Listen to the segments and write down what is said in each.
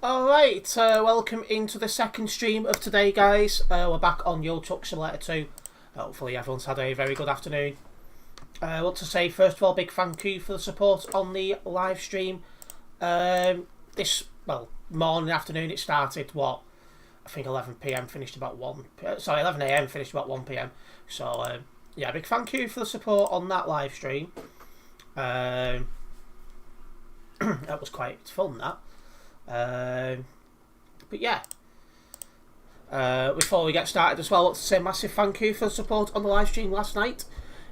Alright, welcome into the second stream of today, guys. We're back on Euro Truck Simulator 2. Hopefully everyone's had a very good afternoon. I want to say, first of all, big thank you for the support on the live stream. Morning, afternoon, it started, I think 11 PM, finished about 11 AM, finished about 1 PM. So, yeah, big thank you for the support on that live stream. That was quite fun, that. But yeah, before we get started as well, I want to say a massive thank you for the support on the live stream last night.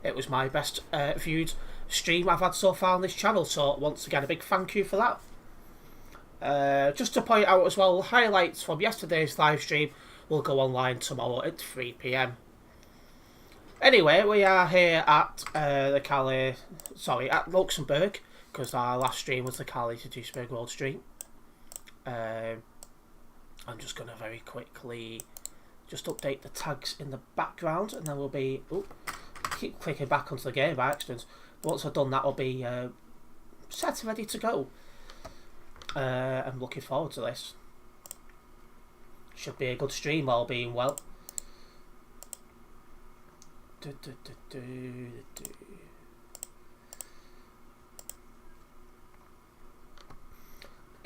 It was my best viewed stream I've had so far on this channel, so once again a big thank you for that. Just to point out as well, highlights from yesterday's live stream will go online tomorrow at 3 PM. Anyway, we are here at at Luxembourg, because our last stream was the Calais to Duisburg Road stream. I'm just going to very quickly just update the tags in the background, and then we'll be... keep clicking back onto the game by accident. Once I've done that, I'll be set and ready to go. I'm looking forward to this. Should be a good stream, all being well.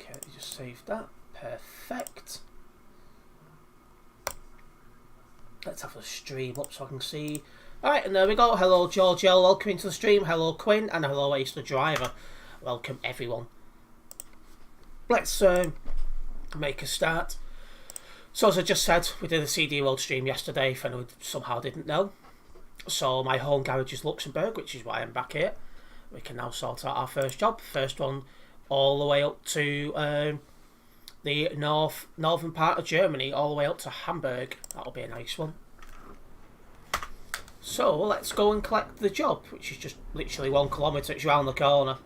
Okay, just save that. Perfect. Let's have a stream up so I can see. Alright, and there we go. Hello, Giorgio. Welcome into the stream. Hello, Quinn. And hello, Ace the Driver. Welcome, everyone. Let's make a start. So, as I just said, we did a CD World stream yesterday, if anyone somehow didn't know. So, my home garage is Luxembourg, which is why I'm back here. We can now sort out our first job. First one all the way up to the northern part of Germany, all the way up to Hamburg. That'll be a nice one. So let's go and collect the job, which is just literally 1 kilometre. It's round the corner.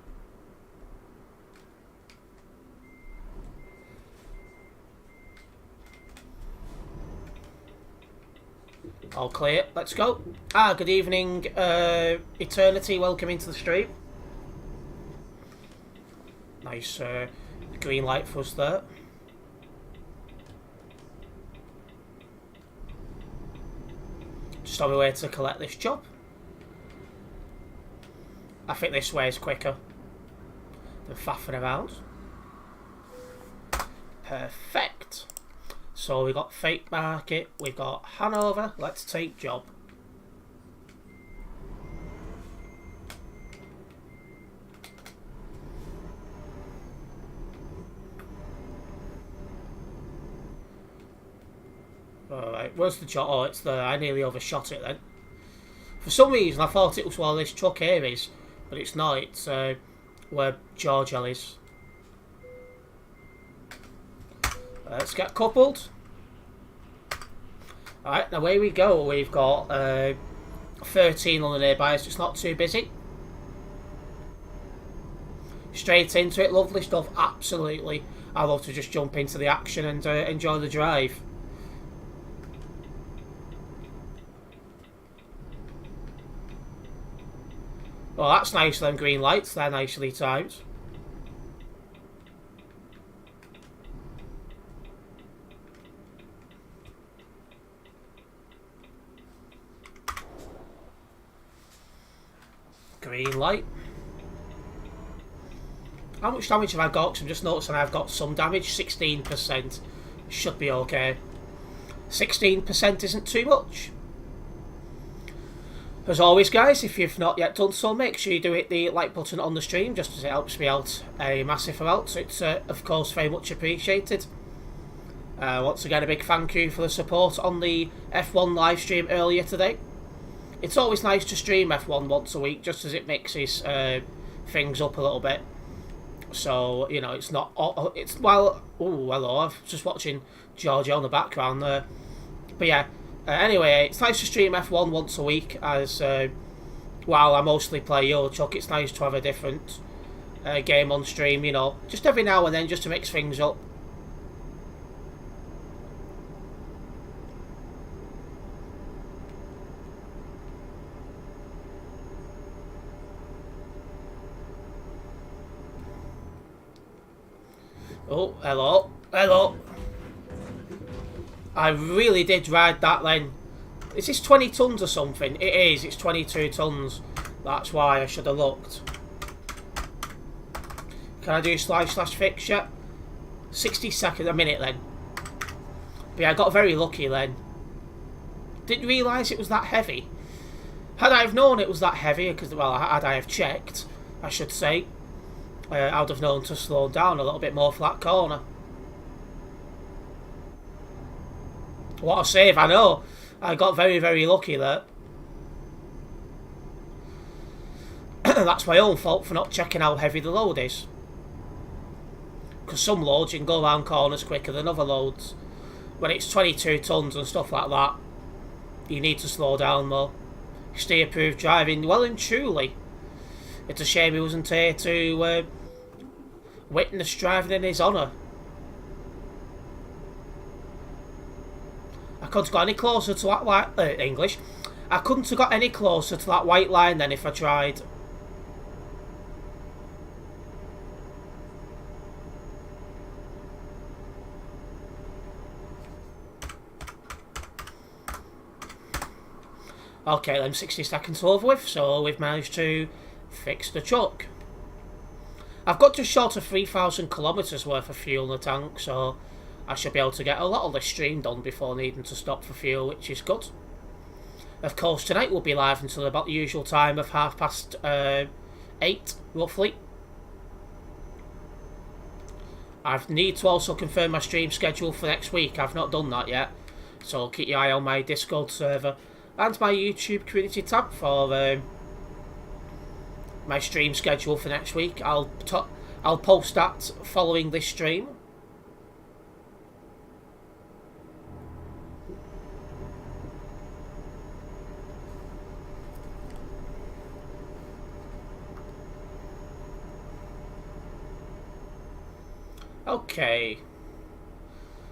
All clear. Let's go. Good evening, Eternity. Welcome into the stream. Nice green light for us there. Just on my way to collect this job. I think this way is quicker than faffing around. Perfect. So we've got Fate Market, we've got Hanover. Let's take job. Alright, where's the job? Oh, it's there. I nearly overshot it then. For some reason, I thought it was where this truck here is, but it's not. It's where Giorgio is. Let's get coupled. Alright, away we go. We've got 13 on the nearby, so it's not too busy. Straight into it, lovely stuff, absolutely. I love to just jump into the action and enjoy the drive. Well, that's nice, them green lights, they're nicely timed. Green light. How much damage have I got? Because I'm just noticing I've got some damage. 16%. Should be okay. 16% isn't too much. As always, guys, if you've not yet done so, make sure you do hit the like button on the stream, just as it helps me out a massive amount. So it's, of course, very much appreciated. Once again, a big thank you for the support on the F1 live stream earlier today. It's always nice to stream F1 once a week, just as it mixes things up a little bit. So, you know, it's not... It's, well... Oh, hello, I was just watching Giorgio in the background there. But yeah, anyway, it's nice to stream F1 once a week, as while I mostly play Euro Truck, it's nice to have a different game on stream, you know, just every now and then, just to mix things up. Oh, hello. Hello. I really did ride that then. Is this 20 tonnes or something? It is. It's 22 tonnes. That's why I should have looked. Can I do // fix yet? 60 seconds, a minute then. But yeah, I got very lucky then. Didn't realise it was that heavy. Had I have known it was that heavy, because, well, had I have checked, I should say, I would have known to slow down a little bit more for that corner. What a save, I know. I got very, very lucky there. That's my own fault for not checking how heavy the load is. Because some loads you can go around corners quicker than other loads. When it's 22 tonnes and stuff like that, you need to slow down though. Steer-proof driving, well and truly. It's a shame he wasn't here to witness driving in his honour. I couldn't have got any closer to that white... English. I couldn't have got any closer to that white line then if I tried. Okay, then 60 seconds over with, so we've managed to fix the truck. I've got just short of 3,000 kilometres worth of fuel in the tank, so I should be able to get a lot of this stream done before needing to stop for fuel, which is good. Of course, tonight we'll be live until about the usual time of 8:30, roughly. I need to also confirm my stream schedule for next week. I've not done that yet, so keep your eye on my Discord server and my YouTube community tab for my stream schedule for next week. I'll post that following this stream. Okay.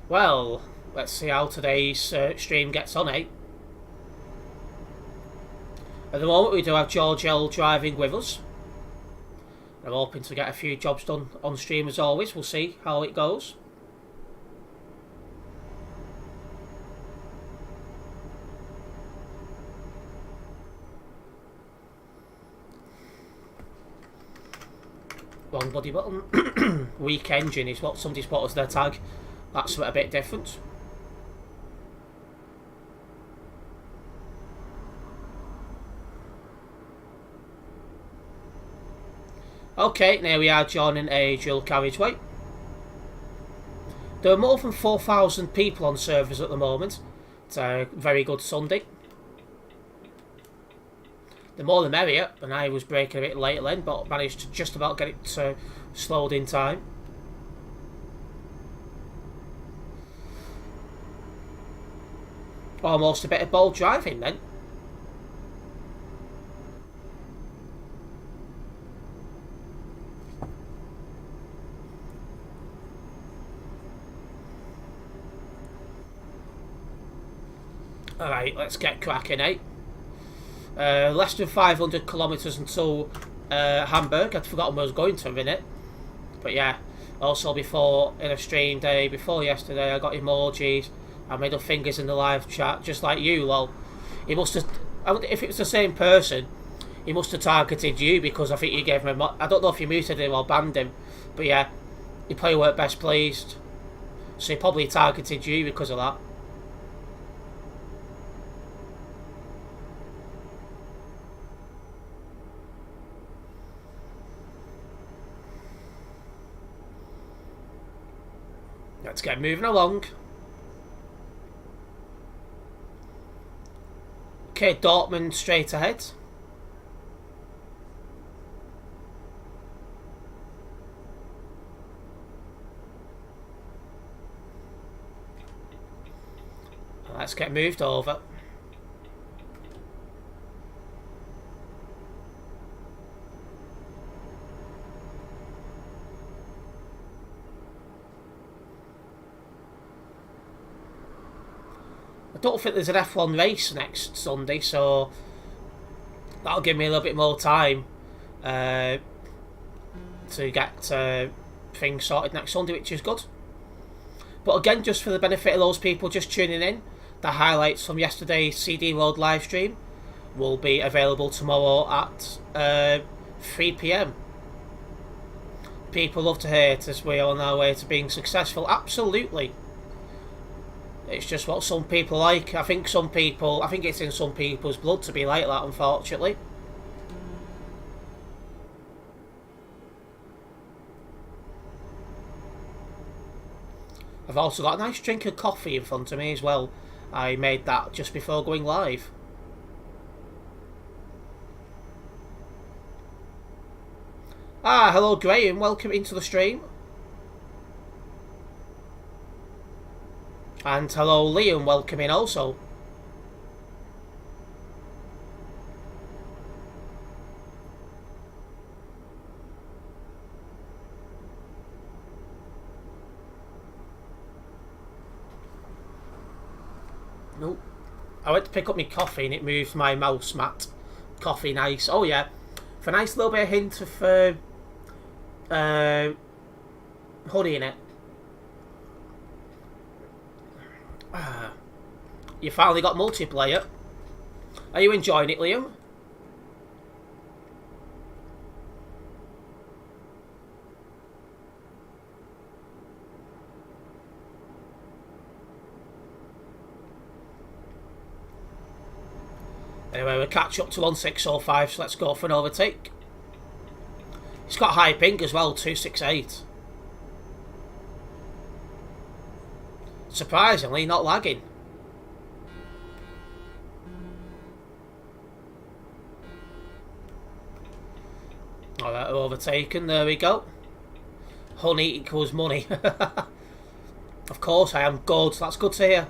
Well, let's see how today's stream gets on, eh? At the moment we do have George L driving with us. I'm hoping to get a few jobs done on stream as always. We'll see how it goes. Wrong bloody button. Weak engine is what somebody's put as their tag. That's a bit different. Okay, now we are joining a dual carriageway. There are more than 4,000 people on servers at the moment. It's a very good Sunday. The more the merrier, and I was braking a bit later then, but managed to just about get it slowed in time. Almost a bit of bold driving then. Alright, let's get cracking, eh? Less than 500 kilometres until Hamburg. I'd forgotten where I was going to a minute. But yeah, also before, in a stream day, before yesterday, I got emojis and middle fingers in the live chat, just like you, lol. He must have, if it was the same person, he must have targeted you because I think you gave him I don't know if you muted him or banned him, but yeah, you probably weren't best pleased. So he probably targeted you because of that. Let's get moving along. Okay, Dortmund straight ahead. Let's get moved over. I don't think there's an F1 race next Sunday, so that'll give me a little bit more time to get things sorted next Sunday, which is good. But again, just for the benefit of those people just tuning in, the highlights from yesterday's CD Road live stream will be available tomorrow at 3 p.m. People love to hate us. We're on our way to being successful. Absolutely. It's just what some people like. I think it's in some people's blood to be like that, unfortunately. I've also got a nice drink of coffee in front of me as well. I made that just before going live. Ah, hello Graham, welcome into the stream. And hello Liam, welcome in also. Nope. I went to pick up my coffee and it moved my mouse mat. Coffee nice. Oh yeah. For a nice little bit of hint of honey in it. You finally got multiplayer. Are you enjoying it, Liam? Anyway, we'll catch up to 1605, so let's go for an overtake. It's got high ping as well, 268. Surprisingly, not lagging. Alright, overtaken, there we go. Honey equals money. Of course I am good, that's good to hear.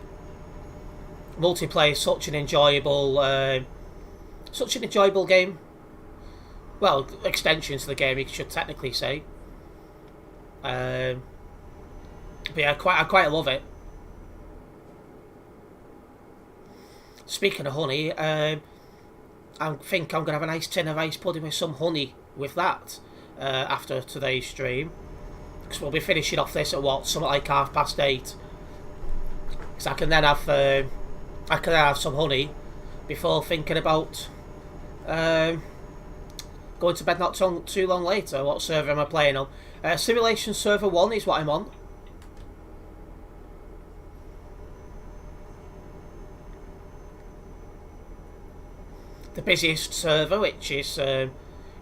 Multiplayer is such an enjoyable game. Well, extensions to the game, you should technically say. But yeah, I quite love it. Speaking of honey, I think I'm going to have a nice tin of ice pudding with some honey with that after today's stream. Because we'll be finishing off this at something like 8:30. Because I can then have some honey before thinking about going to bed not too long later. What server am I playing on? Simulation Server 1 is what I'm on. The busiest server, which is, it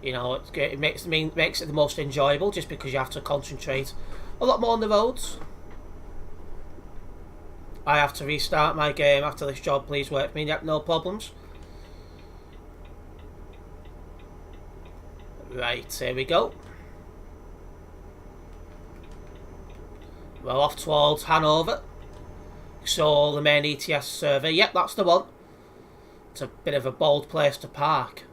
makes it the most enjoyable just because you have to concentrate a lot more on the roads. I have to restart my game after this job, please work for me. Yep, no problems. Right, here we go. We're off towards Hanover. So, the main ETS server. Yep, that's the one. It's a bit of a bold place to park.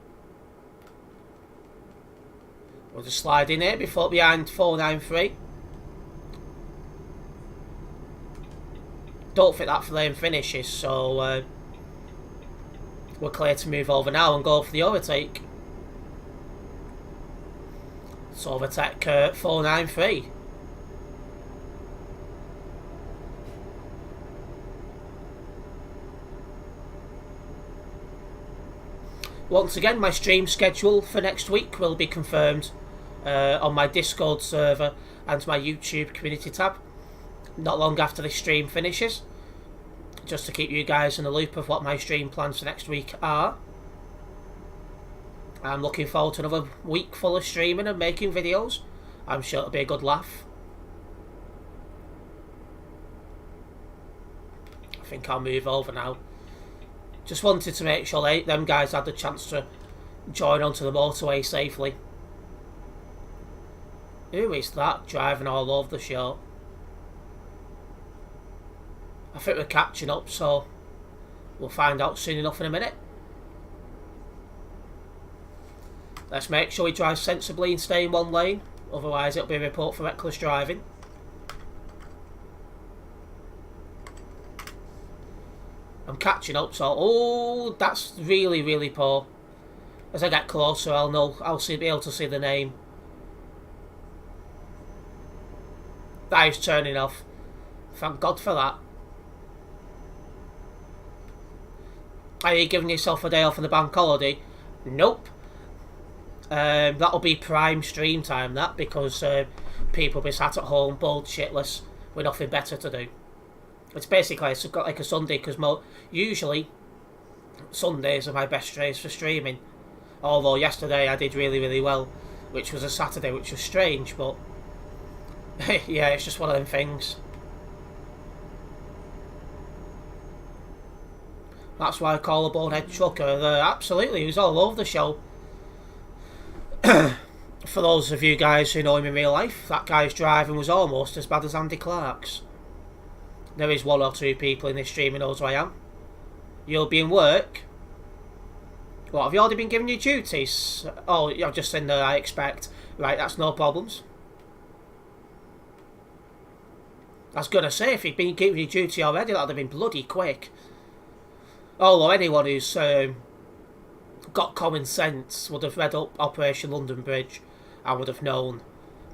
We'll just slide in here before behind 493. Don't think that lane finishes, so we're clear to move over now and go for the overtake. It's overtake 493. Once again, my stream schedule for next week will be confirmed on my Discord server and my YouTube community tab not long after this stream finishes, just to keep you guys in the loop of what my stream plans for next week are. I'm looking forward to another week full of streaming and making videos. I'm sure it'll be a good laugh. I think I'll move over now. Just wanted to make sure them guys had the chance to join onto the motorway safely. Who is that driving all over the show? I think we're catching up, so we'll find out soon enough in a minute. Let's make sure we drive sensibly and stay in one lane, otherwise it'll be a report for reckless driving. I'm catching up, so oh, that's really, really poor. As I get closer, I'll be able to see the name. That is turning off. Thank God for that. Are you giving yourself a day off on the bank holiday? Nope. That'll be prime stream time, that, because people will be sat at home bullshitless with nothing better to do. It's basically like a Sunday, because usually Sundays are my best days for streaming. Although yesterday I did really, really well, which was a Saturday, which was strange, but yeah, it's just one of them things. That's why I call a bonehead trucker. Absolutely, he was all over the show. For those of you guys who know him in real life, that guy's driving was almost as bad as Andy Clark's. There is one or two people in this stream who knows who I am. You'll be in work. What, have you already been given your duties? Oh, you're just in there, I expect. Right, that's no problems. I was going to say, if you'd been given your duty already, that would have been bloody quick. Although anyone who's got common sense would have read up Operation London Bridge and would have known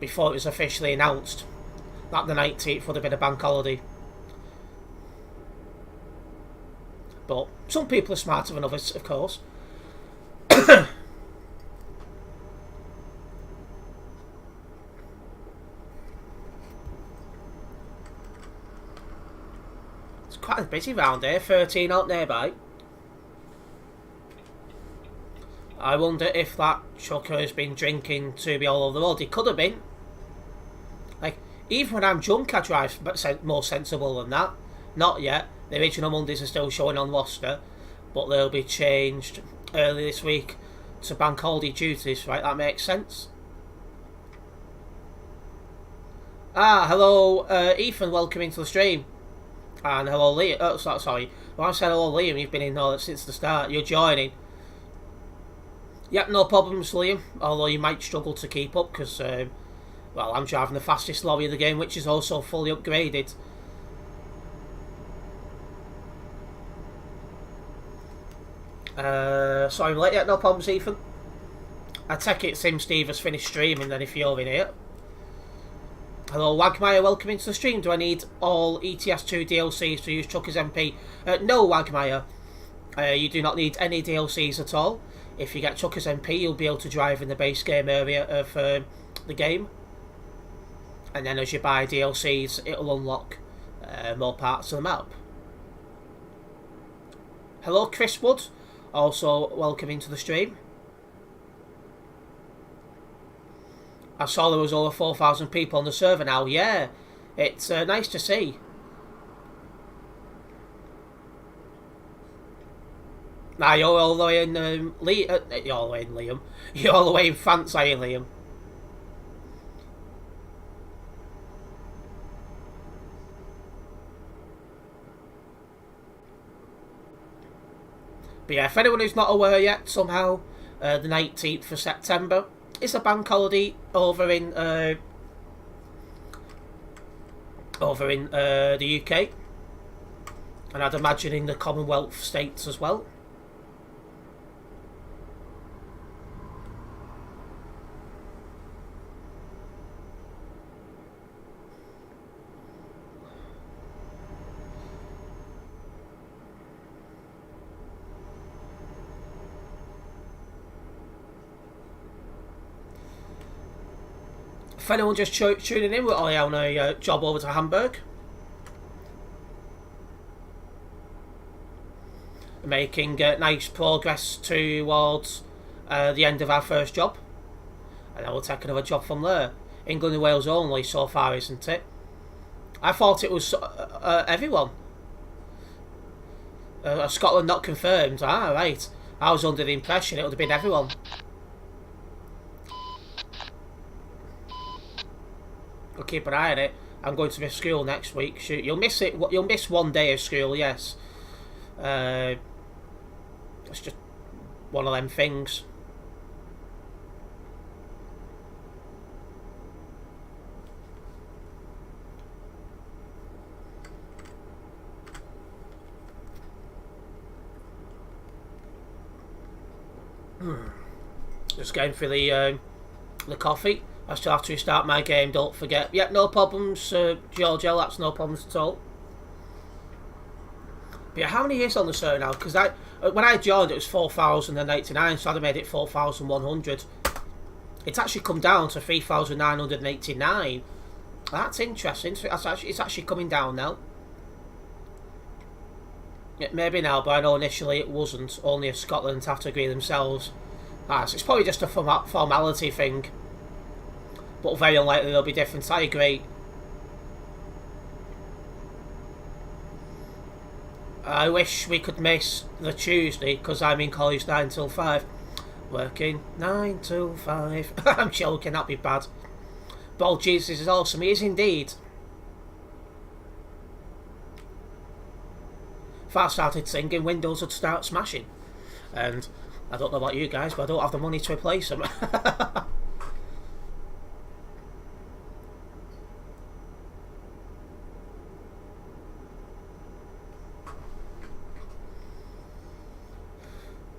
before it was officially announced that the 19th would have been a bank holiday. But some people are smarter than others, of course. It's quite busy round here, 13 out nearby. I wonder if that trucker has been drinking to be all over the road. He could have been. Like, even when I'm drunk, I drive more sensible than that. Not yet. The original Mondays are still showing on roster, but they'll be changed early this week to bank holiday duties, right? That makes sense. Hello, Ethan, welcome into the stream. And hello, Liam. Oh, sorry. Well, I said hello, Liam. You've been in there since the start. You're joining. Yep, no problems, Liam. Although you might struggle to keep up because, well, I'm driving the fastest lorry in the game, which is also fully upgraded. Sorry, I'm late. Yeah, no problems, Ethan. I take it Sim Steve has finished streaming then if you're in here. Hello, Wagmire, welcome into the stream. Do I need all ETS2 DLCs to use Truckers MP? No, Wagmire. You do not need any DLCs at all. If you get Truckers MP, you'll be able to drive in the base game area of the game. And then as you buy DLCs, it'll unlock more parts of the map. Hello, Chris Wood. Also, welcome into the stream. I saw there was over 4,000 people on the server now. Yeah, it's nice to see. Nah, you're all the way in you're all the way in Liam. You're all the way in France, are you, Liam? But yeah, if anyone who's not aware yet, somehow the 19th of September is a bank holiday over in the UK, and I'd imagine in the Commonwealth states as well. If anyone just tuning in, we're on a job over to Hamburg. Making nice progress towards the end of our first job. And then we'll take another job from there. England and Wales only so far, isn't it? I thought it was everyone. Scotland not confirmed. Ah, right. I was under the impression it would have been everyone. We'll keep an eye on it. I'm going to miss school next week. Shoot, you'll miss it. You'll miss one day of school, yes. It's just one of them things. Just going for the coffee. I still have to restart my game, don't forget. Yep, no problems, George L, that's no problems at all. But yeah, how many is on the server now? Because when I joined it was 4,089, so I'd have made it 4,100. It's actually come down to 3,989. That's interesting. So it's actually coming down now. Yeah, maybe now, but I know initially it wasn't. Only if Scotland have to agree themselves. So it's probably just a formality thing. But very unlikely they'll be different. I agree. I wish we could miss the Tuesday because I'm in college 9 till 5. Working 9 till 5. I'm joking, that'd be bad. But oh, Jesus is awesome. He is indeed. If I started singing, Windows would start smashing. And I don't know about you guys, but I don't have the money to replace them.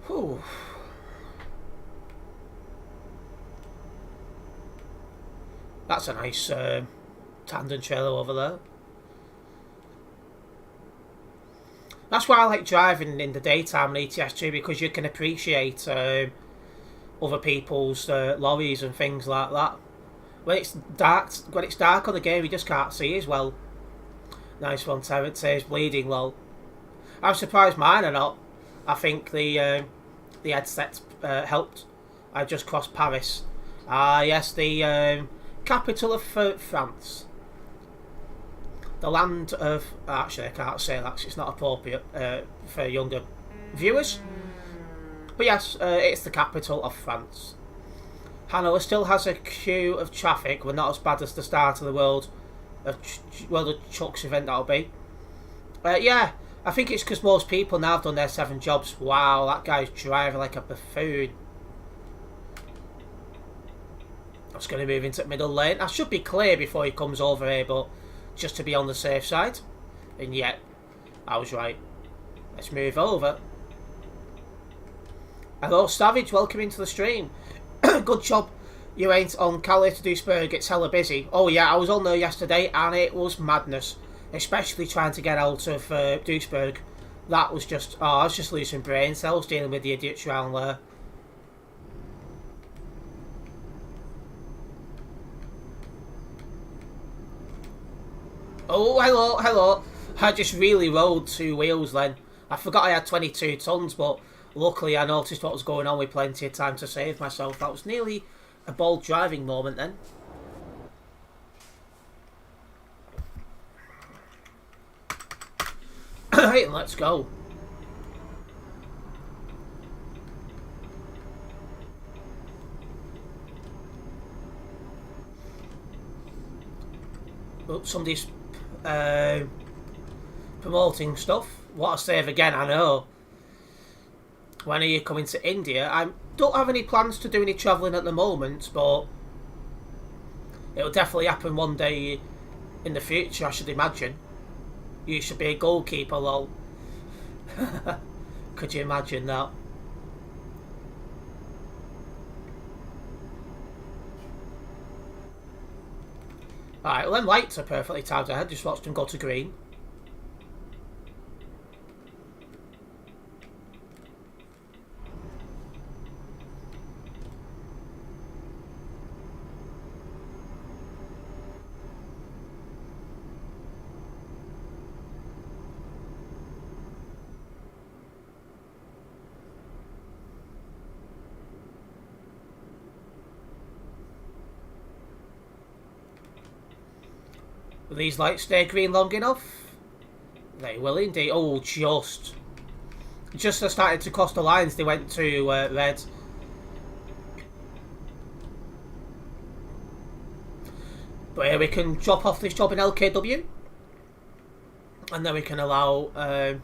Whew. That's a nice tandem trailer over there. That's why I like driving in the daytime on ETS2, because you can appreciate other people's lorries and things like that. When it's dark on the game, you just can't see as well. Nice one, Terence says bleeding lol. I'm surprised mine are not. I think the headset helped. I just crossed Paris. Yes, the capital of France. The land of... Actually, I can't say that because it's not appropriate for younger viewers. But yes, it's the capital of France. Hanover still has a queue of traffic, but not as bad as the start of the World of Trucks event that'll be. Yeah, I think it's because most people now have done their 7 jobs. Wow, that guy's driving like a buffoon. I was going to move into the middle lane. I should be clear before he comes over here, but just to be on the safe side. And yet, I was right. Let's move over. Hello, Savage. Welcome into the stream. Good job. You ain't on Calais to Duisburg. It's hella busy. Oh yeah, I was on there yesterday and it was madness. Especially trying to get out of Duisburg. That was just... Oh, I was just losing brain cells dealing with the idiots around there. Oh, hello. I just really rode 2 wheels then. I forgot I had 22 tons, but luckily I noticed what was going on with plenty of time to save myself. That was nearly a bold driving moment then. Right, let's go. Oh, somebody's promoting stuff. What a save again, I know. When are you coming to India? I don't have any plans to do any travelling at the moment, but it'll definitely happen one day in the future, I should imagine. You should be a goalkeeper, lol. Could you imagine that? Alright, well them lights are perfectly timed ahead, just watched them go to green. Will these lights stay green long enough? They will indeed. Oh, just as I started to cross the lines, they went to red. But here we can drop off this job in LKW. And then we can allow...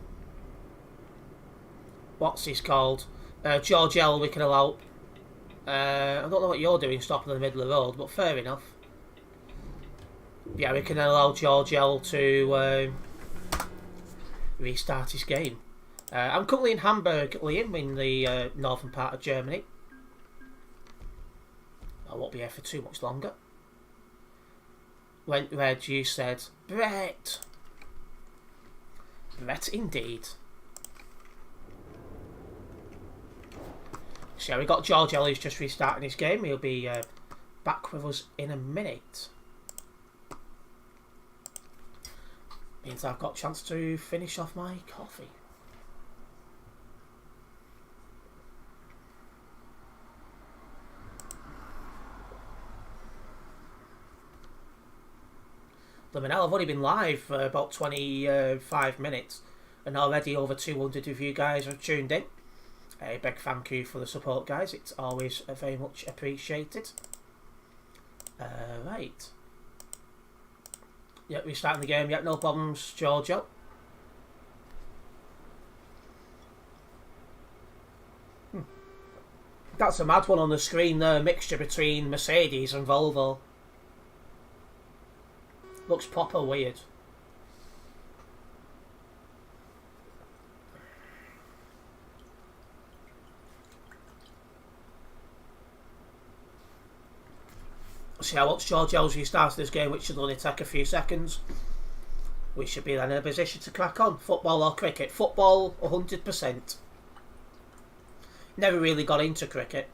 what's this called? George L. We can allow... I don't know what you're doing stopping in the middle of the road, but fair enough. Yeah, we can allow George L to restart his game. I'm currently in Hamburg, Liam, in the northern part of Germany. I won't be here for too much longer. Went red, you said, Brett. Brett indeed. So we got George Ellie's just restarting his game. He'll be back with us in a minute. Means I've got a chance to finish off my coffee. I've only been live for about 25 minutes and already over 200 of you guys have tuned in. A big thank you for the support, guys. It's always very much appreciated. Right. Yep, we're starting the game. Yep, no problems, Giorgio. That's a mad one on the screen there. Mixture between Mercedes and Volvo. Looks proper weird. See how once George Ellsworth restarts this game, which should only take a few seconds, we should be then in a position to crack on. Football or cricket? Football, 100%. Never really got into cricket.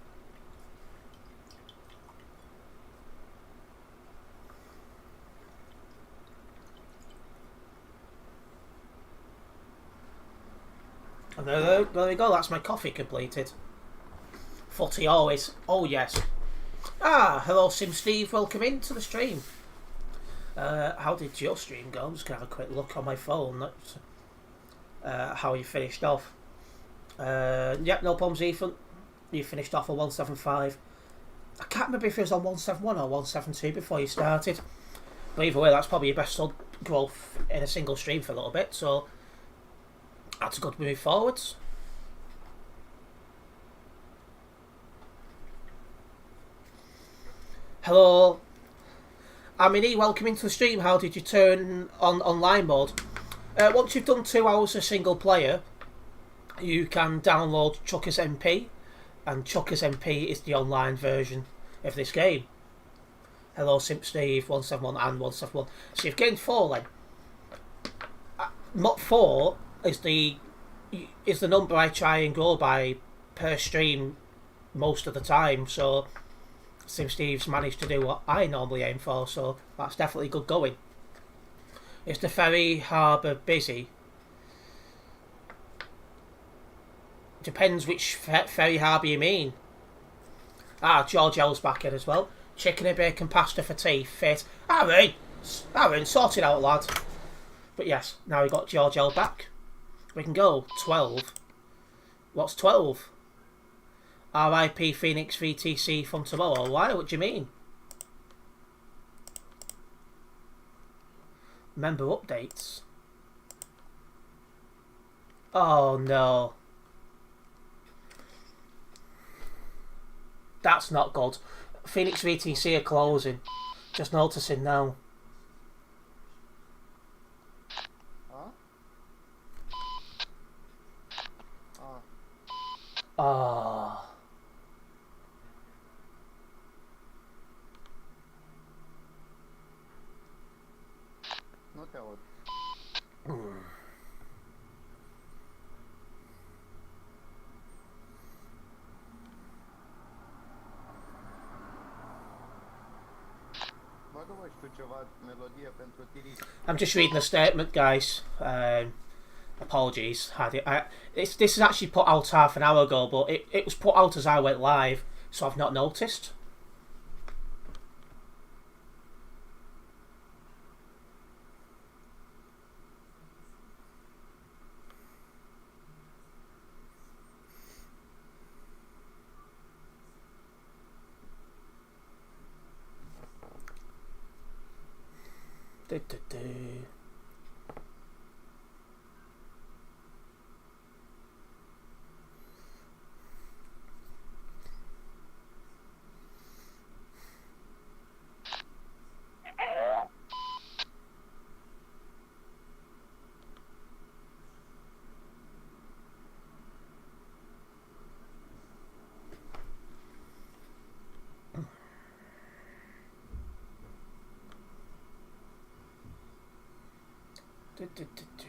And there we go, that's my coffee completed. Footy always. Oh yes. Ah, hello Sim Steve, welcome into the stream. How did your stream go? I'm just going to have a quick look on my phone. That's how you finished off. Yep, no problems Ethan. You finished off on 175. I can't remember if it was on 171 or 172 before you started. But either way, that's probably your best sub growth in a single stream for a little bit, so that's a good move forwards. Hello, Amini, welcome into the stream. How did you turn on online mode? Once you've done 2 hours of single player, you can download Chucker's MP, and Chucker's MP is the online version of this game. Hello, Simp Steve, 171 and 171. So you've gained 4 then. Not 4 is the number I try and go by per stream most of the time, so Sim Steve's managed to do what I normally aim for, so that's definitely good going. Is the ferry harbour busy? Depends which ferry harbour you mean. Ah, George L's back in as well. Chicken and bacon pasta for tea, fit. Aaron, sort it out, lad. But yes, now we've got George L back. We can go 12. What's 12? RIP Phoenix VTC from tomorrow. Why? What do you mean? Member updates. Oh no. That's not good. Phoenix VTC are closing. Just noticing now. Oh. Nu te aud. Bagă, mă, știu ceva melodie pentru tiri. I'm just reading a statement, guys. Apologies. This is actually put out half an hour ago, but it was put out as I went live, so I've not noticed. Du, du, du, du.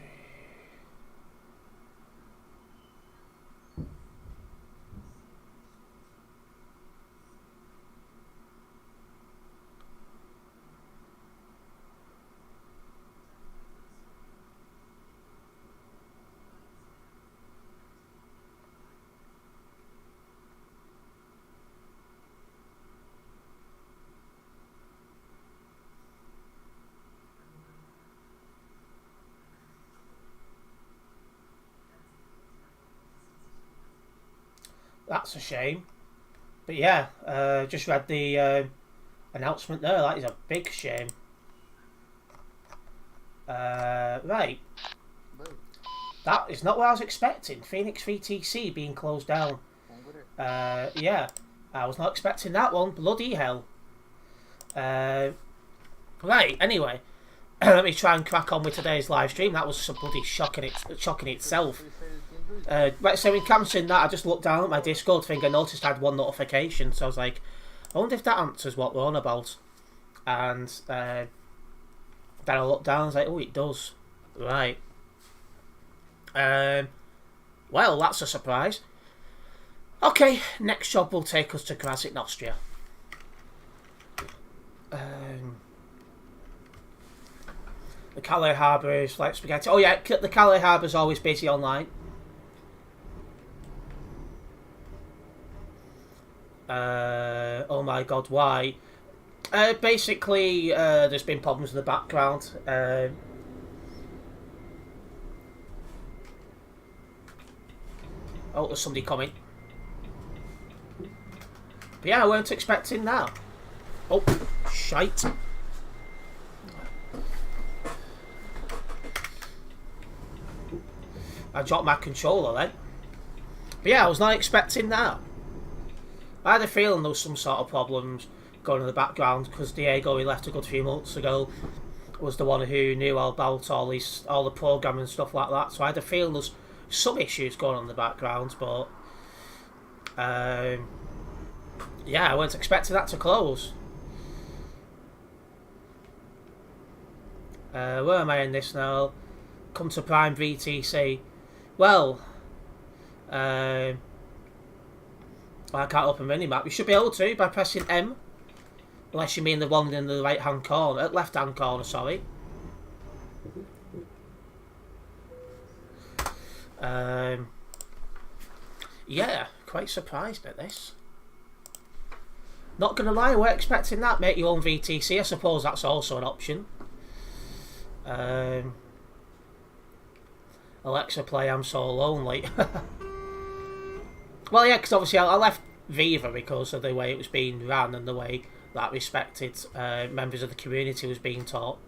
That's a shame. But yeah, just read the announcement there. That is a big shame. Right. Băi, That is not what I was expecting. Phoenix VTC being closed down. Ungure. Yeah. I was not expecting that one. Bloody hell. Right, anyway. Let me try and crack on with today's live stream. That was some bloody shocking itself. Right, so in cancelling that, I just looked down at my Discord thing. I noticed I had one notification, so I was like, I wonder if that answers what we're on about. And then I looked down and I was like, oh, it does. Right. Well, that's a surprise. Okay, next job will take us to Graz in Austria. The Calais Harbour is like spaghetti. Oh yeah, the Calais Harbour is always busy online. Oh my god, why? Basically, there's been problems in the background. Oh, there's somebody coming. But yeah, I weren't expecting that. Oh, shite. I dropped my controller then. But yeah, I was not expecting that. I had a feeling there was some sort of problems going in the background because Diego, he left a good few months ago, was the one who knew all about all the programming and stuff like that. So I had a feeling there's some issues going on in the background, but yeah, I wasn't expecting that to close. Where am I in this now? Come to Prime VTC. Well, I can't open Minimap. You should be able to by pressing M. Unless you mean the one in the right hand corner, left hand corner, sorry. Yeah, quite surprised at this. Not gonna lie, we're expecting that. Make your own VTC, I suppose that's also an option. Alexa, play I'm So Lonely. Well, yeah, because obviously I left Viva because of the way it was being ran and the way that respected members of the community was being taught,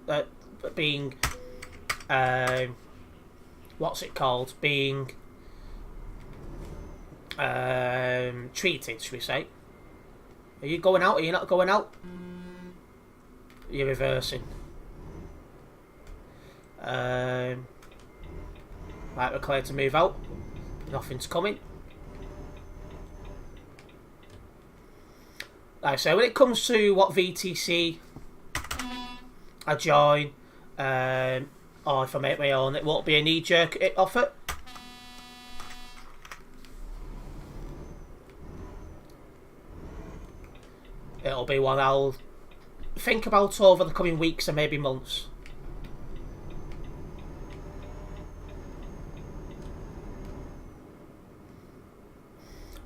what's it called? Being treated, should we say? Are you going out? Are you not going out? You're reversing. Right, we're clear to move out. Nothing's coming. Like I say, when it comes to what VTC I join, or if I make my own, it won't be a knee-jerk offer. It'll be one I'll think about over the coming weeks and maybe months.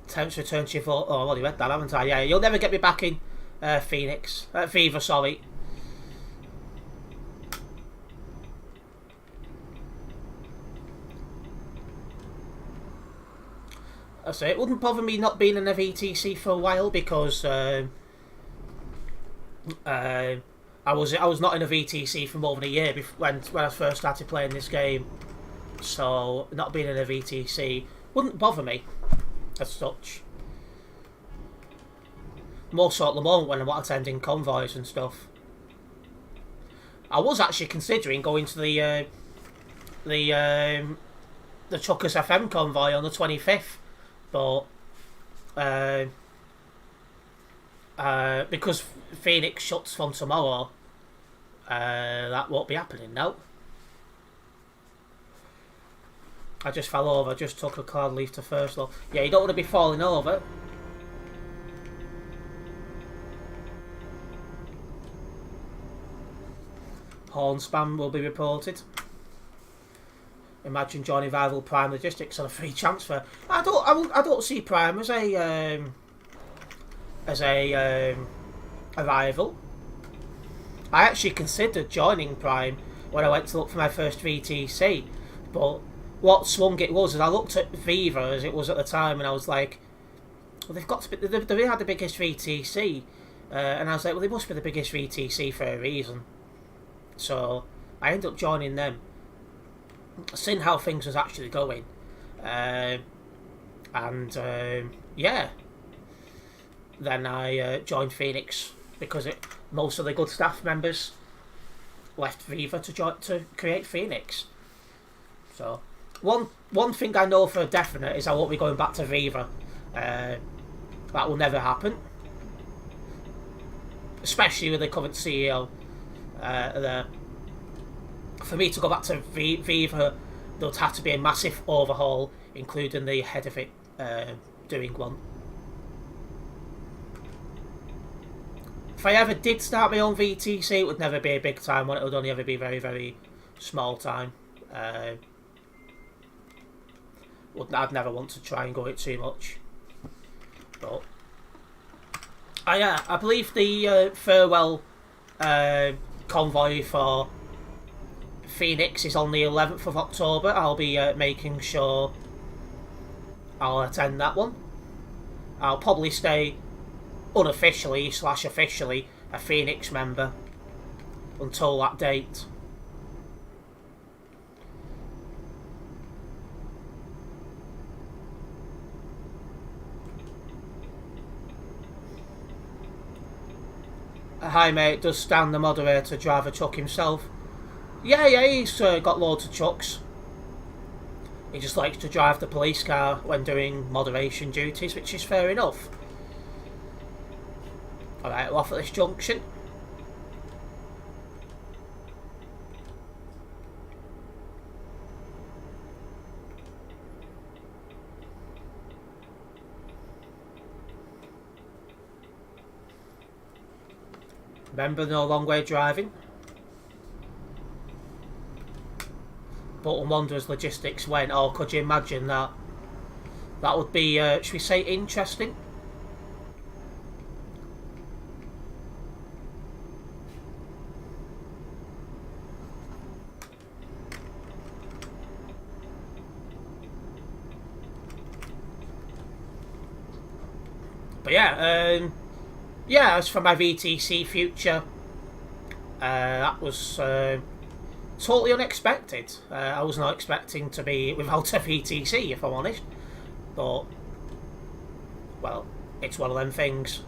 Terence return to your vote. Oh, I've already read that, haven't I? Yeah, you'll never get me back in Phoenix. Viva, sorry. I say it wouldn't bother me not being in a VTC for a while because I was not in a VTC for more than a year when I first started playing this game. So not being in a VTC wouldn't bother me as such. More so at the moment when I'm not attending convoys and stuff. I was actually considering going to the Truckers FM convoy on the 25th, but because Phoenix shuts from tomorrow, that won't be happening now. I just fell over. I just took a cloud leaf to first though. Yeah, you don't want to be falling over. Horn spam will be reported. Imagine joining rival Prime Logistics on a free transfer. I don't see Prime as a rival. I actually considered joining Prime when I went to look for my first VTC, but what swung it was is I looked at Viva as it was at the time, and I was like, well, they've got to be, they had the biggest VTC, and I was like, well, they must be the biggest VTC for a reason. So I ended up joining them, seeing how things was actually going, yeah. Then I joined Phoenix because most of the good staff members left Viva to create Phoenix. So one thing I know for definite is I won't be going back to Viva. That will never happen, especially with the current CEO there. For me to go back to Viva, there would have to be a massive overhaul, including the head of it doing one. If I ever did start my own VTC, it would never be a big time one. It would only ever be very, very small time. I'd never want to try and go it too much. But I believe the farewell convoy for Phoenix is on the 11th of October. I'll be making sure I'll attend that one. I'll probably stay unofficially / officially a Phoenix member until that date. Hi mate, does Stan the moderator drive a truck himself? Yeah, he's got loads of trucks. He just likes to drive the police car when doing moderation duties, which is fair enough. Alright, we're off at this junction. Remember, no long way driving. Bolton Wanderers logistics went. Oh, could you imagine that? That would be, should we say, interesting? But yeah, as for my VTC future, that was totally unexpected. I was not expecting to be without a VTC, if I'm honest. But, well, it's one of them things.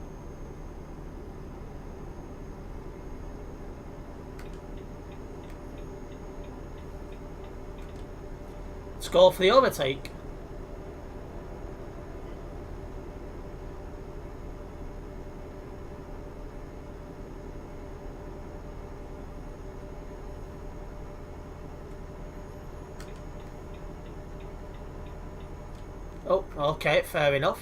Let's go for the overtake. Oh, okay, fair enough.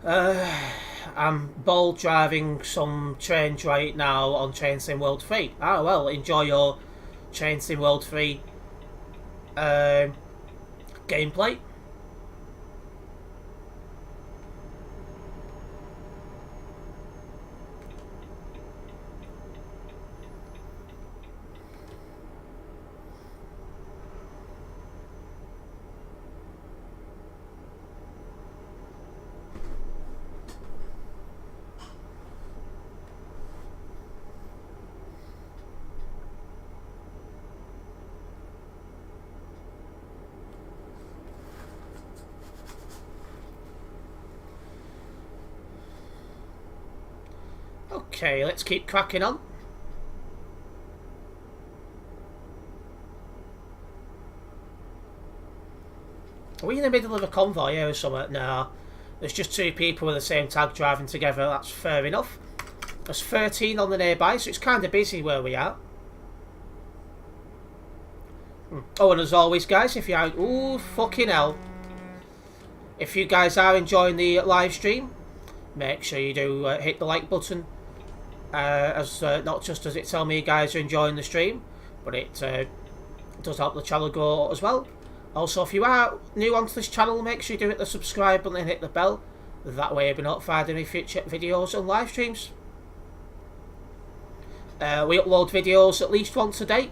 I'm ball driving some trains right now on Train Sim World 3. Ah, well, enjoy your Train Sim World 3 gameplay. Okay, let's keep cracking on. Are we in the middle of a convoy here or something? No. There's just two people with the same tag driving together. That's fair enough. There's 13 on the nearby, so it's kind of busy where we are. Oh, and as always, guys, if you are... Ooh, fucking hell. If you guys are enjoying the live stream, make sure you do hit the like button. As not just does it tell me you guys are enjoying the stream, but it does help the channel grow as well. Also, if you are new onto this channel, make sure you do hit the subscribe button and hit the bell. That way you'll be notified of any future videos and live streams. We upload videos at least once a day.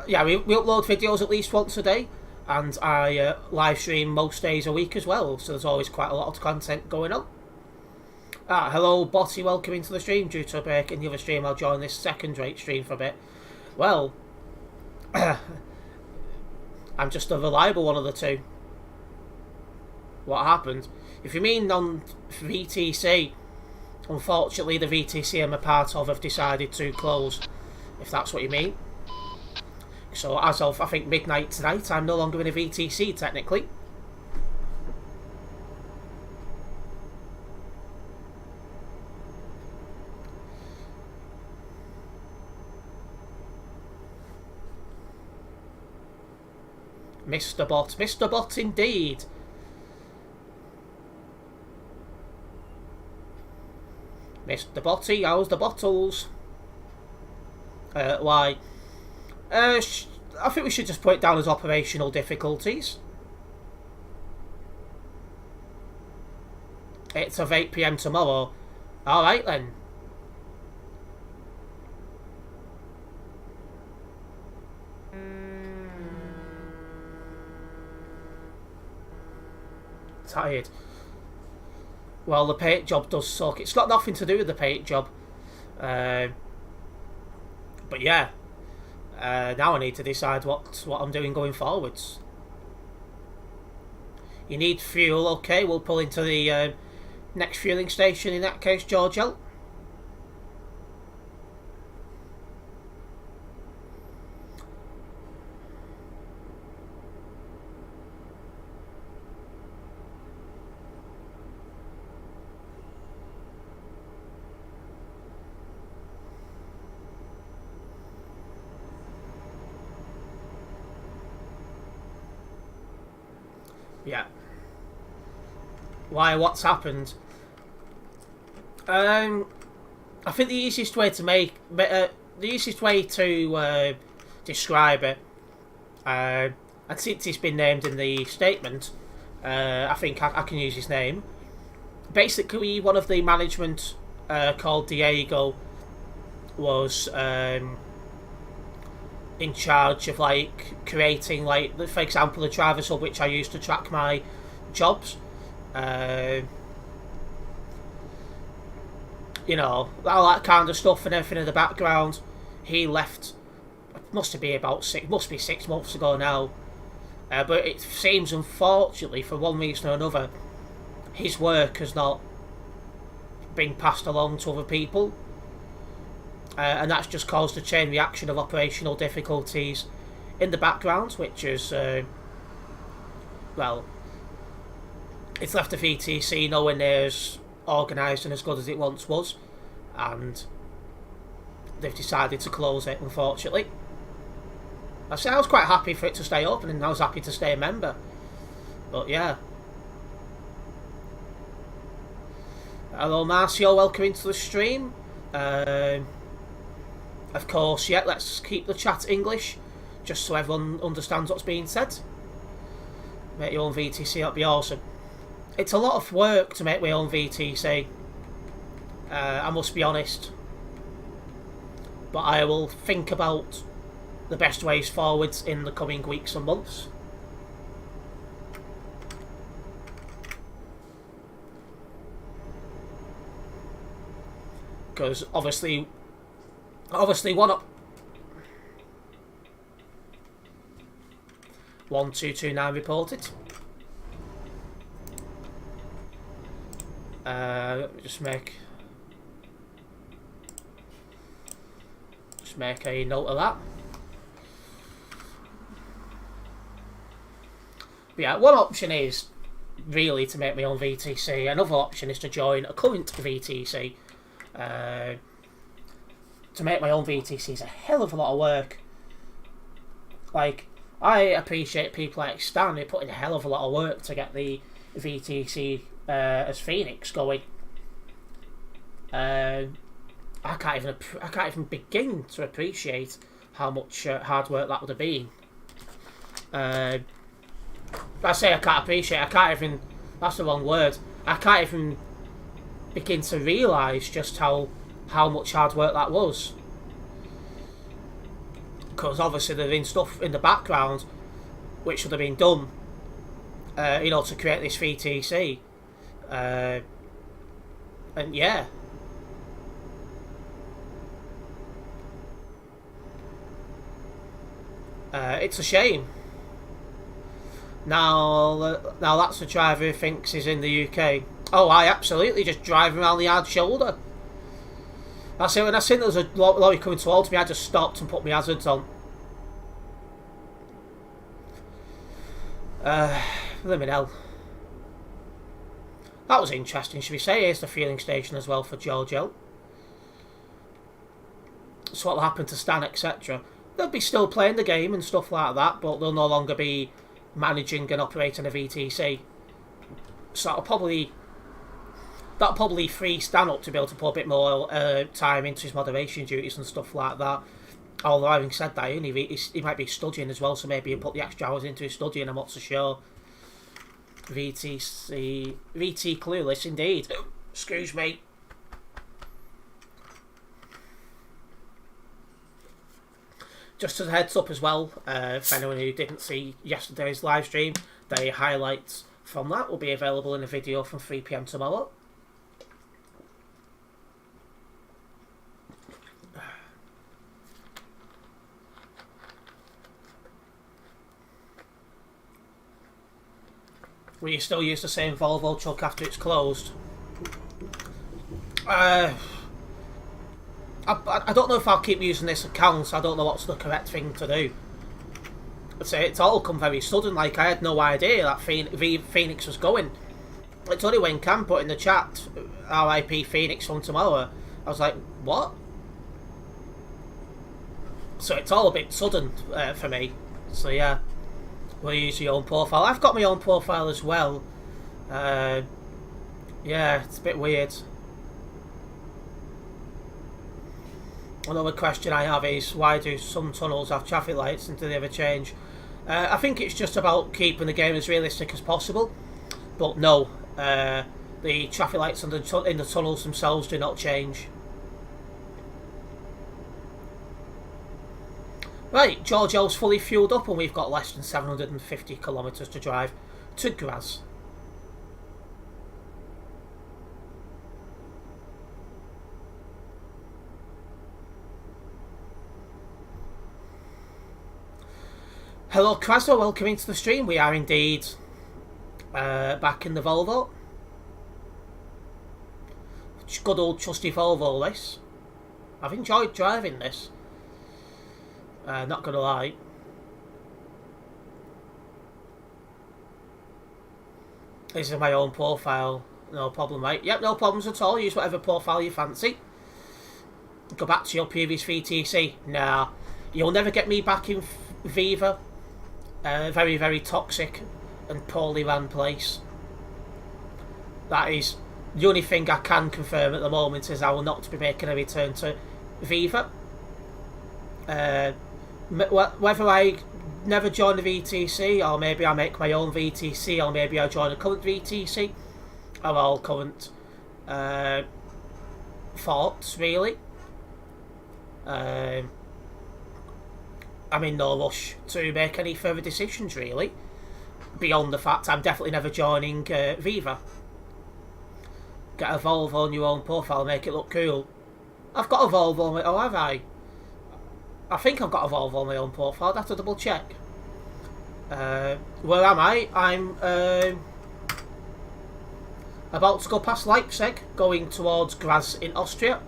Yeah, we upload videos at least once a day, and I live stream most days a week as well, so there's always quite a lot of content going on. Hello Botty, welcome into the stream. Due to a break in the other stream, I'll join this second rate stream for a bit. Well, I'm just a reliable one of the two. What happened? If you mean on VTC, unfortunately the VTC I'm a part of have decided to close, if that's what you mean. So as of, I think, midnight tonight, I'm no longer in a VTC, technically. Mr. Bot. Mr. Bot, indeed. Mr. Botty, how's the bottles? Why? I think we should just put it down as operational difficulties. It's of 8 PM tomorrow. Alright then. Tired. Well, the paint job does suck. It's got nothing to do with the paint job. But yeah. Now I need to decide what I'm doing going forwards. You need fuel, okay, we'll pull into the next fueling station in that case, Georgiel. Yeah. Why? What's happened? I think the easiest way to describe it, and since it's been named in the statement, I think I can use his name. Basically, one of the management called Diego was in charge of like creating, like, for example, the driver's hub which I use to track my jobs. You know, all that kind of stuff and everything in the background. He left. Must be 6 months ago now. But it seems, unfortunately, for one reason or another, his work has not been passed along to other people. And that's just caused a chain reaction of operational difficulties in the background, which is, well, it's left the VTC nowhere near as organised and as good as it once was, and they've decided to close it, unfortunately. I was quite happy for it to stay open, and I was happy to stay a member, but yeah. Hello Marcio, welcome into the stream. Of course, yeah, let's keep the chat English, just so everyone understands what's being said. Make your own VTC, that'd be awesome. It's a lot of work to make my own VTC, I must be honest. But I will think about the best ways forwards in the coming weeks and months. Because obviously 1229 reported. Let me just make a note of that. But yeah, one option is really to make my own VTC. Another option is to join a current VTC. To make my own VTC is a hell of a lot of work. Like, I appreciate people like Stan who put in a hell of a lot of work to get the VTC as Phoenix going. I can't even begin to appreciate how much hard work that would have been. I say I can't appreciate. I can't even. That's the wrong word. I can't even begin to realise just how much hard work that was. Because obviously there's been stuff in the background which should have been done, to create this VTC, and yeah. It's a shame. Now that's the driver who thinks he's in the UK. Oh, I absolutely just drive around the hard shoulder. That's it. When I seen there was a lorry coming towards me, I just stopped and put my hazards on. Limit hell. That was interesting. Should we say here's the fueling station as well for Giorgio? So what'll happen to Stan, etc. They'll be still playing the game and stuff like that, but they'll no longer be managing and operating a VTC. So that'll probably free Stan up to be able to put a bit more time into his moderation duties and stuff like that. Although having said that, he might be studying as well, so maybe he'll put the extra hours into his studying. I'm not so sure. VT clueless indeed. Excuse me. Just as a heads up as well, for anyone who didn't see yesterday's live stream, the highlights from that will be available in a video from 3 PM tomorrow. Will you still use the same Volvo truck after it's closed? I don't know if I'll keep using this account, so I don't know what's the correct thing to do. I'd say it's all come very sudden, like I had no idea that Phoenix was going. It's only when Cam put in the chat, RIP Phoenix from tomorrow, I was like, what? So it's all a bit sudden for me. So yeah, we'll use your own profile. I've got my own profile as well. Yeah, it's a bit weird. Another question I have is, why do some tunnels have traffic lights and do they ever change? I think it's just about keeping the game as realistic as possible. But no, the traffic lights in the tunnels themselves do not change. Right, Giorgio's fully fueled up and we've got less than 750 kilometres to drive to Graz. Hello Krasno, welcome into the stream. We are indeed back in the Volvo. Good old trusty Volvo this. I've enjoyed driving this. Not gonna lie. This is my own profile. No problem, mate. Yep, no problems at all. Use whatever profile you fancy. Go back to your previous VTC. Nah. You'll never get me back in Viva. Very, very toxic and poorly run place. That is the only thing I can confirm at the moment, is I will not be making a return to Viva. Whether I never join the VTC, or maybe I make my own VTC, or maybe I join a current VTC, are all current thoughts, really. I'm in no rush to make any further decisions, really, beyond the fact I'm definitely never joining Viva. Get a Volvo on your own profile, make it look cool. I've got a Volvo, oh have I? I think I've got a Volvo on my own profile, I'd have to double check. Where am I? I'm about to go past Leipzig, going towards Graz in Austria.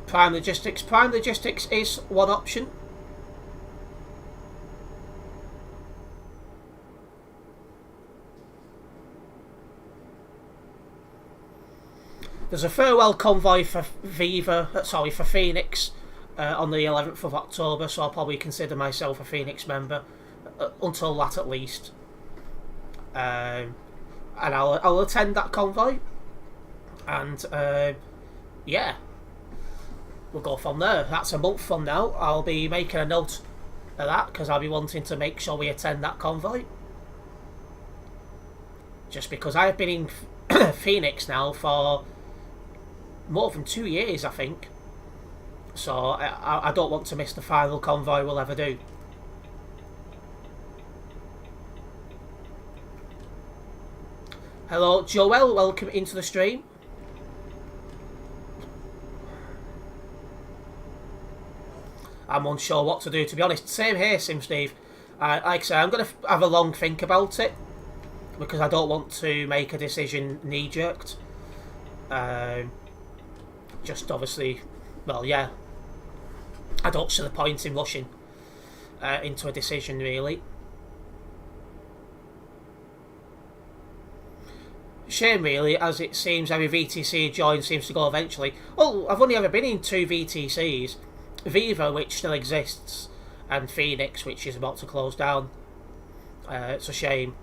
Prime Logistics. Prime Logistics is one option. There's a farewell convoy for for Phoenix on the 11th of October, so I'll probably consider myself a Phoenix member until that at least. And I'll attend that convoy, and yeah, we'll go from there. That's a month from now. I'll be making a note of that because I'll be wanting to make sure we attend that convoy. Just because I've been in Phoenix now for more than 2 years, I think. So I don't want to miss the final convoy we'll ever do. Hello, Joel. Welcome into the stream. I'm unsure what to do, to be honest. Same here, Sim Steve. Like I say, I'm going to have a long think about it because I don't want to make a decision knee-jerked. Just obviously, well, yeah. I don't see the point in rushing into a decision, really. Shame, really, as it seems every VTC join seems to go eventually. Well, I've only ever been in 2 VTCs. Viva, which still exists, and Phoenix, which is about to close down. It's a shame.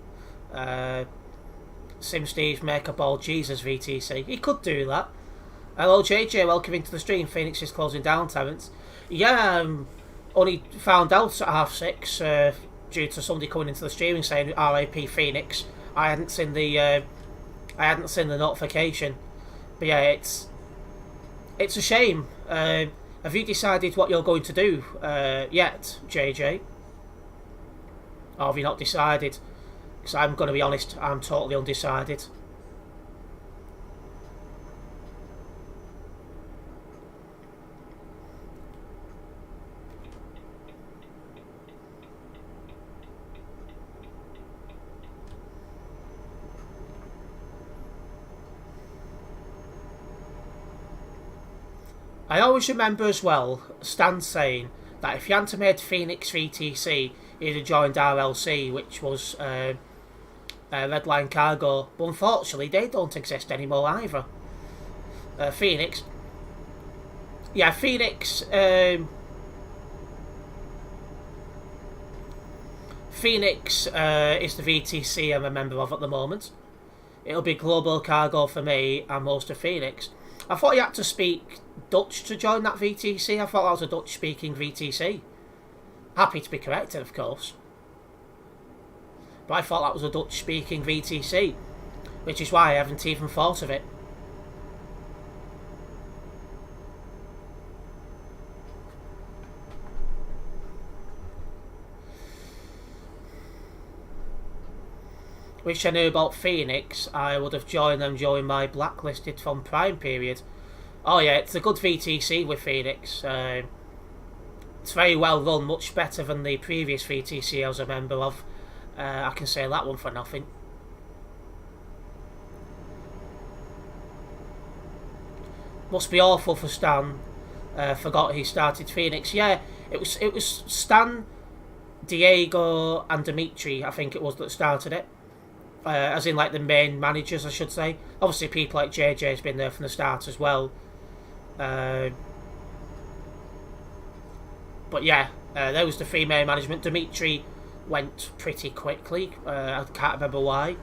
Sim Steve, make a ball Jesus VTC. He could do that. Hello JJ, welcome into the stream. Phoenix is closing down, Terence. Yeah, only found out at 6:30 due to somebody coming into the stream and saying RIP Phoenix. I hadn't seen the notification. But yeah, it's a shame. Have you decided what you're going to do yet, JJ? Or have you not decided? Because I'm going to be honest, I'm totally undecided. I always remember as well Stan saying that if he hadn't made Phoenix VTC, he'd have joined RLC, which was Redline Cargo. But unfortunately, they don't exist anymore either. Phoenix. Yeah, Phoenix. Phoenix is the VTC I'm a member of at the moment. It'll be Global Cargo for me and most of Phoenix. I thought you had to speak Dutch to join that VTC. I thought that was a Dutch-speaking VTC. Happy to be corrected, of course. But I thought that was a Dutch-speaking VTC, which is why I haven't even thought of it. Wish I knew about Phoenix. I would have joined them during my blacklisted from Prime period. Oh yeah, it's a good VTC with Phoenix. It's very well run, much better than the previous VTC I was a member of. I can say that one for nothing. Must be awful for Stan. Forgot he started Phoenix. Yeah, it was Stan, Diego, and Dimitri. I think it was that started it. As in like the main managers, I should say. Obviously, people like JJ has been there from the start as well. But yeah, there was the three main management. Dimitri went pretty quickly. I can't remember why.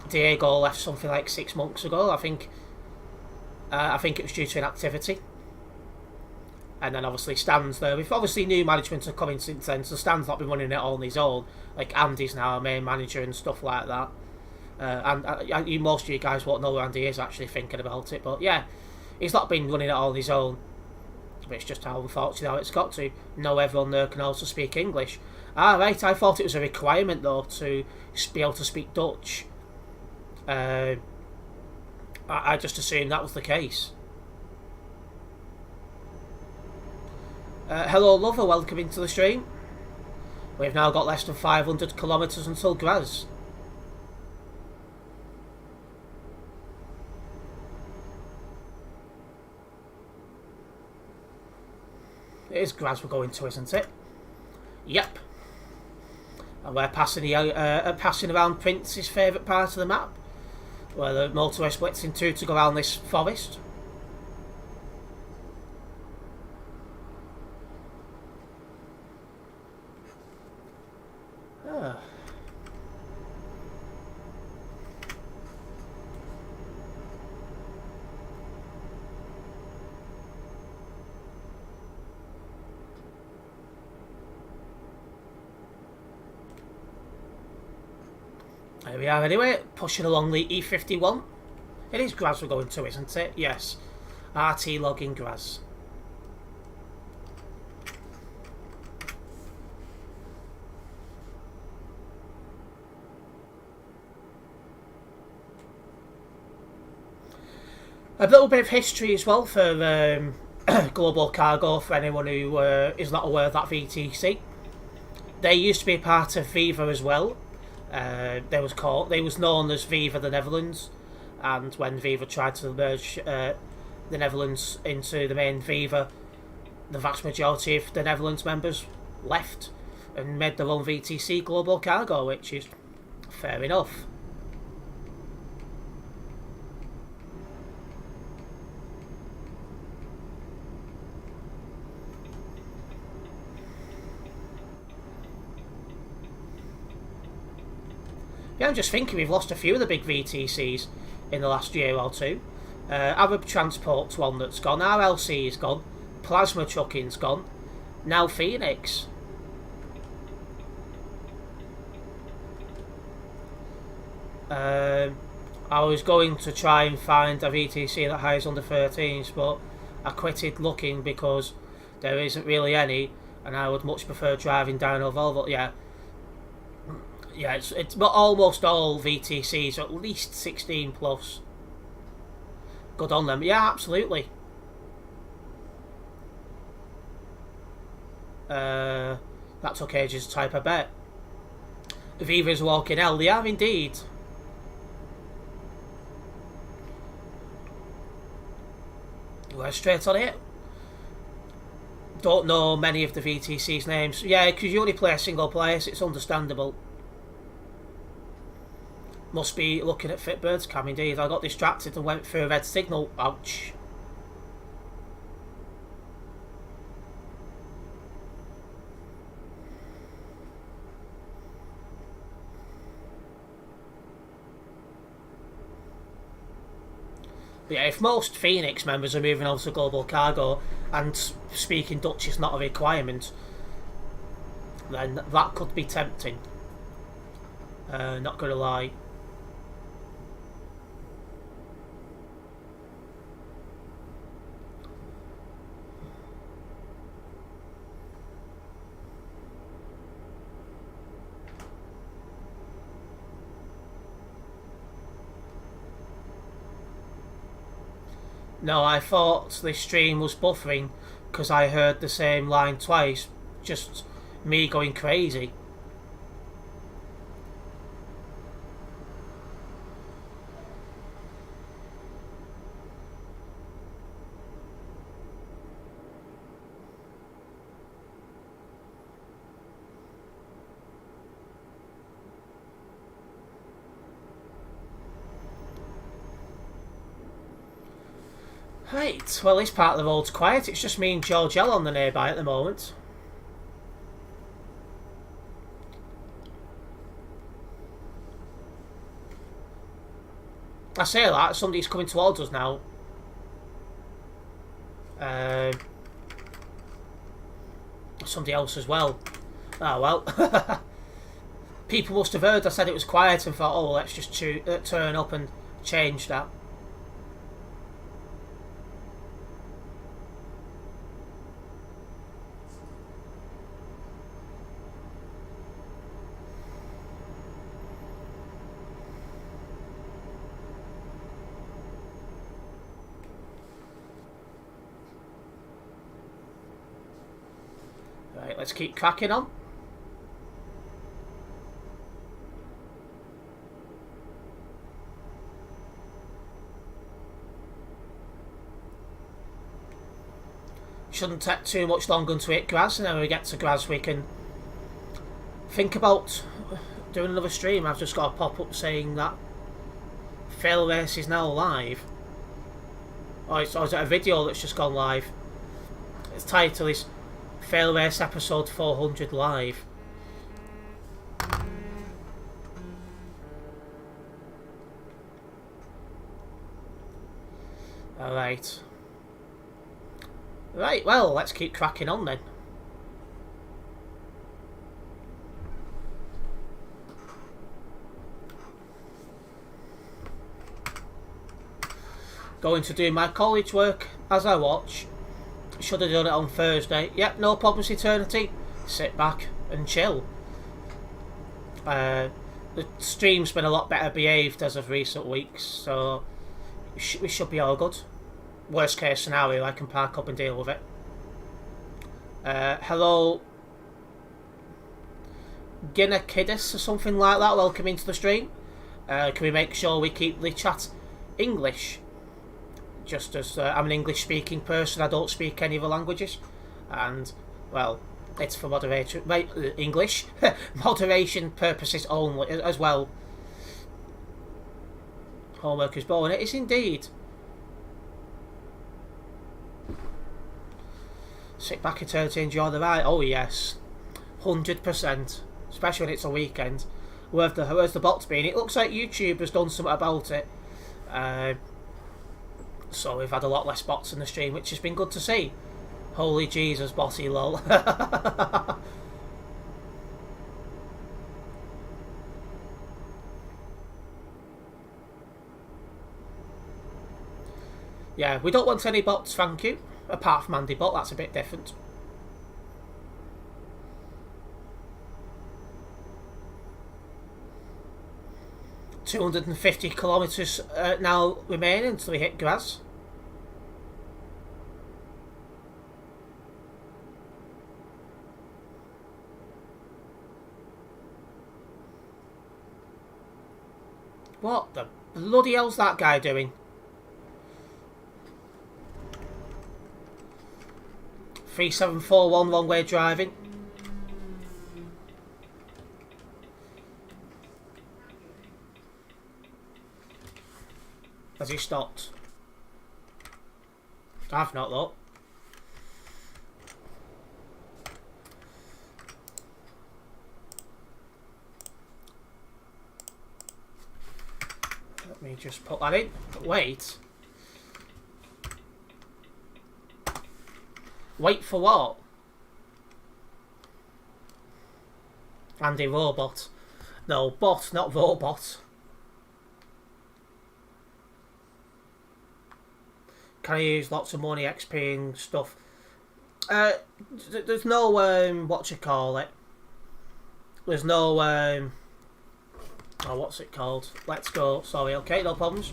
Diego left something like 6 months ago. I think it was due to inactivity. And then obviously Stan's there. With obviously new management have come in since then, so Stan's not been running it all on his own. Like Andy's now a main manager and stuff like that. And most of you guys won't know who Andy is actually thinking about it, but yeah, he's not been running it all on his own. But it's just how unfortunate how it's got to. Know everyone there can also speak English. Ah, right, I thought it was a requirement though to be able to speak Dutch. I just assumed that was the case. Hello lover, welcome into the stream. We've now got less than 500 kilometres until Graz. It is Graz we're going to, isn't it? Yep. And we're passing around Prince's favourite part of the map. where the motorway splits in two to go around this forest. Ah. There we are anyway, pushing along the E51. It is Graz we're going to, isn't it? Yes. RT logging Graz. A little bit of history as well for Global Cargo, for anyone who is not aware of that VTC. They used to be a part of Viva as well. They was known as Viva the Netherlands, and when Viva tried to merge the Netherlands into the main Viva, the vast majority of the Netherlands members left and made their own VTC Global Cargo, which is fair enough. Yeah, I'm just thinking we've lost a few of the big VTCs in the last year or two. Arab Transport's one that's gone, RLC is gone, Plasma Trucking's gone, now Phoenix. I was going to try and find a VTC that hires under 13s, but I quitted looking because there isn't really any, and I would much prefer driving Dyno Volvo. Yeah, it's but almost all VTCs are at least 16 plus. Good on them. Yeah, absolutely. That took ages to type, I bet. Viva's walking hell. They are indeed. We're straight on it. Don't know many of the VTC's names. Yeah, because you only play a single place, it's understandable. Must be looking at Fitbird's cam indeed. I got distracted and went through a red signal. Ouch. But yeah, if most Phoenix members are moving over to Global Cargo and speaking Dutch is not a requirement, then that could be tempting. Not gonna lie. No, I thought the stream was buffering because I heard the same line twice. Just me going crazy. Right, well this part of the road's quiet, it's just me and George L on the nearby at the moment. I say that, somebody's coming towards us now. Somebody else as well. Oh well. People must have heard I said it was quiet and thought, oh, let's just turn up and change that. Right, let's keep cracking on. Shouldn't take too much longer until we hit Graz, and then when we get to Graz we can think about doing another stream. I've just got a pop-up saying that Fail Race is now live. Or is it a video that's just gone live? Its title is Fail Race Episode 400 Live. Alright. Right, well, let's keep cracking on then. Going to do my college work as I watch. Should have done it on Thursday. Yep, no problems, Eternity. Sit back and chill. The stream's been a lot better behaved as of recent weeks, so we should be all good. Worst case scenario, I can park up and deal with it. Hello, Ginnakidis or something like that. Welcome into the stream. Can we make sure we keep the chat English? Just as I'm an English speaking person, I don't speak any other languages, and well, it's for moderation, English moderation purposes only as well. Homework is boring. It is indeed. Sit back, Eternity, enjoy the ride. Oh yes, 100%. Especially when it's a weekend. Where's the bots been? It looks like YouTube has done something about it. So we've had a lot less bots in the stream, which has been good to see. Holy Jesus, bossy lol. Yeah, we don't want any bots, thank you. Apart from Andy Bot, that's a bit different. $250 kilometres now remaining until we hit Graz. What the bloody hell's that guy doing? 3741 one-way driving. Has he stopped? I've not though. Let me just put that in. Wait. Wait for what? Andy Robot. No, bot, not robot. Can I use lots of money, XP and stuff? There's no, what you call it? There's no, oh, what's it called? Let's go, sorry, okay, no problems.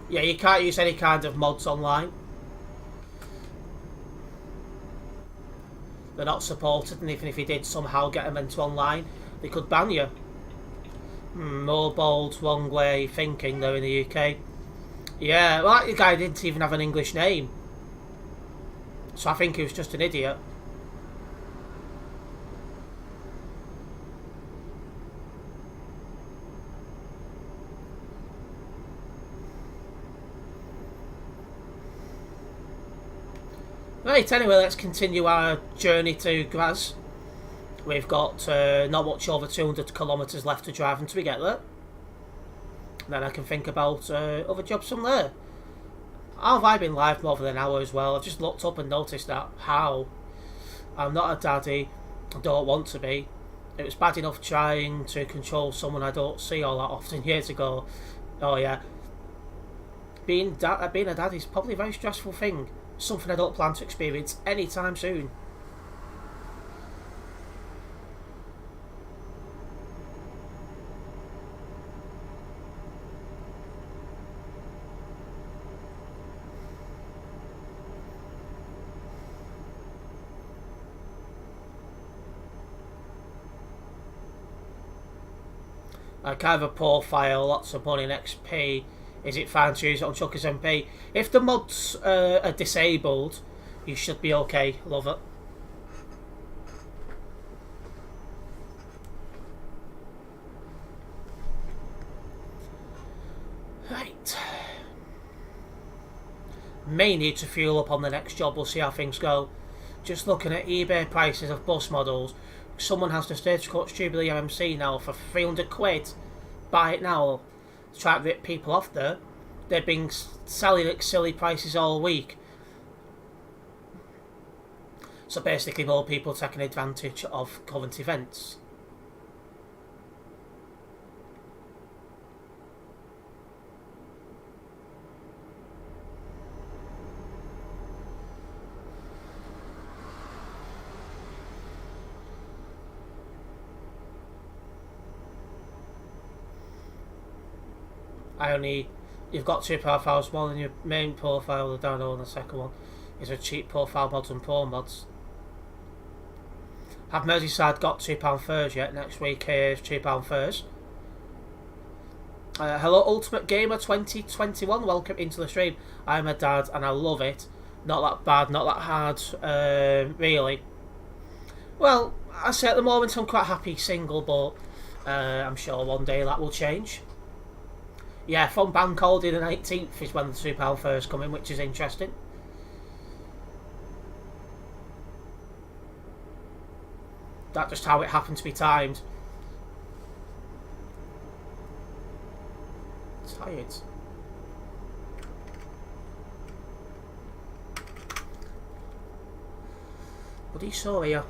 Yeah, you can't use any kind of mods online. They're not supported, and even if you did somehow get them into online, they could ban you. More bold, wrong way thinking though in the UK. Yeah, well, that guy didn't even have an English name. So I think he was just an idiot. Right, anyway, let's continue our journey to Graz. We've got not much over 200 kilometres left to drive until we get there. Then I can think about other jobs from there. How have I been live more than an hour as well? I've just looked up and noticed that. How? I'm not a daddy. I don't want to be. It was bad enough trying to control someone I don't see all that often years ago. Oh yeah. Being a dad is probably a very stressful thing. Something I don't plan to experience anytime soon. I kind of a profile, lots of money in XP. Is it fine to use it on Chucky's MP? If the mods are disabled, you should be okay. Love it. Right. May need to fuel up on the next job. We'll see how things go. Just looking at eBay prices of bus models. Someone has the Stagecoach Jubilee MMC now for 300 quid. Buy it now. Try to rip people off there. They've been selling at silly prices all week. So basically more people taking advantage of current events. You've got two profiles, one in your main profile, the download, and the second one is a cheap profile mods and pro mods. Have Merseyside got £2 fares yet? Next week is £2 fares. Hello Ultimate Gamer 2021, welcome into the stream. I'm a dad and I love it. Not that bad, not that hard, really. Well, I say at the moment I'm quite happy single, but I'm sure one day that will change. Yeah, from Bank Holiday the 19th is when the £2 fares come in, which is interesting. That's just how it happened to be timed. Tired. What do you saw here?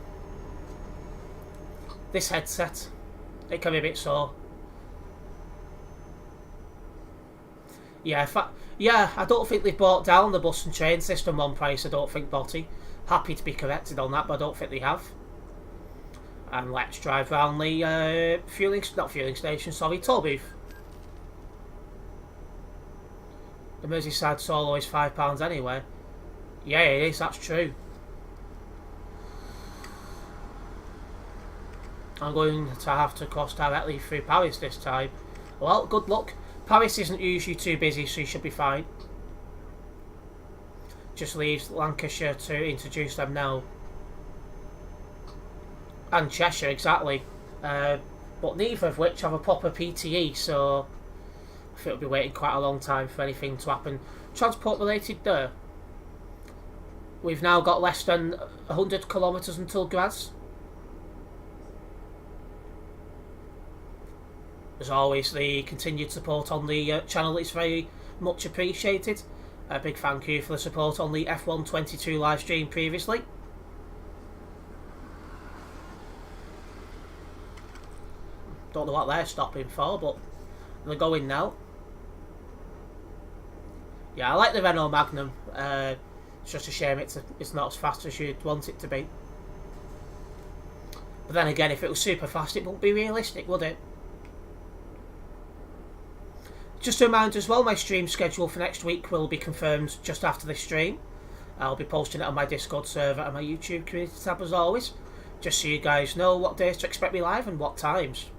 This headset. It can be a bit sore. Yeah, I don't think they've brought down the bus and train system one price, I don't think, Botty. Happy to be corrected on that, but I don't think they have. And let's drive round the toll booth. The Merseyside solo is £5 anyway. Yeah, it is, that's true. I'm going to have to cross directly through Paris this time. Well, good luck. Paris isn't usually too busy, so you should be fine. Just leaves Lancashire to introduce them now. And Cheshire, exactly. But neither of which have a proper PTE, so I think we'll be waiting quite a long time for anything to happen. Transport related there. We've now got less than 100 kilometres until Graz. As always, the continued support on the channel is very much appreciated. A big thank you for the support on the F122 live stream previously. Don't know what they're stopping for, but they're going now. Yeah, I like the Renault Magnum. It's just a shame it's not as fast as you'd want it to be. But then again, if it was super fast, it wouldn't be realistic, would it? Just a reminder as well, my stream schedule for next week will be confirmed just after this stream. I'll be posting it on my Discord server and my YouTube community tab as always, just so you guys know what days to expect me live and what times.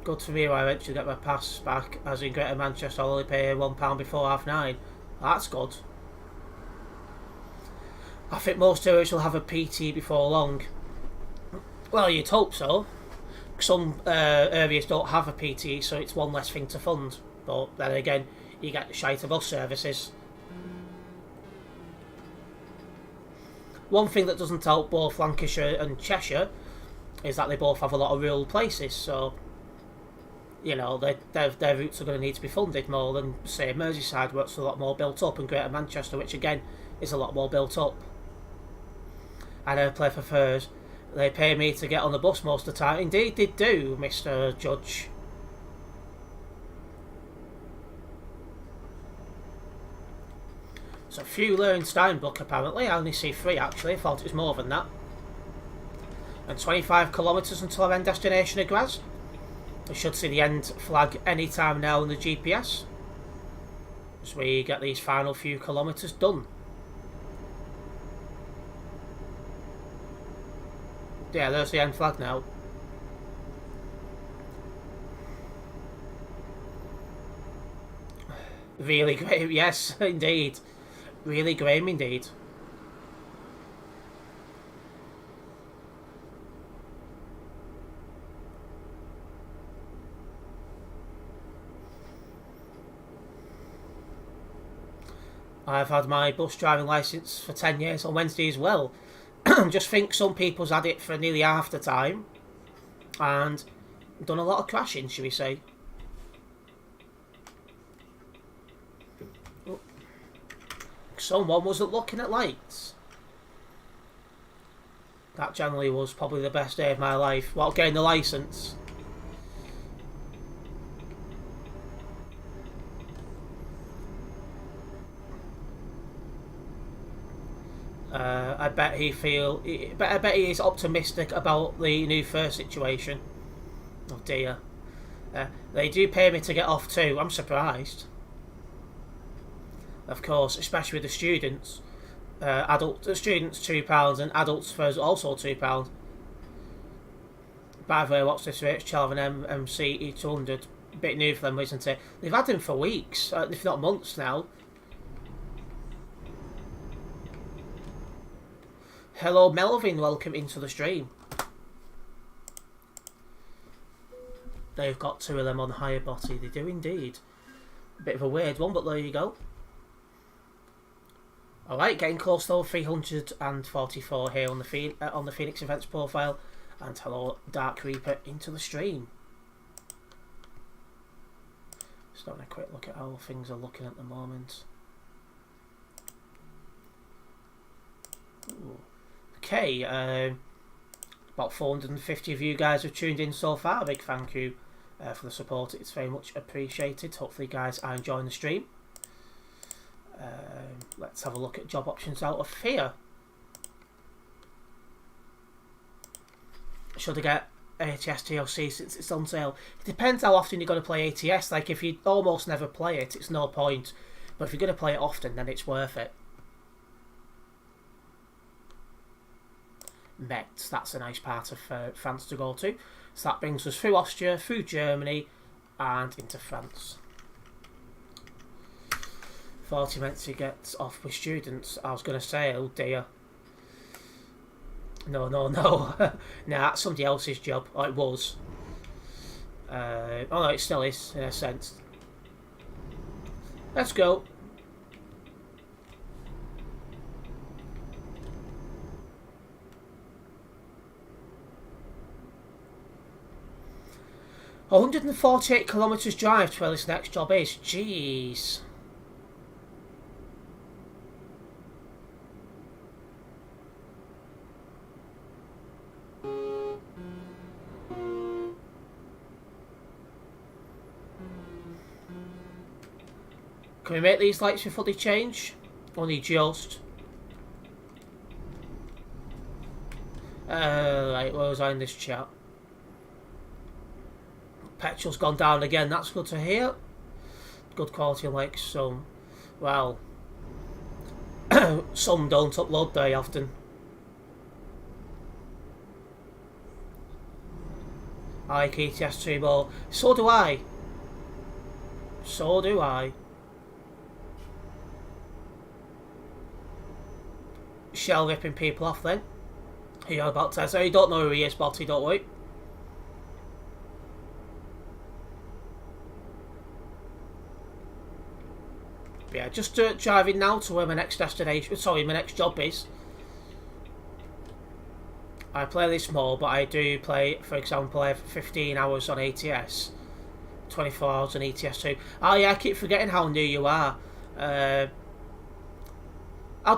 Good for me, I eventually get my pass back, as in Greater Manchester I'll only pay £1 before 9:30. That's good. I think most areas will have a PT before long. Well, you'd hope so. Some areas don't have a PT, so it's one less thing to fund. But then again, you get shite bus services. One thing that doesn't help both Lancashire and Cheshire is that they both have a lot of rural places, so you know their routes are going to need to be funded more than, say, Merseyside, where it's a lot more built up, and Greater Manchester, which again is a lot more built up. I never play for fares. They pay me to get on the bus most of the time. Indeed they do, Mr. Judge. So fewer in Steinbuck apparently. I only see 3 actually. I thought it was more than that. And 25 kilometres until our end destination of Graz. We should see the end flag any time now on the GPS, as we get these final few kilometres done. Yeah, there's the end flag now. Really great, yes, indeed. Really grim indeed. I've had my bus driving licence for 10 years on Wednesday as well. Just think some people's had it for nearly half the time and done a lot of crashing, shall we say. Someone wasn't looking at lights. That generally was probably the best day of my life while getting the licence. I bet he is optimistic about the new first situation. Oh dear. They do pay me to get off too. I'm surprised. Of course, especially with the students. The students £2 and adults for us also £2. By the way, what's this HL and MC E200? A bit new for them, isn't it? They've had them for weeks, if not months now. Hello Melvin, welcome into the stream. They've got two of them on higher body, they do indeed. A bit of a weird one, but there you go. Alright, getting close though, 344 here on the Phoenix Events profile. And hello Dark Reaper into the stream. Just having a quick look at how things are looking at the moment. Ooh. Okay, about 450 of you guys have tuned in so far. A big thank you for the support, it's very much appreciated. Hopefully you guys are enjoying the stream. Let's have a look at job options out of here. Should I get ATS TLC since it's on sale? It depends how often you're going to play ATS. Like if you almost never play it, it's no point. But if you're going to play it often, then it's worth it. Metz, that's a nice part of France to go to. So that brings us through Austria, through Germany, and into France. 40 meant to get off with students. I was going to say, oh dear. No. Nah, that's somebody else's job. Oh, it was. Oh no, it still is, in a sense. Let's go. £148 kilometres drive to where this next job is. Jeez. Can we make these lights before they change? Only just. Right, where was I in this chat? Petrol's gone down again, that's good to hear. Good quality like some. Well, some don't upload very often. I like ETS 2 more. So do I. So do I. Shell ripping people off then. Who you about to say? You don't know who he is, Botty, don't worry. But yeah, just driving now to where my next destination, sorry, my next job is. I play this more, but I do play, for example, I have 15 hours on ATS, 24 hours on ETS 2. Oh yeah, I keep forgetting how new you are. I'll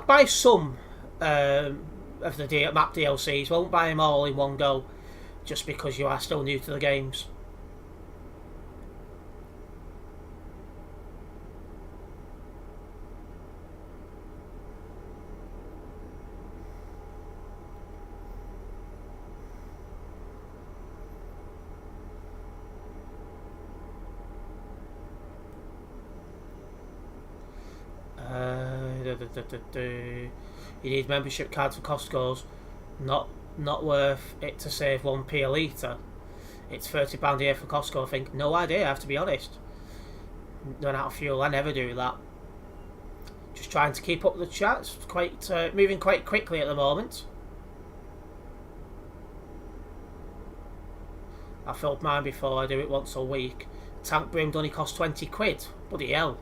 buy some of the map DLCs, won't buy them all in one go, just because you are still new to the games. You need membership cards for Costco's. Not worth it to save 1p a litre. It's £30 a year for Costco, I think. No idea, I have to be honest. Run out of fuel, I never do that. Just trying to keep up the chat. It's quite moving quite quickly at the moment. I filled mine before, I do it once a week. Tank brimmed only costs 20 quid. Bloody hell.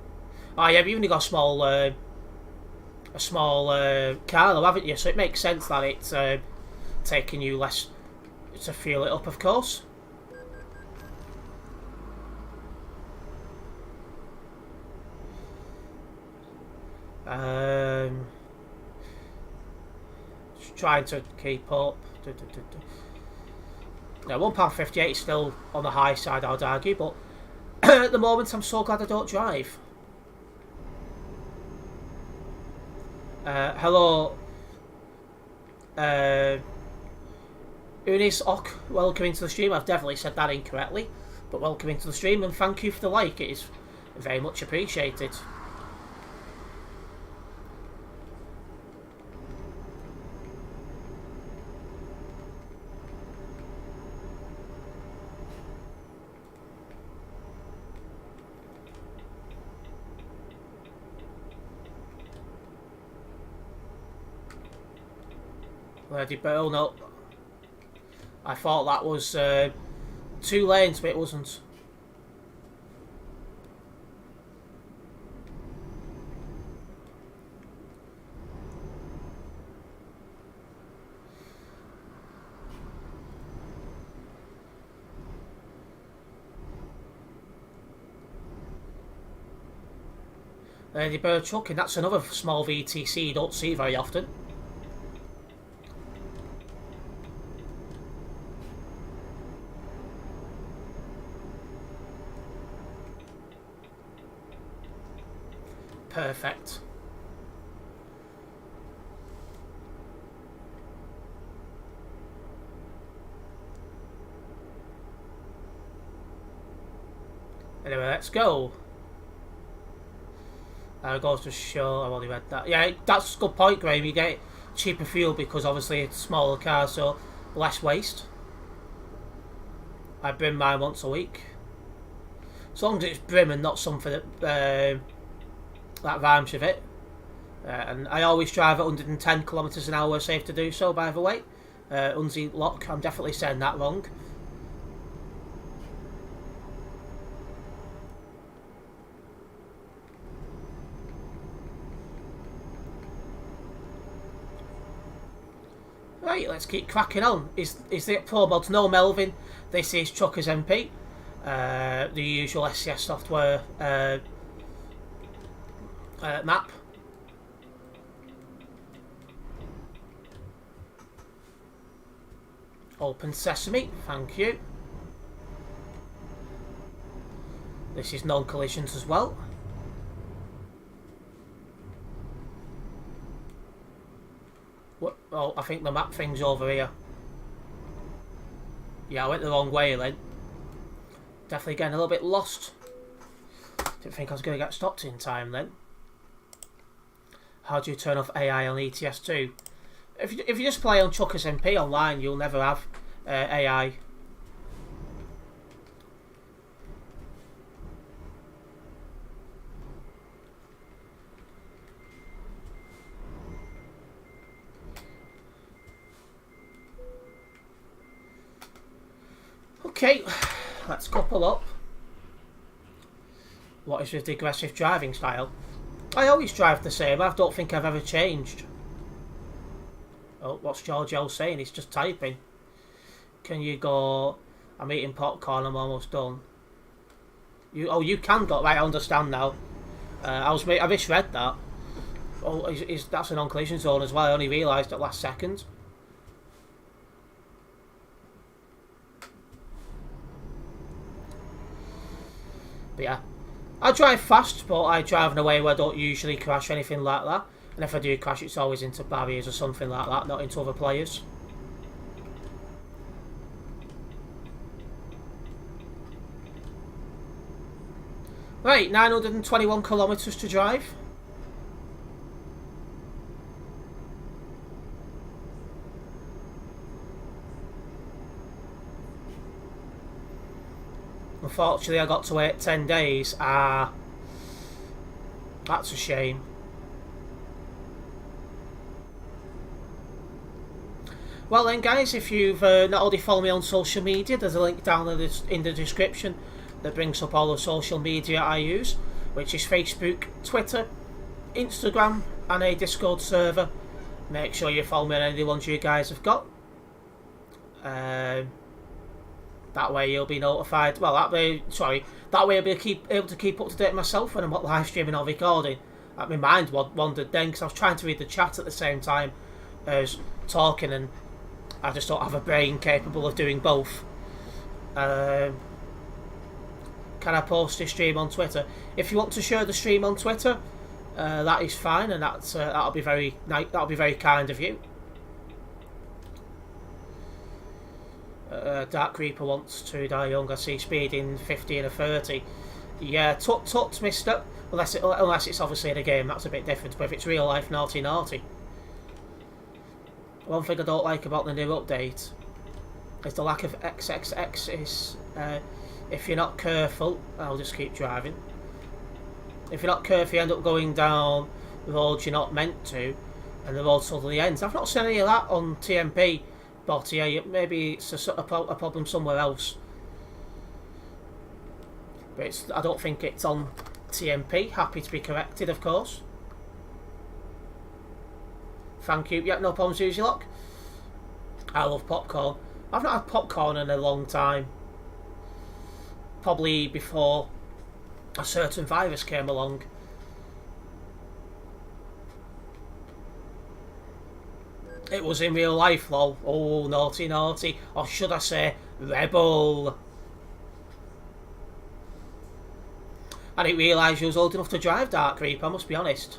Oh yeah, but you've only got a small a small car though, haven't you? So it makes sense that it's taking you less to fuel it up, of course. Just trying to keep up. Now, £1.58 is still on the high side, I'd argue, but at the moment I'm so glad I don't drive. Hello, Unis Ok, welcome into the stream. I've definitely said that incorrectly, but welcome into the stream and thank you for the like. It is very much appreciated. Lady Burl, no. I thought that was 2 lanes, but it wasn't. Lady Bird trucking, that's another small VTC you don't see very often. Perfect. Anyway, let's go. Goes to show, I've already read that. Yeah, that's a good point, Graham. You get cheaper fuel because obviously it's a smaller car, so less waste. I brim mine once a week. As long as it's brim and not something that rhymes with it. And I always drive at 110 kilometres an hour, safe to do so, by the way. Unzi lock, I'm definitely saying that wrong. Right, let's keep cracking on. Is the Pro Mods? No, Melvin. This is Truckers MP. The usual SCS software map. Open Sesame, thank you. This is non-collisions as well. What? Oh, I think the map thing's over here. Yeah, I went the wrong way then. Definitely getting a little bit lost. Didn't think I was going to get stopped in time then. How do you turn off AI on ETS2? If you just play on Truckers MP online, you'll never have AI. Okay, let's couple up. What is with the aggressive driving style? I always drive the same. I don't think I've ever changed. Oh, what's Giorgio saying? He's just typing. Can you go? I'm eating popcorn. I'm almost done. You can go. Right, I understand now. I misread that. Oh, that's a non-collision zone as well. I only realised at last second. But yeah, I drive fast, but I drive in a way where I don't usually crash or anything like that. And if I do crash, it's always into barriers or something like that, not into other players. Right, 921 kilometres to drive. Unfortunately, I got to wait 10 days. That's a shame. Well then, guys, if you've not already followed me on social media, there's a link down in the description that brings up all the social media I use, which is Facebook, Twitter, Instagram, and a Discord server. Make sure you follow me on any of the ones you guys have got. That way you'll be notified. Well, that way you'll be able to keep up to date myself when I'm not live streaming or recording. My mind wandered then because I was trying to read the chat at the same time as talking, and I just don't have a brain capable of doing both. Can I post a stream on Twitter? If you want to share the stream on Twitter, that is fine, and that'll be very kind of you. Dark Reaper wants to die young. I see speeding 50 and a 30. Yeah, tut, mister. Unless it's obviously in a game, that's a bit different. But if it's real life, naughty. One thing I don't like about the new update is the lack of XXX. If you're not careful, I'll just keep driving. If you're not careful, you end up going down roads you're not meant to, and the road suddenly ends. I've not seen any of that on TMP, but yeah, maybe it's a problem somewhere else. But I don't think it's on TMP. Happy to be corrected, of course. Thank you. Yeah, no problems, use your luck. I love popcorn. I've not had popcorn in a long time. Probably before a certain virus came along. It was in real life, lol. Oh, naughty. Or should I say, rebel. I didn't realise you was old enough to drive, Dark Reaper, I must be honest.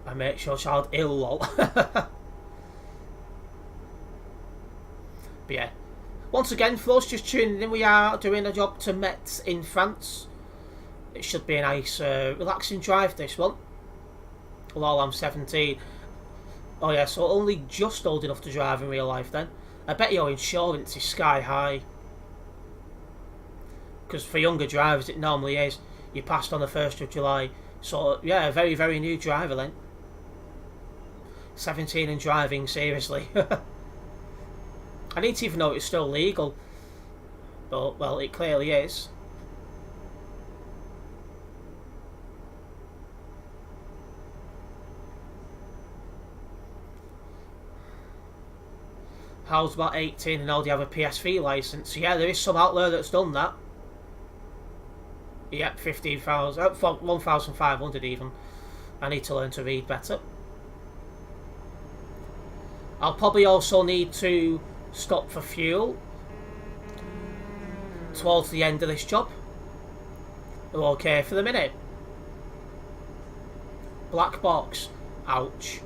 I make your child ill, lol. But yeah. Once again, for those just tuning in, we are doing a job to Metz in France. It should be a nice, relaxing drive, this one. Although I'm 17. Oh yeah, so only just old enough to drive in real life then. I bet your insurance is sky high. Because for younger drivers it normally is. You passed on the 1st of July. So yeah, a very, very new driver then. 17 and driving, seriously. I need to even know it's still legal. But, well, it clearly is. How's about 18 and already have a PSV licence? Yeah, there is some out there that's done that. Yep, 15,000, 1,500 even. I need to learn to read better. I'll probably also need to stop for fuel towards the end of this job. We're okay for the minute. Black box. Ouch.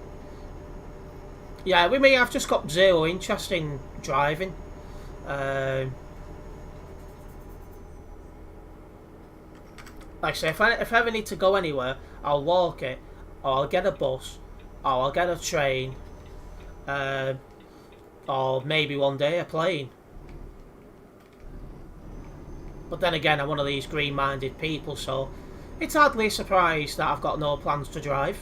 Yeah, with me, I've just got zero interest in driving. Like I say, if I ever need to go anywhere, I'll walk it, or I'll get a bus, or I'll get a train, or maybe one day a plane. But then again, I'm one of these green-minded people, so it's hardly a surprise that I've got no plans to drive.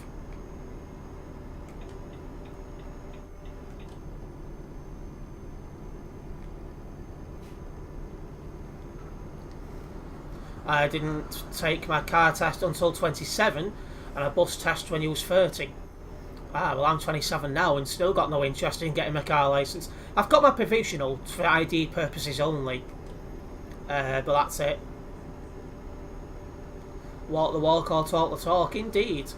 I didn't take my car test until 27 and a bus test when you was 30. Ah, well, I'm 27 now and still got no interest in getting my car licence. I've got my provisional for ID purposes only. But that's it. Walk the walk or talk the talk, indeed.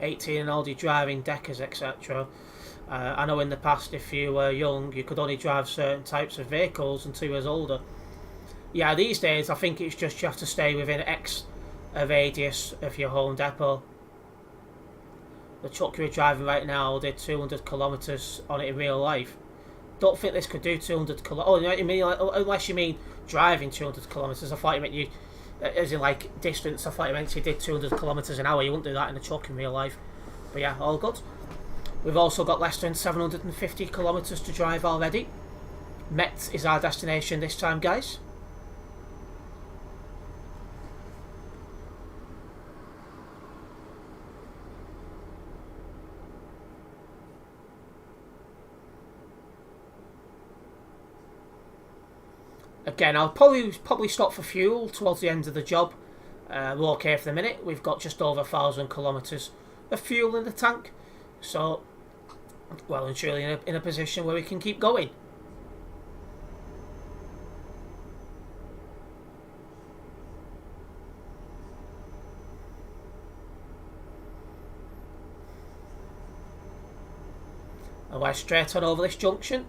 $18 and older driving deckers, etc. I know in the past, if you were young, you could only drive certain types of vehicles until you was older. Yeah, these days, I think it's just you have to stay within X radius of your home depot. The truck you're driving right now did 200 kilometres on it in real life. Don't think this could do 200 kilometres. Oh, you mean, unless you mean driving 200 kilometres. I thought you meant you, as in like distance, I thought you meant you did 200 kilometres an hour. You wouldn't do that in a truck in real life. But yeah, all good. We've also got less than 750 kilometres to drive already. Metz is our destination this time, guys. Again, I'll probably stop for fuel towards the end of the job. We're okay for the minute. We've got just over 1,000 kilometres of fuel in the tank, so well and truly in a position where we can keep going. And we're straight on over this junction.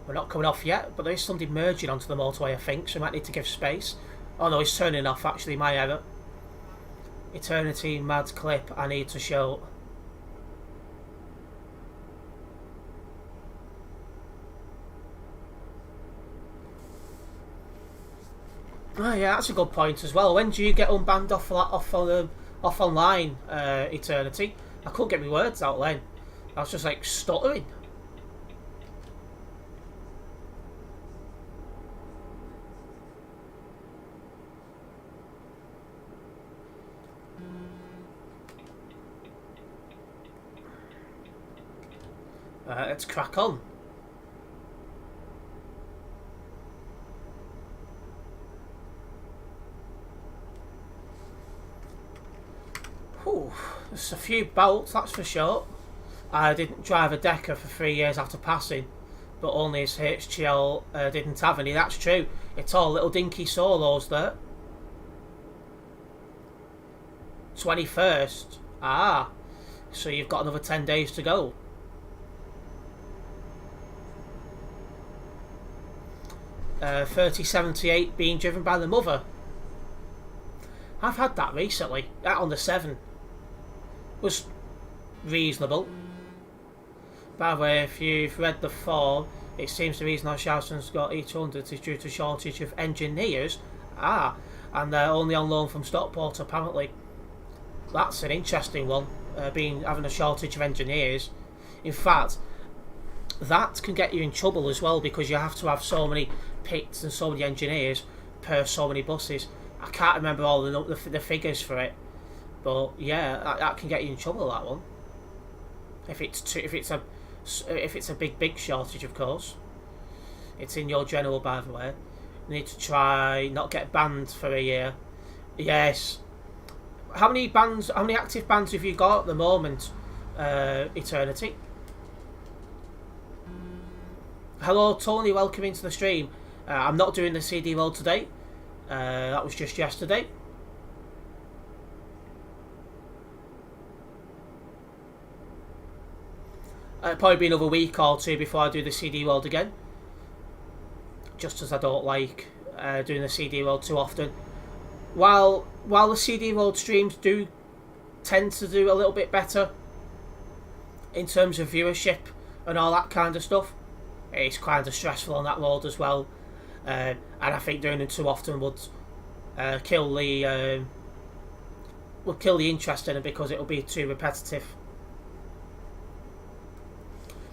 We're not coming off yet, but there is somebody merging onto the motorway, I think, so we might need to give space. Oh no, he's turning off, actually, my error. Eternity, mad clip, I need to show. Oh yeah, that's a good point as well. When do you get unbanned off online, Eternity? I couldn't get my words out then. I was just like stuttering. Let's crack on. Whew, there's a few bolts, that's for sure. I didn't drive a Decker for 3 years after passing, but only his HTL didn't have any. That's true. It's all little dinky solos there. 21st. Ah, so you've got another 10 days to go. 3078 being driven by the mother. I've had that recently. That on the 7 was reasonable. By the way, if you've read the form, it seems the reason our Charleston's got 800 is due to shortage of engineers. Ah, and they're only on loan from Stockport apparently. That's an interesting one, having a shortage of engineers. In fact, that can get you in trouble as well, because you have to have so many pits and so many engineers per so many buses. I can't remember all the figures for it, but yeah, that can get you in trouble, that one. If it's a big shortage, of course. It's in your general, by the way. You need to try not get banned for a year. Yes. How many active bans have you got at the moment, Eternity? Hello Tony, welcome into the stream. I'm not doing the CD roll today. That was just yesterday. It'll probably be another week or two before I do the CD world again. Just as I don't like doing the CD world too often. While the CD world streams do tend to do a little bit better in terms of viewership and all that kind of stuff, it's kind of stressful on that road as well. And I think doing them too often would kill the interest in it, because it'll be too repetitive.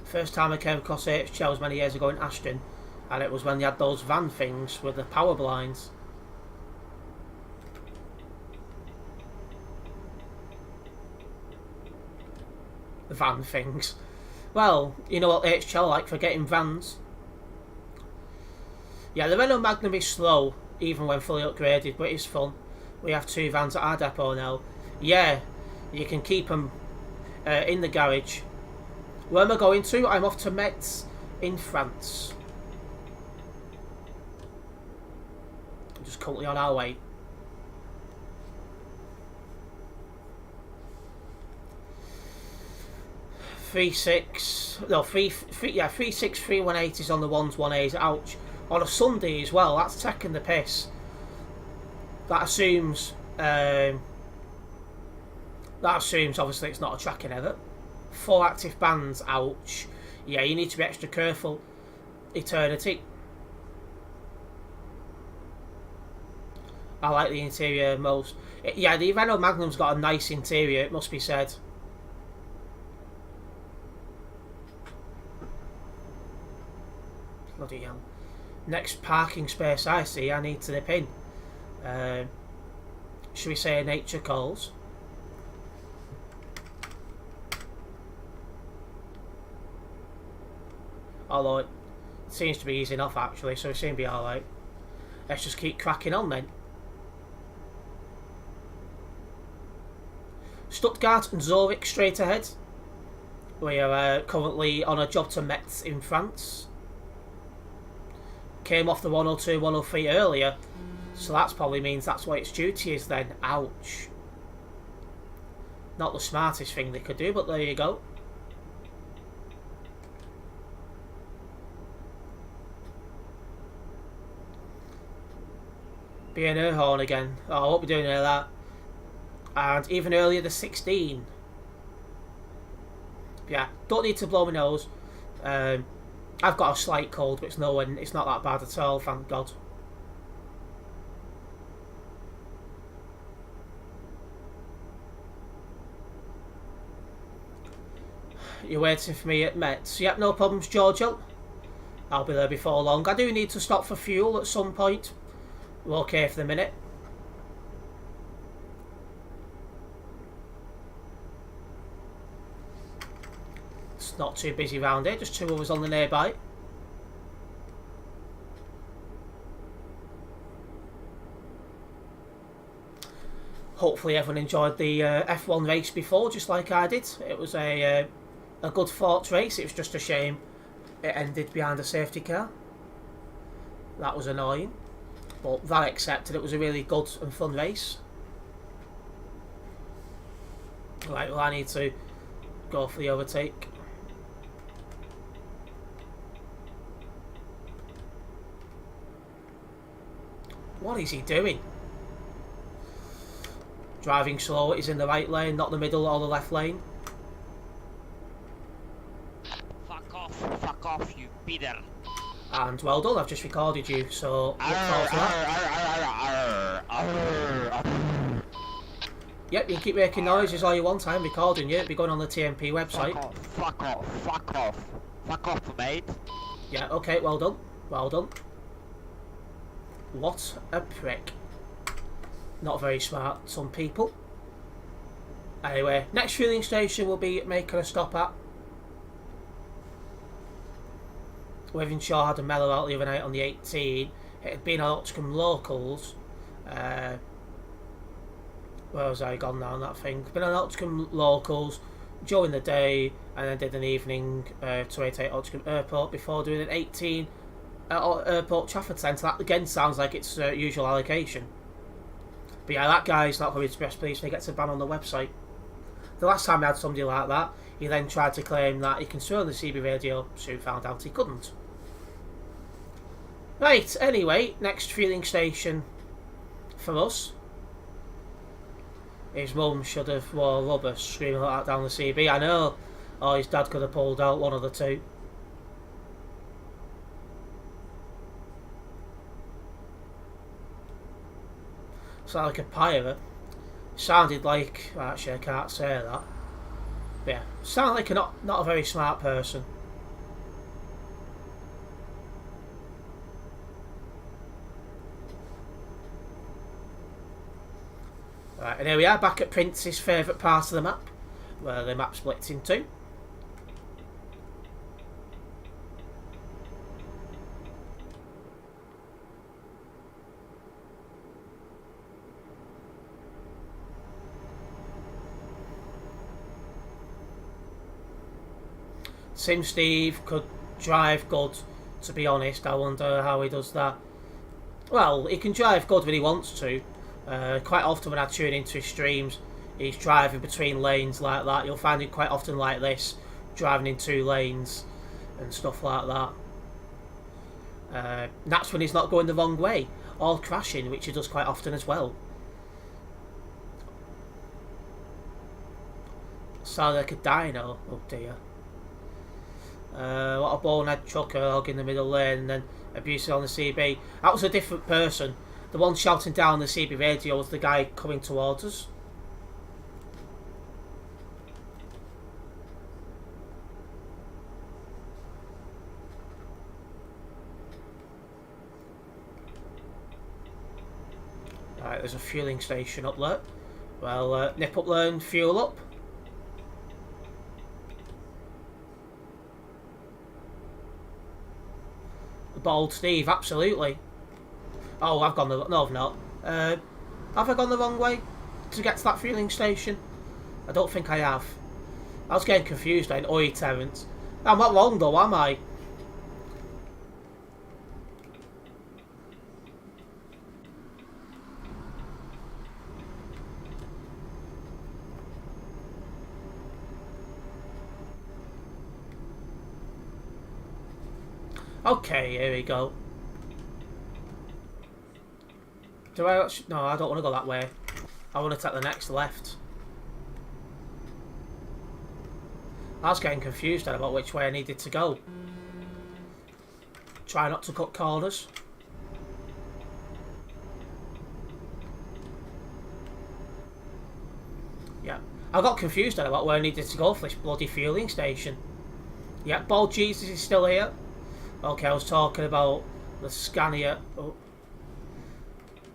First time I came across HL was many years ago in Ashton, and it was when they had those van things with the power blinds. The van things. Well, you know what HL like for getting vans. Yeah, the Renault Magnum is slow, even when fully upgraded, but it's fun. We have 2 vans at our depot now. Yeah, you can keep them in the garage. Where am I going to? I'm off to Metz in France. I'm just currently on our way. Three six 36318 is on the ones 1As. Ouch. On a Sunday as well. That's taking the piss. That assumes obviously it's not a tracking error. 4 active bands. Ouch. Yeah, you need to be extra careful, Eternity. I like the interior most. Yeah, the Renault Magnum's got a nice interior, it must be said. Bloody hell. Next parking space I see, I need to nip in. Should we say nature calls? Although Seems to be easing off actually, so it seems to be alright. Let's just keep cracking on then. Stuttgart and Zurich straight ahead. We are currently on a job to Metz in France. Came off the 102, 103 earlier, so that probably means that's what its duty is then. Ouch. Not the smartest thing they could do, but there you go. Being her horn again. Oh, I won't be doing any of that. And even earlier, the 16. Yeah, don't need to blow my nose. I've got a slight cold, but it's not that bad at all, thank God. You're waiting for me at Metz. Yep, no problems, Giorgio. I'll be there before long. I do need to stop for fuel at some point. We're okay for the minute. It's not too busy round here, just 2 of us on the nearby. Hopefully everyone enjoyed the F1 race before, just like I did. It was a good fought race. It was just a shame it ended behind a safety car. That was annoying. But that accepted, it was a really good and fun race. Right, well I need to go for the overtake. What is he doing? Driving slow, he's in the right lane, not the middle or the left lane. Fuck off, you Peter. And well done, I've just recorded you, so look forward to that. Yep, you can keep making noises all you want, I'm recording you, it'll be going on the TMP website. Fuck off, mate. Yeah, okay, well done, well done. What a prick. Not very smart, some people. Anyway, next fueling station we'll be making a stop at. Wivenshaw had a mellow out the other night on the 18. It had been on Oxcombe Locals. Where was I gone now on that thing? Been on Oxcombe Locals during the day and then did an evening to 88 Oxcombe Airport before doing an 18 at Airport Trafford Centre. That again sounds like its usual allocation. But yeah, that guy's not going to be best pleased when he gets a ban on the website. The last time I had somebody like that, he then tried to claim that he can swear on the CB radio, soon found out he couldn't. Right, anyway, next fueling station for us. His mum should have wore rubber screaming like that down the CB. I know, or his dad could have pulled out, one of the two. Sounded like a pirate. Sounded like, well, actually I can't say that. But yeah, sounded like not a very smart person. Right, and here we are back at Prince's favourite part of the map, where the map splits in two. Sim Steve could drive good, to be honest. I wonder how he does that. Well, he can drive good when he wants to. Quite often when I tune into his streams, he's driving between lanes like that. You'll find him quite often like this, driving in 2 lanes and stuff like that. That's when he's not going the wrong way, or crashing, which he does quite often as well. Sound like a dino, oh dear. What a bonehead trucker hog in the middle lane and then abusive on the CB. That was a different person. The one shouting down the CB radio was the guy coming towards us. Right, there's a fueling station up there. Well, nip up there and fuel up. Bald Steve, absolutely. Oh, I've gone the... No, I've not. Have I gone the wrong way to get to that fueling station? I don't think I have. I was getting confused then. Oi, Terence. I'm not wrong though, am I? Okay, here we go. Do I... No, I don't want to go that way. I want to take the next left. I was getting confused then about which way I needed to go. Try not to cut corners. Yeah. I got confused then about where I needed to go for this bloody fueling station. Yeah, Bald Jesus is still here. Okay, I was talking about the Scania. Oh.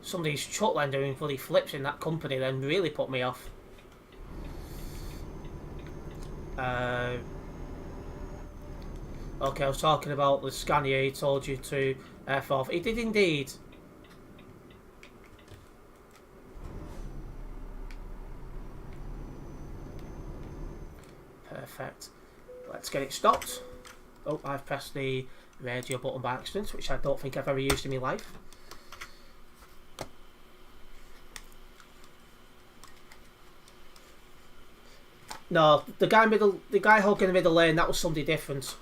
Somebody's truck then doing bloody flips in that company then really put me off. Okay, I was talking about the Scania. He told you to F off. He did indeed. Perfect. Let's get it stopped. Oh, I've pressed the radio button by accident, which I don't think I've ever used in my life. No, the guy hogging the middle lane, that was somebody different.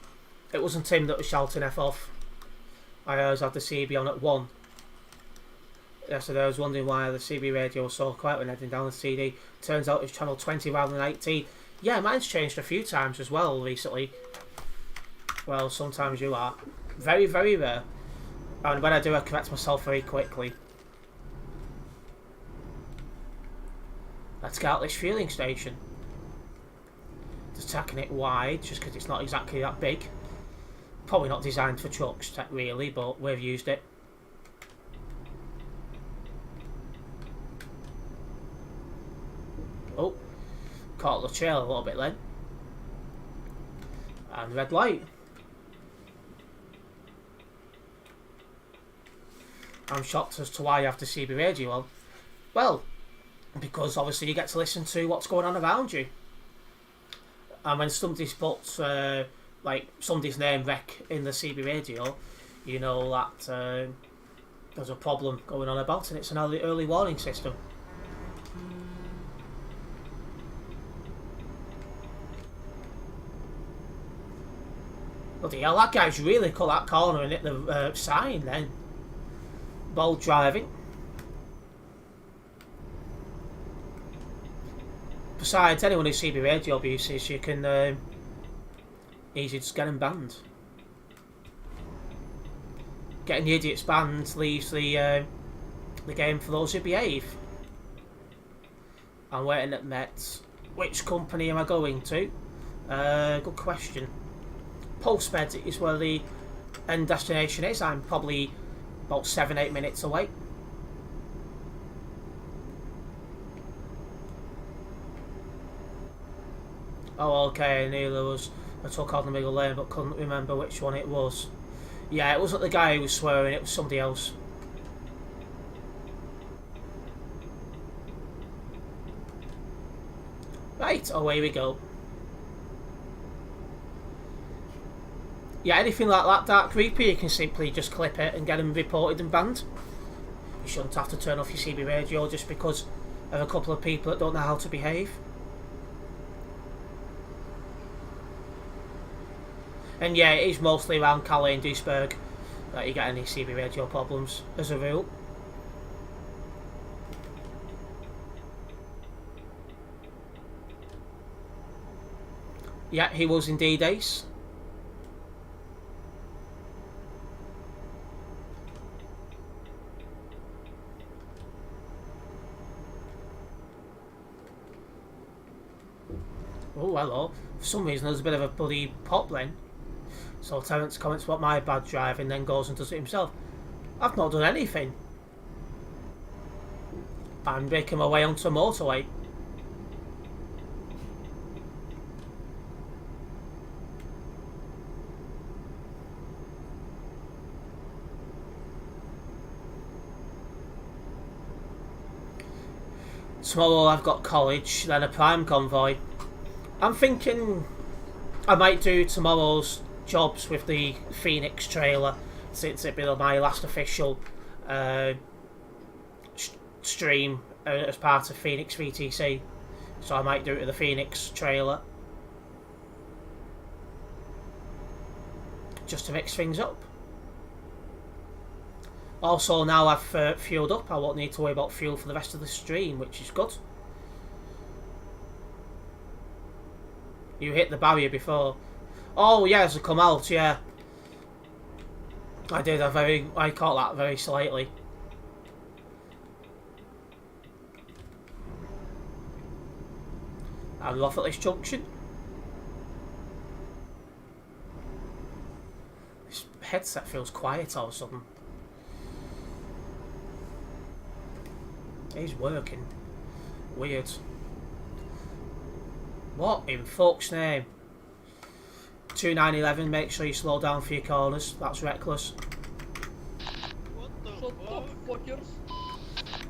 It wasn't him that was shouting F off. I always had the CB on at 1. Yesterday I was wondering why the CB radio was so quiet when heading down the CD. Turns out it's channel 20 rather than 18. Yeah, mine's changed a few times as well recently. Well, sometimes you are. Very, very rare. And when I do, I correct myself very quickly. Let's get out this fueling station. Just tacking it wide, just because it's not exactly that big. Probably not designed for trucks, really, but we've used it. Oh, caught the trail a little bit then. And red light. I'm shocked as to why you have the CB radio on. Well, because obviously you get to listen to what's going on around you. And when somebody's put like somebody's name wreck in the CB radio, you know that there's a problem going on about, and it's an early warning system. Bloody hell, that guy's really cut that corner and hit the sign then. Bold driving. Besides, anyone who CB radio abuses, you can easily just get them banned. Getting the idiots banned leaves the game for those who behave. I'm waiting at Met. Which company am I going to? Good question. Postmed is where the end destination is. I'm probably about 7-8 minutes away. Oh, okay, I knew there was a truck on the middle lane, but couldn't remember which one it was. Yeah, it wasn't the guy who was swearing, it was somebody else. Right, away we go. Yeah, anything like that Dark Reaper, you can simply just clip it and get them reported and banned. You shouldn't have to turn off your CB radio just because of a couple of people that don't know how to behave. And yeah, it is mostly around Calais and Duisburg that you get any CB radio problems, as a rule. Yeah, he was indeed ace. Oh, hello. For some reason there's a bit of a bloody pop then. So Terence comments about my bad driving, then goes and does it himself. I've not done anything. I'm making my way onto a motorway. Tomorrow I've got college, then a prime convoy. I'm thinking I might do tomorrow's jobs with the Phoenix trailer, since it'll be my last official stream as part of Phoenix VTC. So I might do it with the Phoenix trailer, just to mix things up. Also, now I've fueled up, I won't need to worry about fuel for the rest of the stream, which is good. You hit the barrier before. Oh yeah, as I come out, yeah. I did, I caught that very slightly. And we're off at this junction. This headset feels quiet all of a sudden. He's working. Weird. What in fuck's name? 2911, make sure you slow down for your corners. That's reckless.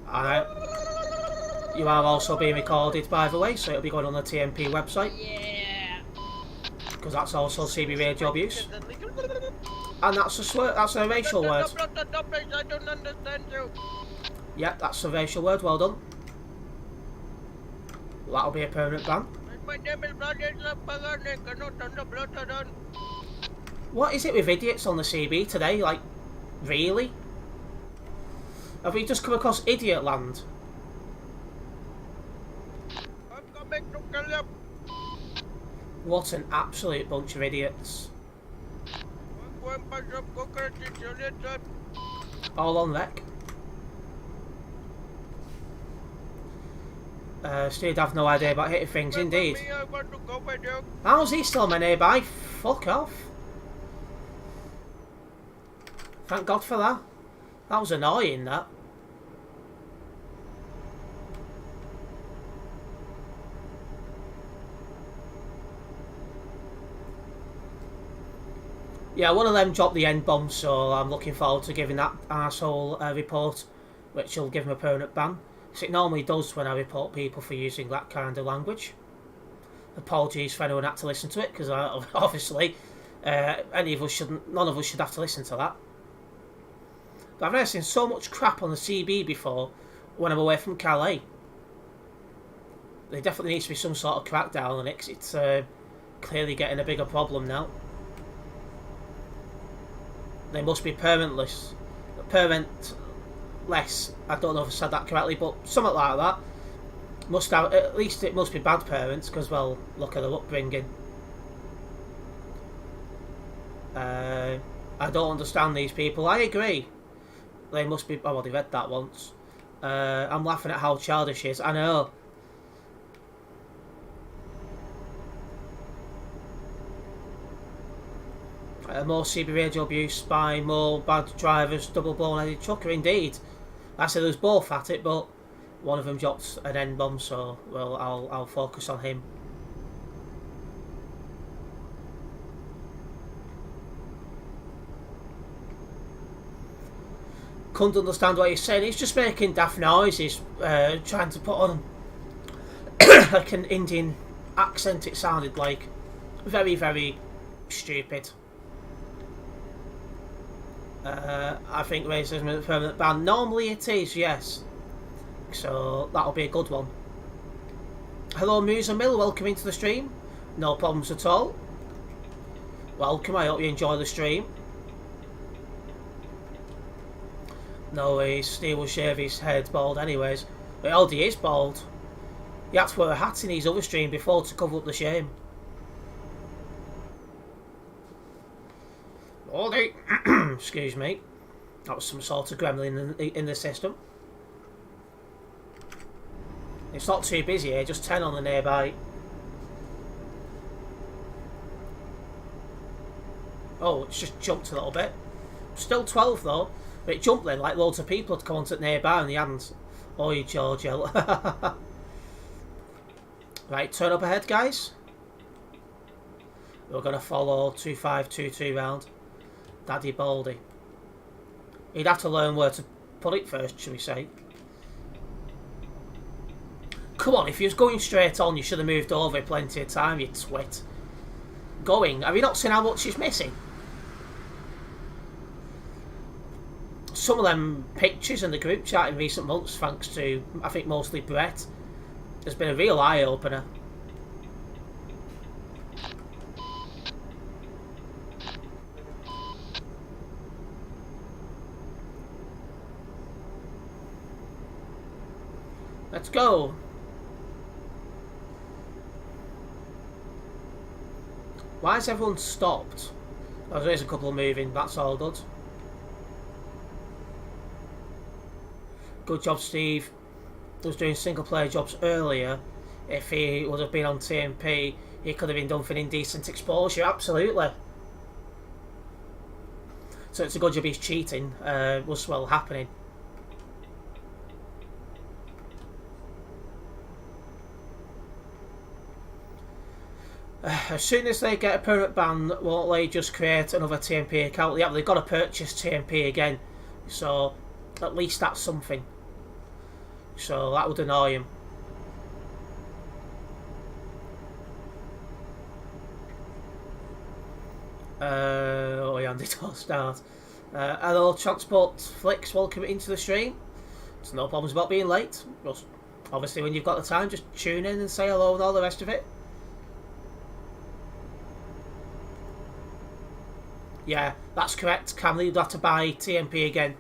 Alright. You are also being recorded, by the way, so it'll be going on the TMP website. Yeah. Because that's also CB radio abuse. And that's a swear, that's a racial word. I don't understand you. Yep, that's a racial word, well done. That'll be a permanent ban. My name is Vladislav Paganik. I cannot turn the blood on. What is it with idiots on the CB today? Like, really? Have we just come across idiot land? I'm coming to kill you. What an absolute bunch of idiots. I'm going by some cockroaches, you listen. All on wreck. Steed have no idea about hitting things, indeed. Me, I want to go with you. How's he still my nearby? Fuck off. Thank God for that. That was annoying, that. Yeah, one of them dropped the end bomb, so I'm looking forward to giving that arsehole a report, which will give him a permanent ban. Because it normally does when I report people for using that kind of language. Apologies for anyone who had to listen to it, because obviously any of us shouldn't, none of us should have to listen to that. But I've never seen so much crap on the CB before when I'm away from Calais. There definitely needs to be some sort of crackdown on it, because it's clearly getting a bigger problem now. They must be parentless. Parentless. I don't know if I said that correctly, but something like that. Must have, at least it must be bad parents, because, well, look at their upbringing. I don't understand these people. I agree. They must be. I've already read that once. I'm laughing at how childish he is. I know. More CB radio abuse by more bad drivers, double blown-headed trucker, indeed. I said they was both at it, but one of them dropped an N-bomb, so, well, I'll focus on him. Couldn't understand what he's saying. He's just making daft noises, trying to put on like an Indian accent. It sounded like very, very stupid. I think racism is a permanent ban. Normally it is, yes. So that'll be a good one. Hello, Musa Mill. Welcome into the stream. No problems at all. Welcome. I hope you enjoy the stream. No way, Steve will shave his head bald anyways. But Aldi is bald. He had to wear a hat in his other stream before to cover up the shame. Aldi! Excuse me. That was some sort of gremlin in the system. It's not too busy here, just 10 on the nearby. Oh, it's just jumped a little bit. Still 12 though. But it jumped then like loads of people had come onto it nearby and they hadn't. Oi, Georgia. Right, turn up ahead, guys. We're going to follow 2522 round. Daddy Baldy. He'd have to learn where to put it first, should we say. Come on, if you was going straight on, you should have moved over plenty of time, you twit. Going. Have you not seen how much she's missing? Some of them pictures in the group chat in recent months, thanks to, I think, mostly Brett, has been a real eye-opener. Let's go. Why has everyone stopped? Oh, there is a couple moving, that's all good. Good job, Steve. He was doing single player jobs earlier. If he would have been on TMP, he could have been done for an indecent exposure, absolutely. So it's a good job he's cheating, was well happening. As soon as they get a permanent ban, won't they just create another TMP account? Yeah, they've got to purchase TMP again, so at least that's something. So that would annoy him. Oh yeah, did all start. Hello, Transport Flicks, welcome into the stream. There's no problems about being late. Just, obviously, when you've got the time, just tune in and say hello and all the rest of it. Yeah, that's correct. Camley would have to buy TMP again.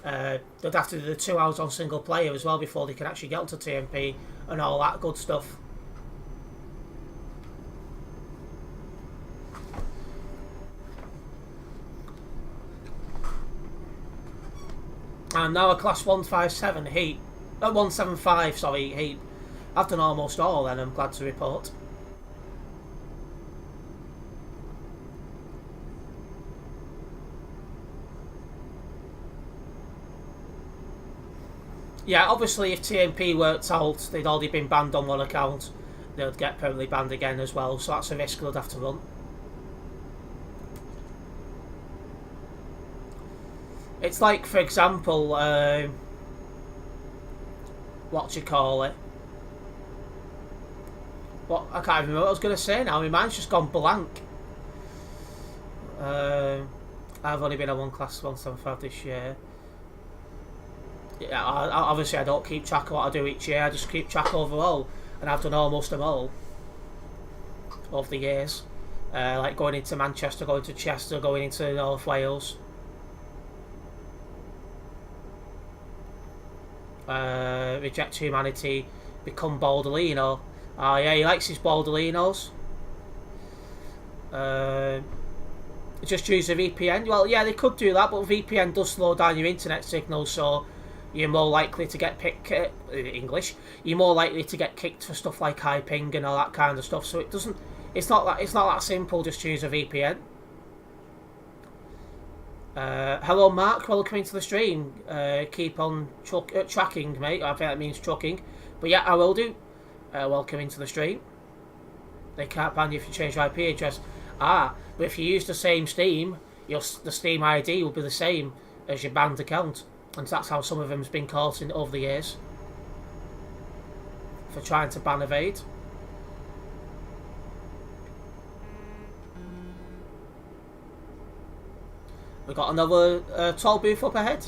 They'd have to do the 2 hours on single player as well before they can actually get onto TMP and all that good stuff. And now a class 157 heat. 175, sorry, heat. I've done almost all then, I'm glad to report. Yeah, obviously if TMP worked out, they'd already been banned on one account, they'd get permanently banned again as well, so that's a risk they'd have to run. It's like, for example, what do you call it? What, I can't remember what I was going to say now, my mind's just gone blank. I've only been on one class 175 this year. Yeah, obviously I don't keep track of what I do each year, I just keep track overall, and I've done almost them all over the years. Like going into Manchester, going to Chester, going into North Wales. Reject Humanity, become Baldolino. Oh yeah, he likes his Baldolinos. Just use a VPN. Well, yeah, they could do that, but VPN does slow down your internet signal, so you're more likely to get English. You're more likely to get kicked for stuff like high ping and all that kind of stuff. So it doesn't. It's not that simple. Just use a VPN. Hello, Mark. Welcome into the stream. Keep on tracking, mate. I think that means trucking. But yeah, I will do. Welcome into the stream. They can't ban you if you change your IP address. But if you use the same Steam, the Steam ID will be the same as your banned account. And that's how some of them's been caught in over the years for trying to ban evade. We've got another toll booth up ahead.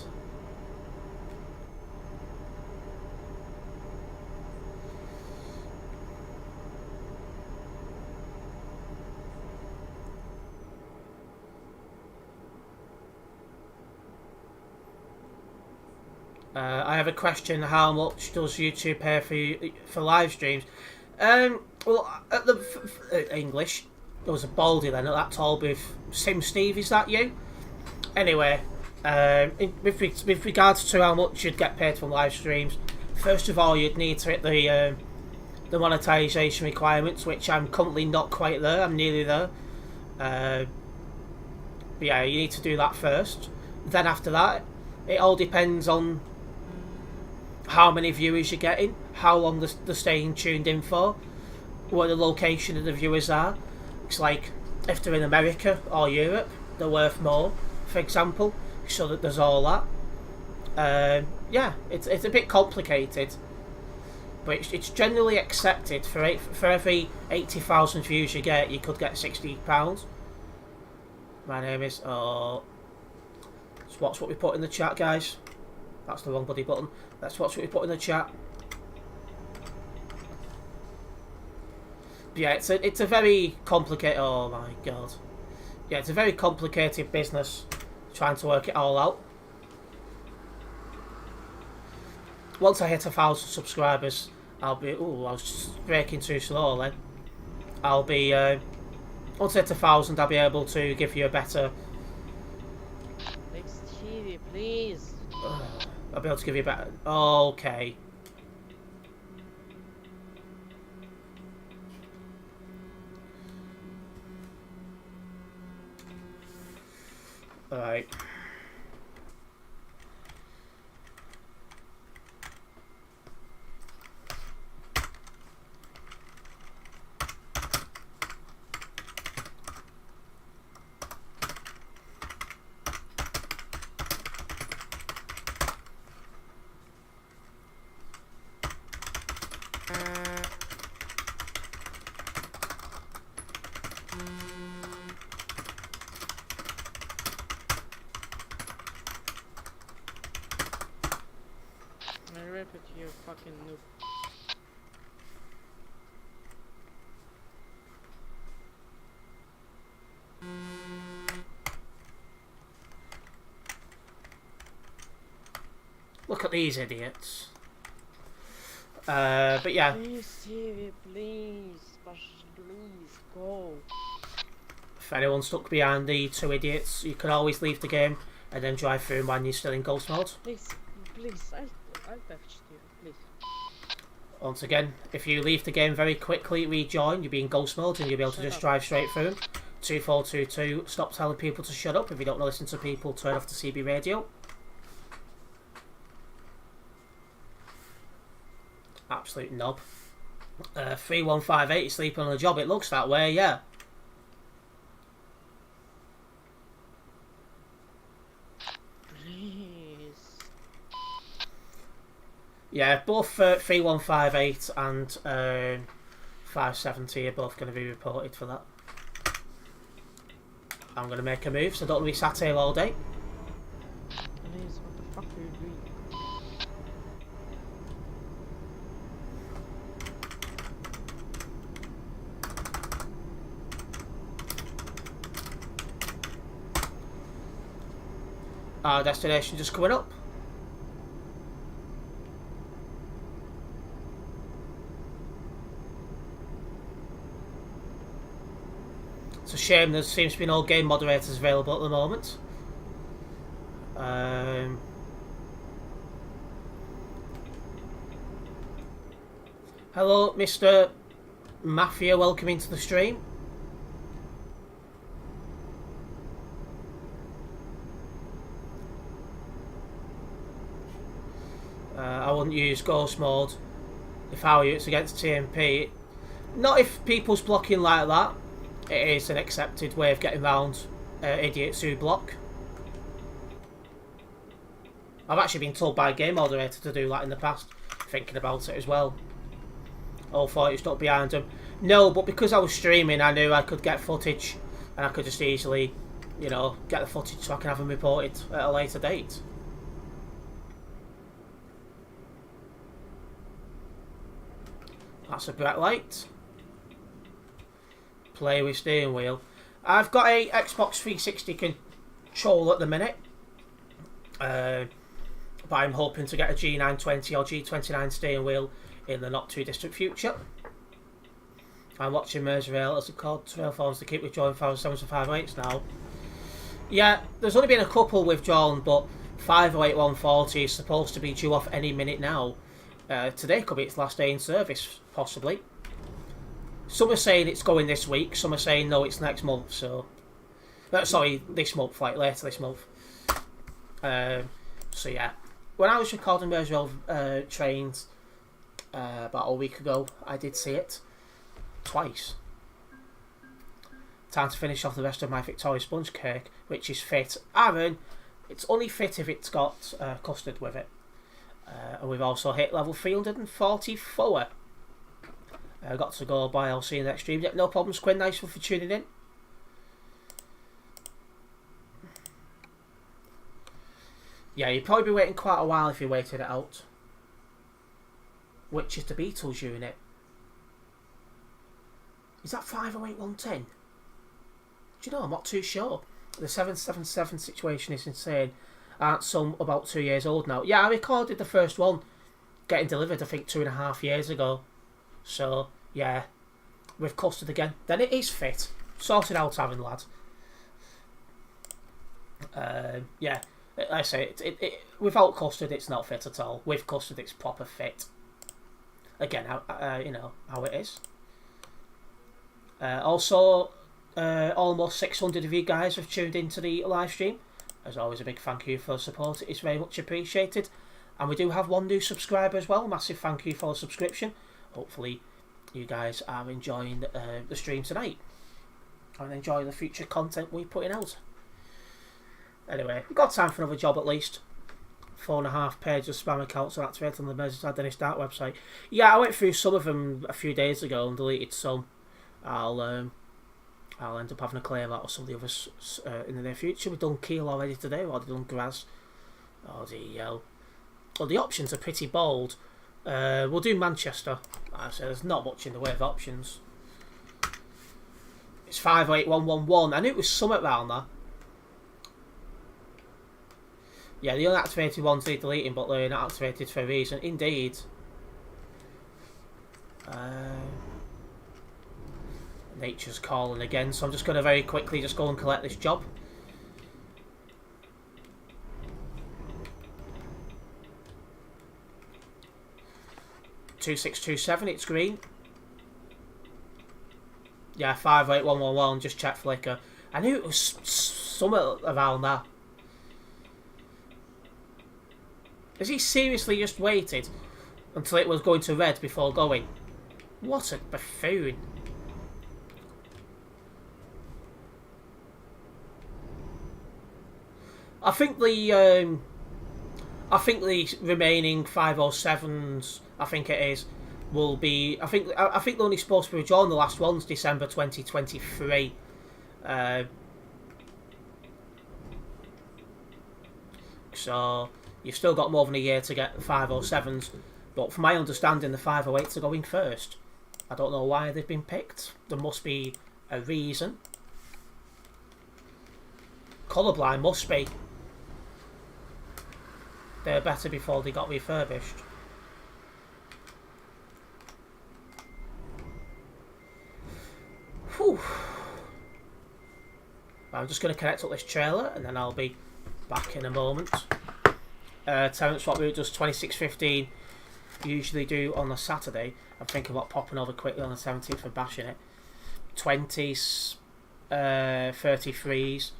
I have a question. How much does YouTube pay for live streams? Well, at the English, there was a baldy then at that toll booth. Sim Steve, is that you? Anyway, with regards to how much you'd get paid from live streams, first of all, you'd need to hit the monetization requirements, which I'm currently not quite there. I'm nearly there. But yeah, you need to do that first. Then after that, it all depends on how many viewers you're getting, how long they're staying tuned in for, where the location of the viewers are. It's like if they're in America or Europe, they're worth more, for example. So that there's all that. Yeah, it's a bit complicated. but it's generally accepted for every 80,000 views you get, you could get £60. My name is. Oh, let's watch what we put in the chat, guys. That's the wrong bloody button. Let's watch what we put in the chat. But yeah, it's a very complicated. Oh my god. Yeah, it's a very complicated business trying to work it all out. Once I hit 1,000 subscribers, I'll be. Oh, I was just breaking too slow then. I'll be. Once I hit 1,000, I'll be able to give you a better. Next TV, please. I'll be able to give you a better. Okay. Alright. I rip it, you fucking noob. Look at these idiots. But yeah. Please, TV, please. Please, go. If anyone's stuck behind the two idiots, you can always leave the game and then drive through when you're still in ghost mode. Please, please, I'll touch you, please. Once again, if you leave the game very quickly, rejoin, you'll be in ghost mode and you'll be able to just drive straight through them. 2422, stop telling people to shut up. If you don't want to listen to people, turn off the CB radio. Absolute knob. 3158, sleeping on the job. It looks that way, yeah. Please. Yeah, both 3158 and 570 are both going to be reported for that. I'm going to make a move, so don't want to be sat here all day. Please, what the fuck are you doing? Our destination just coming up. It's a shame there seems to be no game moderators available at the moment. Hello, Mr. Mafia, welcome into the stream. I wouldn't use ghost mode if I were you. It's against TMP. Not if people's blocking like that. It is an accepted way of getting around idiots who block. I've actually been told by a game moderator to do that in the past, thinking about it as well. Oh, thought you stuck behind them. No, but because I was streaming, I knew I could get footage and I could just easily, you know, get the footage so I can have them reported at a later date. That's a bright light. Play with steering wheel. I've got a Xbox 360 controller at the minute. But I'm hoping to get a G920 or G29 steering wheel in the not too distant future. I'm watching Merseyrail, as it called, trail forms to keep withdrawing 508s now. Yeah, there's only been a couple withdrawn, but 508140 is supposed to be due off any minute now. Today could be its last day in service, possibly. Some are saying it's going this week, some are saying no, it's next month, so... sorry, this month, like later this month. So yeah. When I was recording Merseyrail trains about a week ago, I did see it. Twice. Time to finish off the rest of my Victoria sponge cake, which is fit. Aaron, it's only fit if it's got custard with it. And we've also hit level 344. Got to go by. I'll see you in the next stream. Yeah, no problems, Quinn. Nice one for tuning in. Yeah, you'd probably be waiting quite a while if you waited it out. Which is the Beatles unit? Is that 508110? Do you know? I'm not too sure. The 777 situation is insane. Aren't some about 2 years old now? Yeah, I recorded the first one getting delivered, I think, 2.5 years ago. So, yeah, with custard again. Then it is fit. Sorted out, having lad. Yeah, I say it without custard, it's not fit at all. With custard, it's proper fit. Again, you know how it is. Also, almost 600 of you guys have tuned into the live stream. As always, a big thank you for the support. It is very much appreciated. And we do have one new subscriber as well. Massive thank you for the subscription. Hopefully, you guys are enjoying the stream tonight and enjoying the future content we're putting out. Anyway, we've got time for another job at least. 4.5 pages of spam accounts are activated on the Merseyside Dennis Dart website. Yeah, I went through some of them a few days ago and deleted some. I'll end up having a clear out of some of the others in the near future. We've done Kiel already today. We've already done Graz. Oh, the options are pretty bold. We'll do Manchester. Like I say, there's not much in the way of options. It's 58111. I knew it was somewhere around there. Yeah, the unactivated ones need deleting, but they're not activated for a reason. Indeed. Nature's calling again, so I'm just going to very quickly just go and collect this job. (2627), it's green. Yeah, 58111, just check flicker. I knew it was somewhere around that. Has he seriously just waited until it was going to red before going? What a buffoon. I think the remaining 507s, I think it is, will be. I think they're only supposed to be withdrawn. The last one's December 2023. So you've still got more than a year to get the 507s. But from my understanding, the 508s are going first. I don't know why they've been picked. There must be a reason. Colourblind must be. They're better before they got refurbished. Whew. I'm just going to connect up this trailer and then I'll be back in a moment. Terence, what we does 26:15 usually do on a Saturday. I'm thinking about popping over quickly on the 17th and bashing it. 20s, 33s,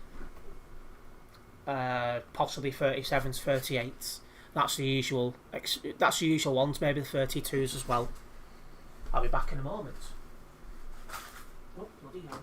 possibly 37s, 38s. That's the usual. That's the usual ones. Maybe the 32s as well. I'll be back in a moment. Oh, bloody hell.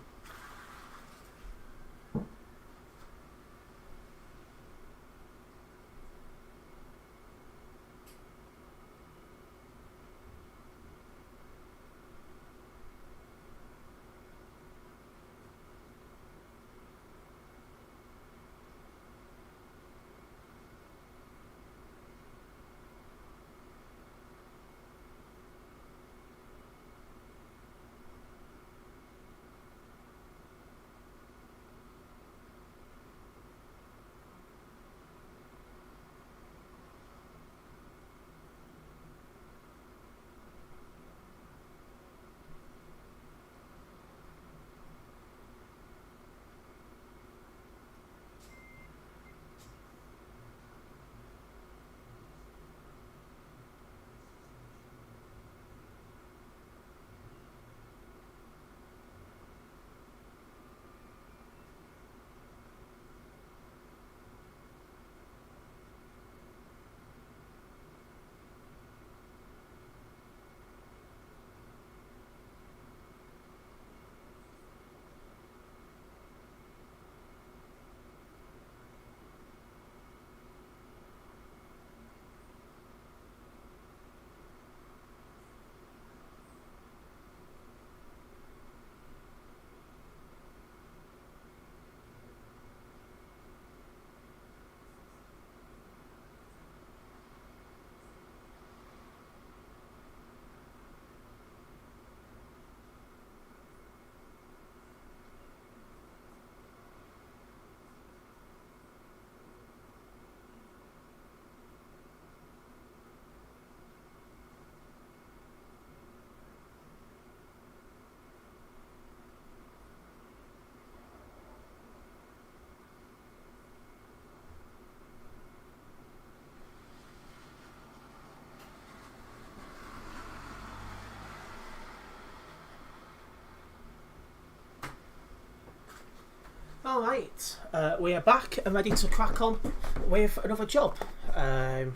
Alright, we are back and ready to crack on with another job. I've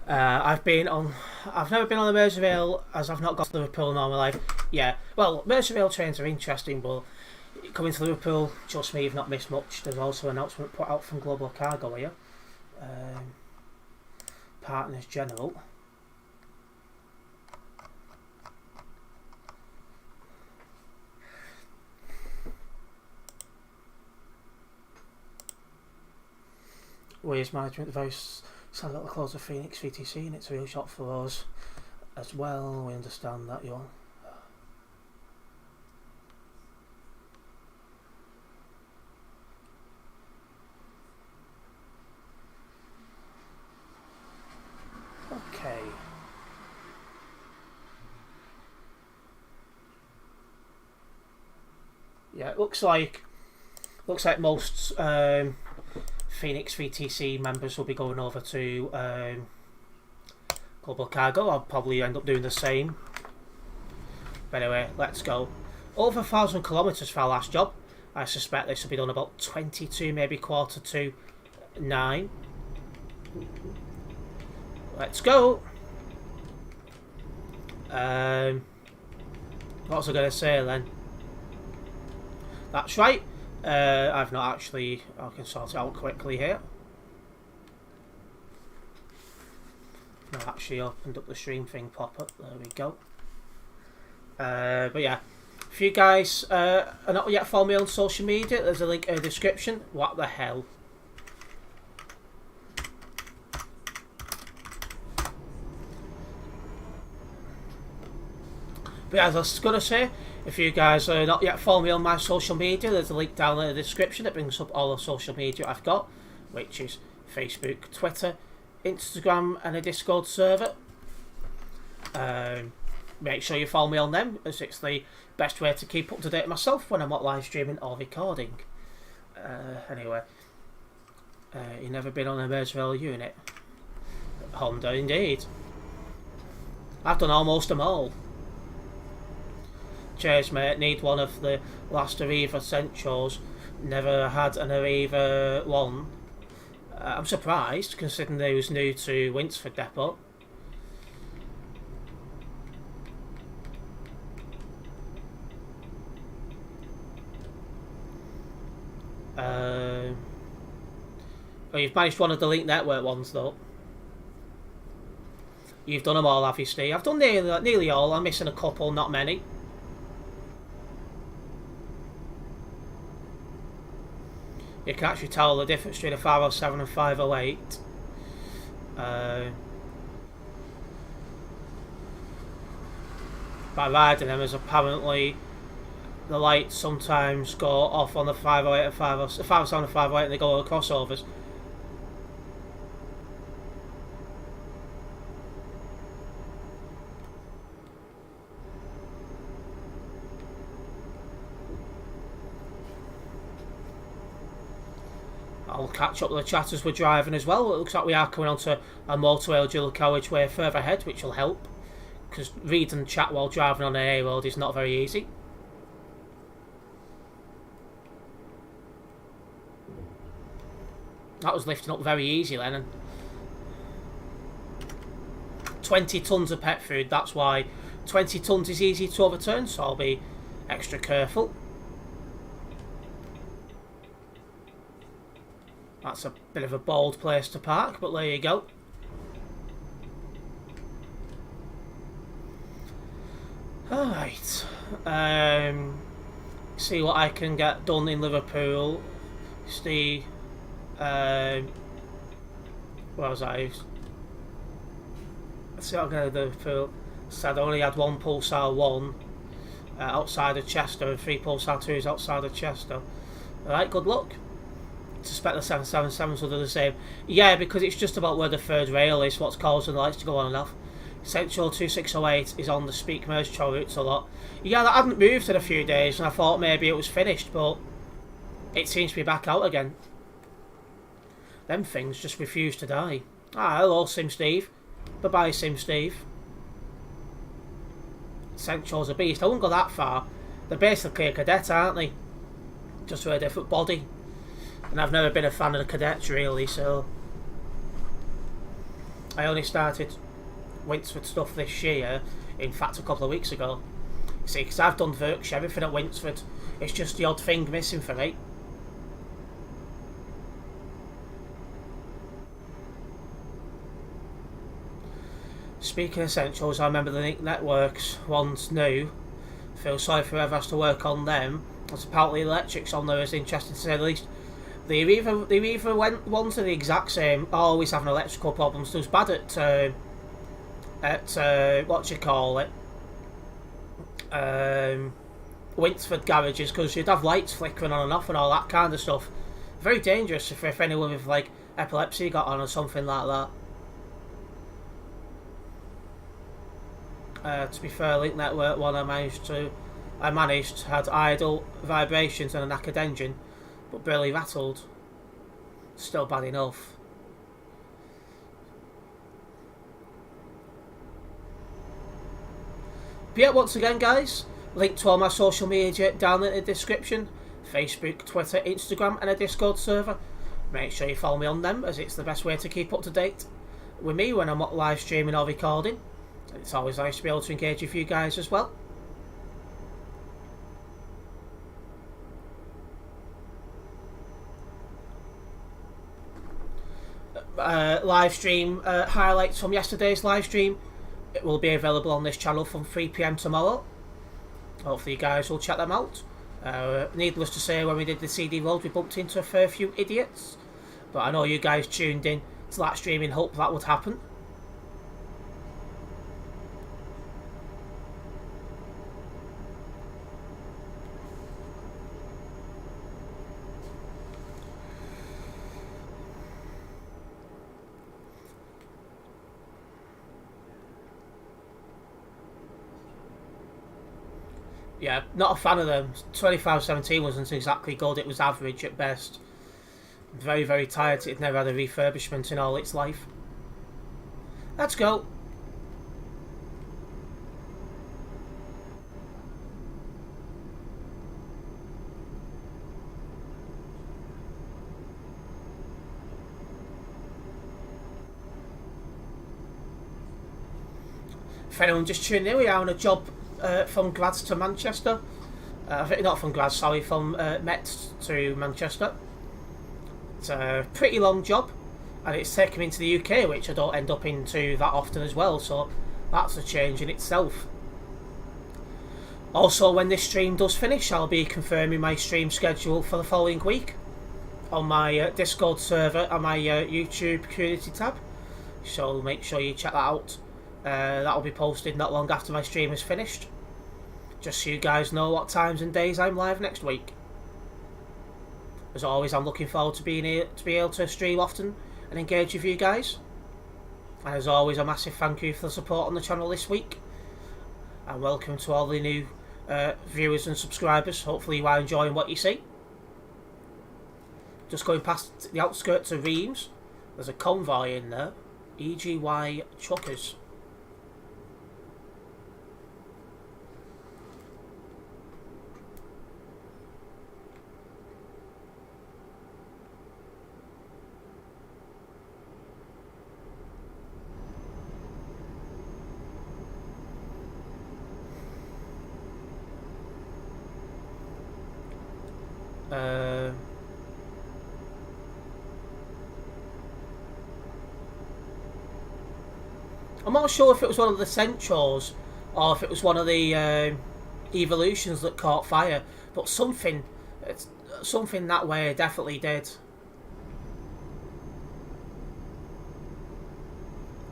never been on a Merseyrail as I've not got to Liverpool in all my life. Yeah, well, Merseyrail trains are interesting, but coming to Liverpool, trust me, you've not missed much. There's also an announcement put out from Global Cargo here. Partners General. Ways management device stand a little closer Phoenix VTC, and it's a real shot for us as well. We understand that you're okay. Yeah, it looks like most Phoenix VTC members will be going over to Global Cargo. I'll probably end up doing the same. But anyway, let's go. Over 1,000 kilometres for our last job. I suspect this will be done about 22, maybe quarter to 9. Let's go. What was I going to say then? That's right. I've not actually. I can sort it out quickly here. I've actually opened up the stream thing pop up. There we go. But yeah, if you guys are not yet following me on social media, there's a link in the description. What the hell? But as I was going to say, if you guys are not yet following me on my social media, there's a link down in the description that brings up all the social media I've got, which is Facebook, Twitter, Instagram and a Discord server. Make sure you follow me on them, as it's the best way to keep up to date myself when I'm not live streaming or recording. Anyway, you've never been on a Merseyrail unit? Honda indeed. I've done almost them all. Cheers mate, need one of the last Arriva Centrals. Never had an Arriva one. I'm surprised considering they was new to Winsford Depot. Well, you've managed one of the Link Network ones though. You've done them all, have you, Steve? I've done nearly all. I'm missing a couple, not many. You can actually tell the difference between a 507 and 508. By riding them, as apparently the lights sometimes go off on the 508 and 507 and 508 and they go over crossovers. I'll catch up with the chat as we're driving as well. It looks like we are coming onto a motorway dual carriageway further ahead, which will help, because reading chat while driving on an A road is not very easy. That was lifting up very easy then. And 20 tonnes of pet food, that's why 20 tonnes is easy to overturn, so I'll be extra careful. That's a bit of a bold place to park, but there you go. Alright. See what I can get done in Liverpool. See. Where was I? Let's see what I'm going to do. Liverpool. Said I only had one Pulsar 1 outside of Chester and 3 Pulsar 2s outside of Chester. Alright, good luck. Suspect the 777s will do the same. Yeah, because it's just about where the third rail is what's causing the lights to go on and off. Central 2608 is on the Speak Merseyrail routes a lot. Yeah, that hadn't moved in a few days and I thought maybe it was finished, but it seems to be back out again. Them things just refuse to die. Ah, hello Sim Steve. Bye bye Sim Steve. Central's a beast. I wouldn't go that far. They're basically a cadet, aren't they? Just with a different body. And I've never been a fan of the cadets really, so I only started Winsford stuff this year, in fact a couple of weeks ago. See, because I've done virtually everything at Winsford. It's just the odd thing missing for me. Speaking of essentials, I remember the networks once new. Feel sorry for whoever has to work on them. As apparently the electrics on there is interesting to say the least. They either went ones are the exact same, always having electrical problems. It was bad at what you call it, Winsford garages, because you'd have lights flickering on and off and all that kind of stuff. Very dangerous if anyone with like epilepsy got on or something like that. To be fair, Link Network one I managed had idle vibrations and a knackered engine, but barely rattled. Still bad enough. But yeah, once again guys, link to all my social media down in the description. Facebook, Twitter, Instagram and a Discord server. Make sure you follow me on them, as it's the best way to keep up to date with me when I'm not live streaming or recording. It's always nice to be able to engage with you guys as well. Live stream highlights from yesterday's live stream. It will be available on this channel from 3 PM tomorrow. Hopefully you guys will check them out. Needless to say, when we did the CD load we bumped into a fair few idiots, but I know you guys tuned in to that stream in hope that would happen. Yeah, not a fan of them. 2517 wasn't exactly good, it was average at best. Very, very tired, it never had a refurbishment in all its life. Let's go. If anyone just tuned in, we are on a job from Graz to Manchester. Not from Graz, sorry, from Metz to Manchester. It's a pretty long job, and it's taken me into the UK, which I don't end up into that often as well, so that's a change in itself. Also, when this stream does finish, I'll be confirming my stream schedule for the following week on my Discord server and my YouTube community tab, so make sure you check that out. That will be posted not long after my stream is finished, just so you guys know what times and days I'm live next week. As always, I'm looking forward to being here to be able to stream often and engage with you guys. And as always, a massive thank you for the support on the channel this week, and welcome to all the new viewers and subscribers. Hopefully you are enjoying what you see. Just going past the outskirts of Reims, there's a convoy in there, EGY truckers. I'm not sure if it was one of the Centros or if it was one of the evolutions that caught fire, but something that way definitely did.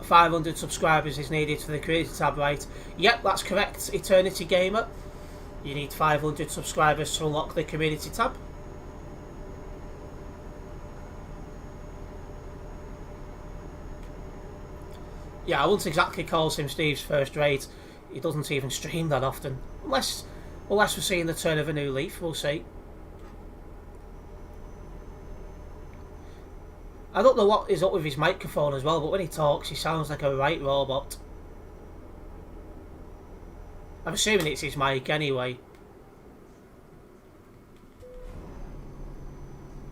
500 subscribers is needed for the community tab, right? Yep, that's correct, Eternity Gamer. You need 500 subscribers to unlock the community tab. Yeah, I wouldn't exactly call him Steve's first rate. He doesn't even stream that often. Unless we're seeing the turn of a new leaf, we'll see. I don't know what is up with his microphone as well, but when he talks he sounds like a right robot. I'm assuming it's his mic anyway.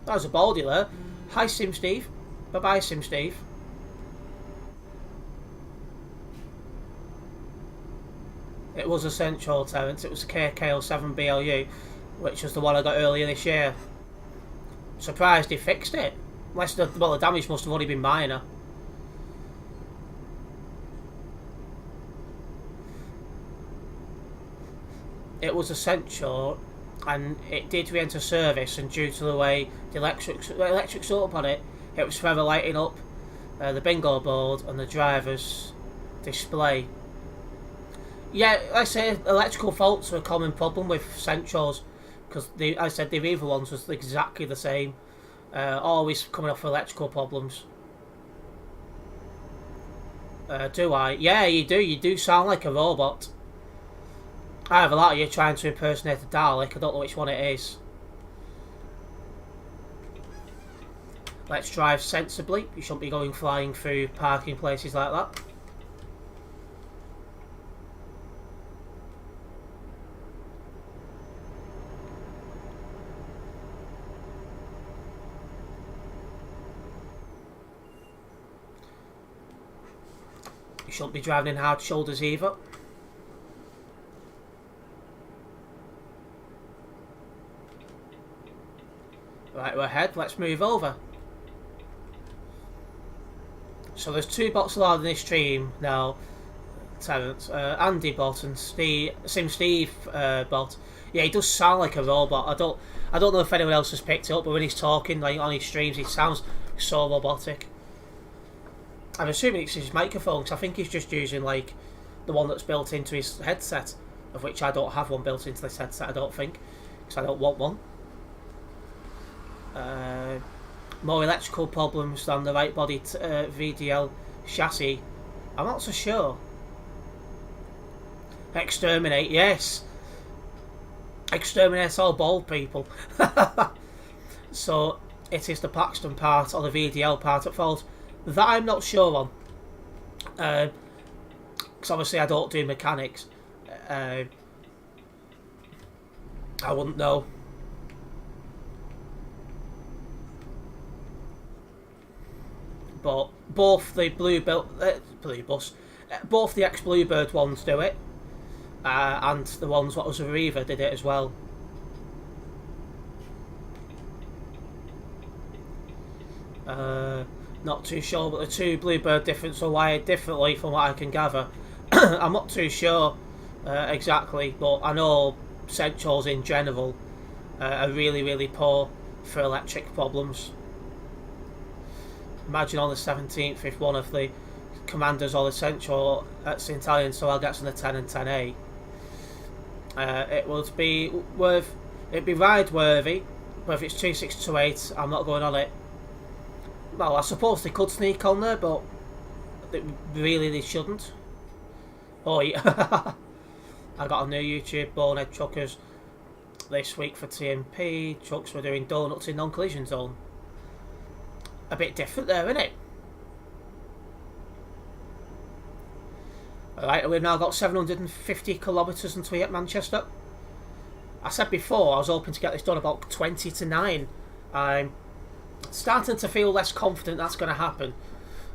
That was a baldy there. Hi, Sim Steve. Bye-bye, Sim Steve. It was essential, Terence. It was KKL7BLU, which was the one I got earlier this year. Surprised he fixed it. Unless the damage must have only been minor. It was essential, and it did re-enter service, and due to the way the electric's up on it, it was forever lighting up the bingo board and the driver's display. Yeah, like I say, electrical faults are a common problem with Centros, because I said the Aviva ones was exactly the same. Always coming off electrical problems. Do I? Yeah, you do. You do sound like a robot. Either that or you're trying to impersonate a Dalek. I don't know which one it is. Let's drive sensibly. You shouldn't be going flying through parking places like that. You shouldn't be driving in hard shoulders either. Right, we're ahead. Let's move over. So there's two bots allowed in this stream now, Terence. Andy bot and Sim Steve bot. Yeah, he does sound like a robot. I don't know if anyone else has picked it up, but when he's talking like on his streams, he sounds so robotic. I'm assuming it's his microphone, because I think he's just using like the one that's built into his headset, of which I don't have one built into this headset. I don't think, because I don't want one. More electrical problems than the right-bodied VDL chassis. I'm not so sure. Exterminate, yes. Exterminate all bald people. So it is the Paxton part or the VDL part at fault. That I'm not sure on. Because obviously I don't do mechanics. I wouldn't know. But both the both the ex-Bluebird ones do it, and the ones what was Aviva did it as well. Not too sure, but the two Bluebird differents are wired differently from what I can gather. I'm not too sure exactly, but I know Centrals in general are really, really poor for electric problems. Imagine on the 17th if one of the commanders or the Central at St. Italian Soil gets on the 10 and 10A. It would be it'd be ride worthy, but if it's 2628, I'm not going on it. Well, I suppose they could sneak on there, but they shouldn't. Oh yeah. I got a new YouTube, Bonehead Truckers, this week for TMP. Trucks were doing donuts in non-collision zone. A bit different there, isn't it? Alright, we've now got 750 kilometres until we hit Manchester. I said before I was hoping to get this done about 20 to 9. I'm starting to feel less confident that's going to happen,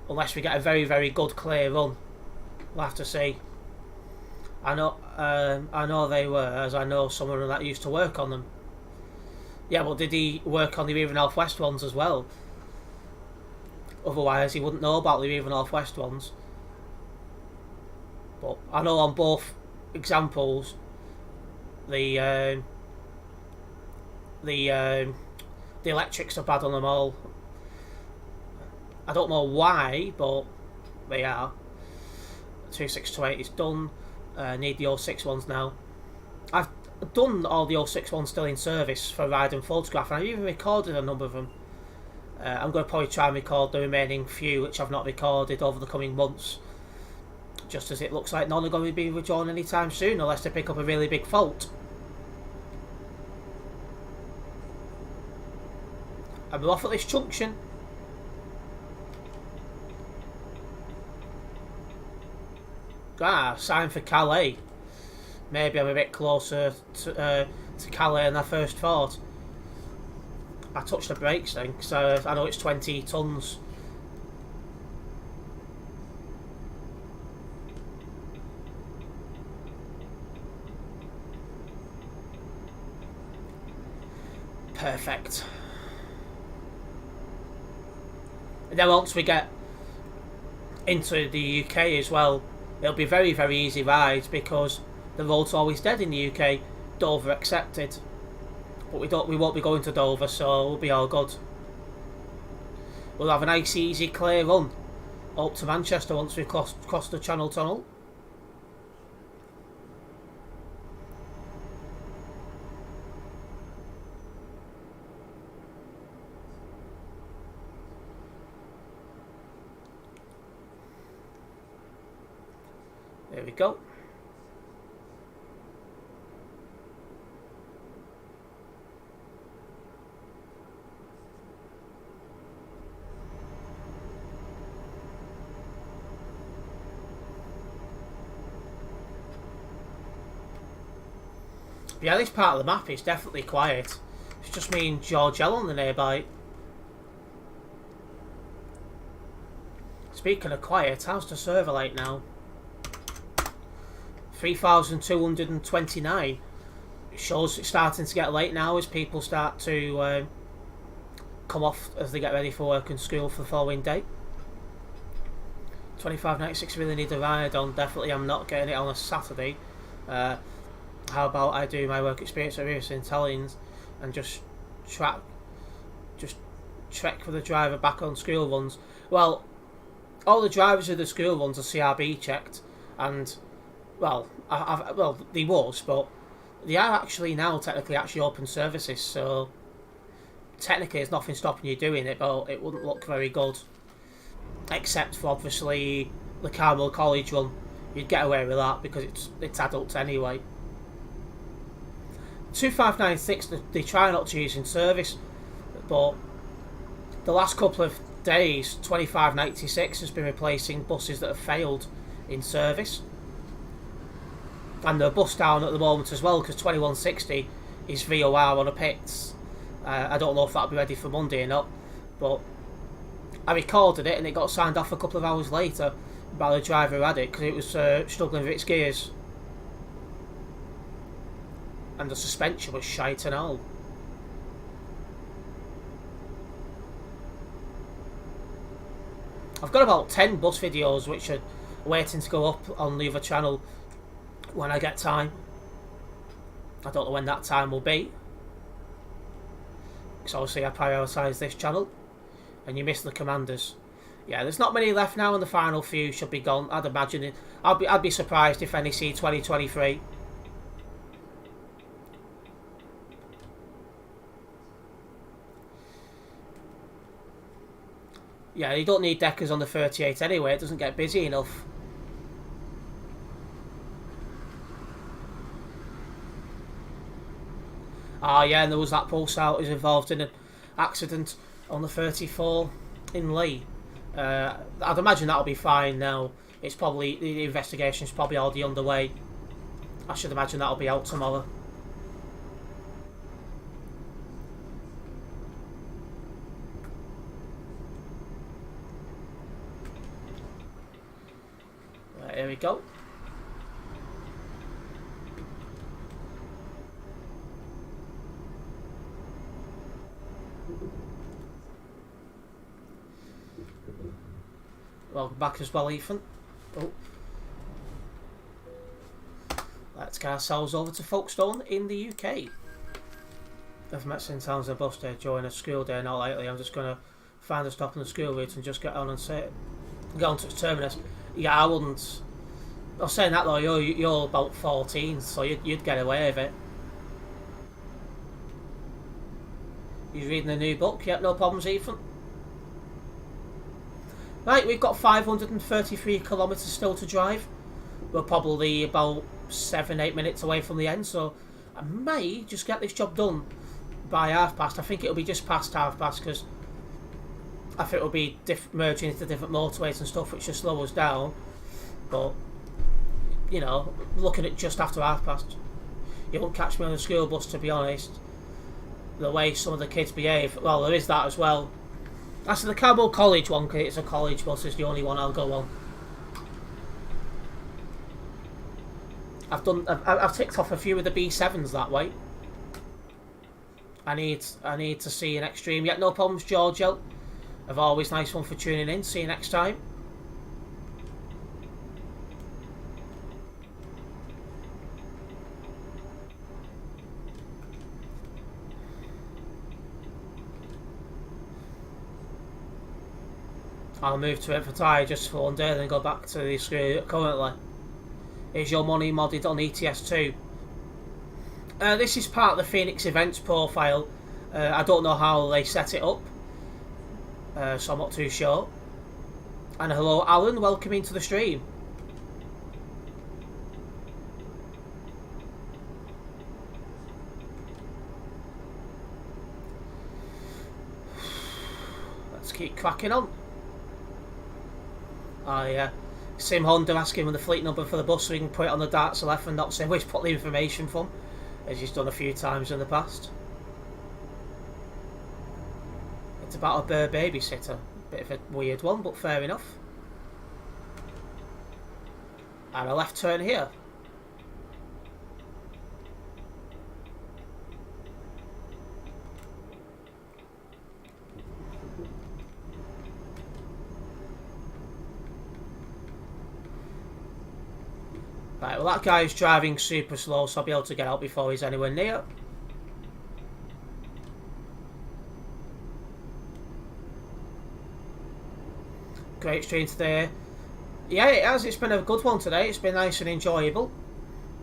unless we get a very, very good clear run. We'll have to see. I know they were, as I know someone that used to work on them. Yeah, but did he work on the Aviva North West ones as well? Otherwise, he wouldn't know about the Aviva North West ones. But I know on both examples, the electrics are bad on them all. I don't know why, but they are. 2628 is done. Need the 06 ones now. I've done all the 06 ones still in service for ride and photograph, and I've even recorded a number of them. I'm going to probably try and record the remaining few which I've not recorded over the coming months, just as it looks like none are going to be rejoined anytime soon unless they pick up a really big fault. And we're off at this junction. Sign for Calais. Maybe I'm a bit closer to Calais than I first thought. I touched the brakes then, because I know it's 20 tonnes. Perfect. And then once we get into the UK as well, it'll be very, very easy rides because the road's always dead in the UK. Dover accepted, but we won't be going to Dover, so we'll be all good. We'll have a nice, easy, clear run up to Manchester once we've crossed the Channel Tunnel. There we go. Yeah, this part of the map is definitely quiet. It's just me and George L on the nearby. Speaking of quiet, how's the server like now? 3,229. It shows it's starting to get late now as people start to come off as they get ready for work and school for the following day. 25.96 really need a ride on. Definitely I'm not getting it on a Saturday. How about I do my work experience at St Helens and just trek for the driver back on school runs. Well, all the drivers of the school runs are CRB checked, and well, they was, but they are actually now technically open services. So technically, there's nothing stopping you doing it, but it wouldn't look very good, except for obviously the Carmel College run. You'd get away with that because it's adults anyway. 2596 they try not to use in service, but the last couple of days 2596 has been replacing buses that have failed in service, and they're bus down at the moment as well because 2160 is VOR on a pits. I don't know if that'll be ready for Monday or not, but I recorded it and it got signed off a couple of hours later by the driver who had it because it was struggling with its gears. And the suspension was shite and all. I've got about 10 bus videos which are waiting to go up on the other channel when I get time. I don't know when that time will be, because obviously I prioritise this channel. And you miss the Commanders. Yeah, there's not many left now, and the final few should be gone. I'd imagine it. I'd be surprised if any see 2023. Yeah, you don't need deckers on the 38 anyway, it doesn't get busy enough. Ah, yeah, and there was that pulse out who's involved in an accident on the 34 in Lee. I'd imagine that'll be fine now. It's probably, the investigation's probably already underway. I should imagine that'll be out tomorrow. Here we go. Welcome back as well, Ethan. Oh. Let's get ourselves over to Folkestone in the UK. I've met St Helens on a bus day during a school day, not lately. I'm just going to find a stop on the school route and just get on and go on to the terminus. Yeah, I wouldn't. I was saying that though, you're about 14, so you'd get away with it. You reading a new book? Yep, no problems, Ethan. Right, we've got 533 kilometres still to drive. We're probably about 7-8 minutes away from the end, so I may just get this job done by past. I think it'll be just past past because I think it'll be merging into different motorways and stuff, which will slow us down. But you know, looking at just after past, you won't catch me on the school bus, to be honest. the way some of the kids behave. Well, there is that as well. That's the Cowboy College one, because it's a college bus, is the only one I'll go on. I've ticked off a few of the B7s that way. I need to see an extreme. Yeah, no problems, Giorgio. As always, nice one for tuning in. See you next time. I'll move to Infantry just for one day, then go back to the screen currently. Is your money modded on ETS2? This is part of the Phoenix events profile. I don't know how they set it up, so I'm not too sure. And hello Alan, welcome into the stream. Let's keep cracking on. Sim Honda asking him the fleet number for the bus so he can put it on the darts left and not say where he's put the information from, as he's done a few times in the past. It's about a bird babysitter. Bit of a weird one, but fair enough. And a left turn here. Right, well that guy's driving super slow, so I'll be able to get out before he's anywhere near. Great stream today. Yeah, it has. It's been a good one today. It's been nice and enjoyable.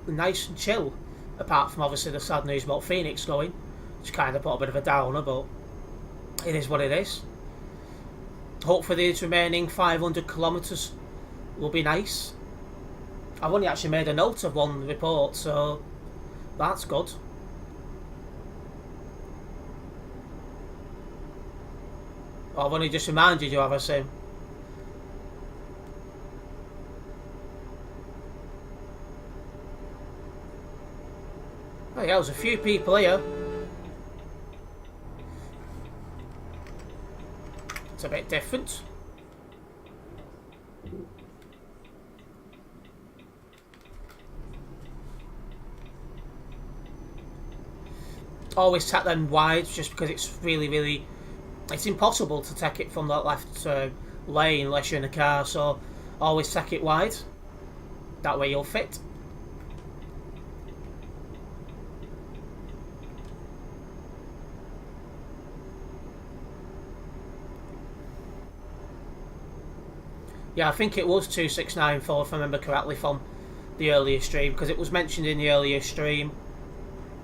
Nice and chill. Apart from obviously the sad news about Phoenix going. Which kind of put a bit of a downer, but it is what it is. Hopefully these remaining 500 kilometres will be nice. I've only actually made a note of one report, so that's good. I've only just reminded you of a sim. Oh yeah, there's a few people here. It's a bit different. Always take them wide, just because it's really it's impossible to take it from that left lane unless you're in a car, so always take it wide, that way you'll fit. Yeah, I think it was 2694 if I remember correctly from the earlier stream, because it was mentioned in the earlier stream.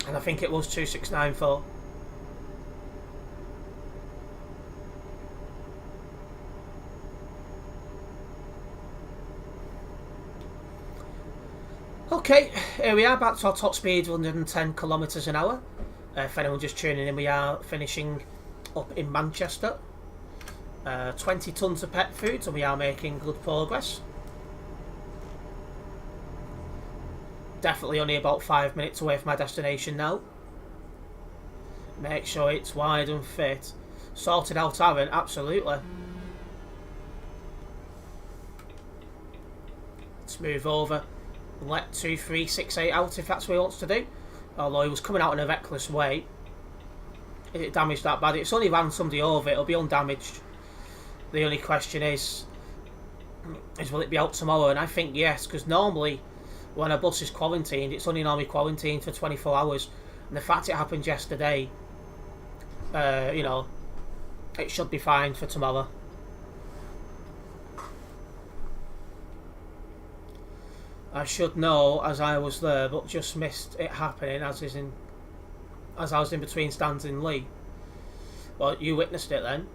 And I think it was 2694. Okay, here we are, back to our top speed, 110 kilometres an hour. If anyone just tuning in, we are finishing up in Manchester. 20 tonnes of pet food, and we are making good progress. Definitely only about 5 minutes away from my destination now. Make sure it's wide and fit. Sorted out, Aaron, absolutely. Let's move over and let 2368 out if that's what he wants to do. Although he was coming out in a reckless way. Is it damaged that bad? It's only ran somebody over, it'll be undamaged. The only question is will it be out tomorrow? And I think yes, because normally when a bus is quarantined, it's only normally quarantined for 24 hours. And the fact it happened yesterday, you know, it should be fine for tomorrow. I should know as I was there, but just missed it happening as I was in between stands in Lee. Well, you witnessed it then.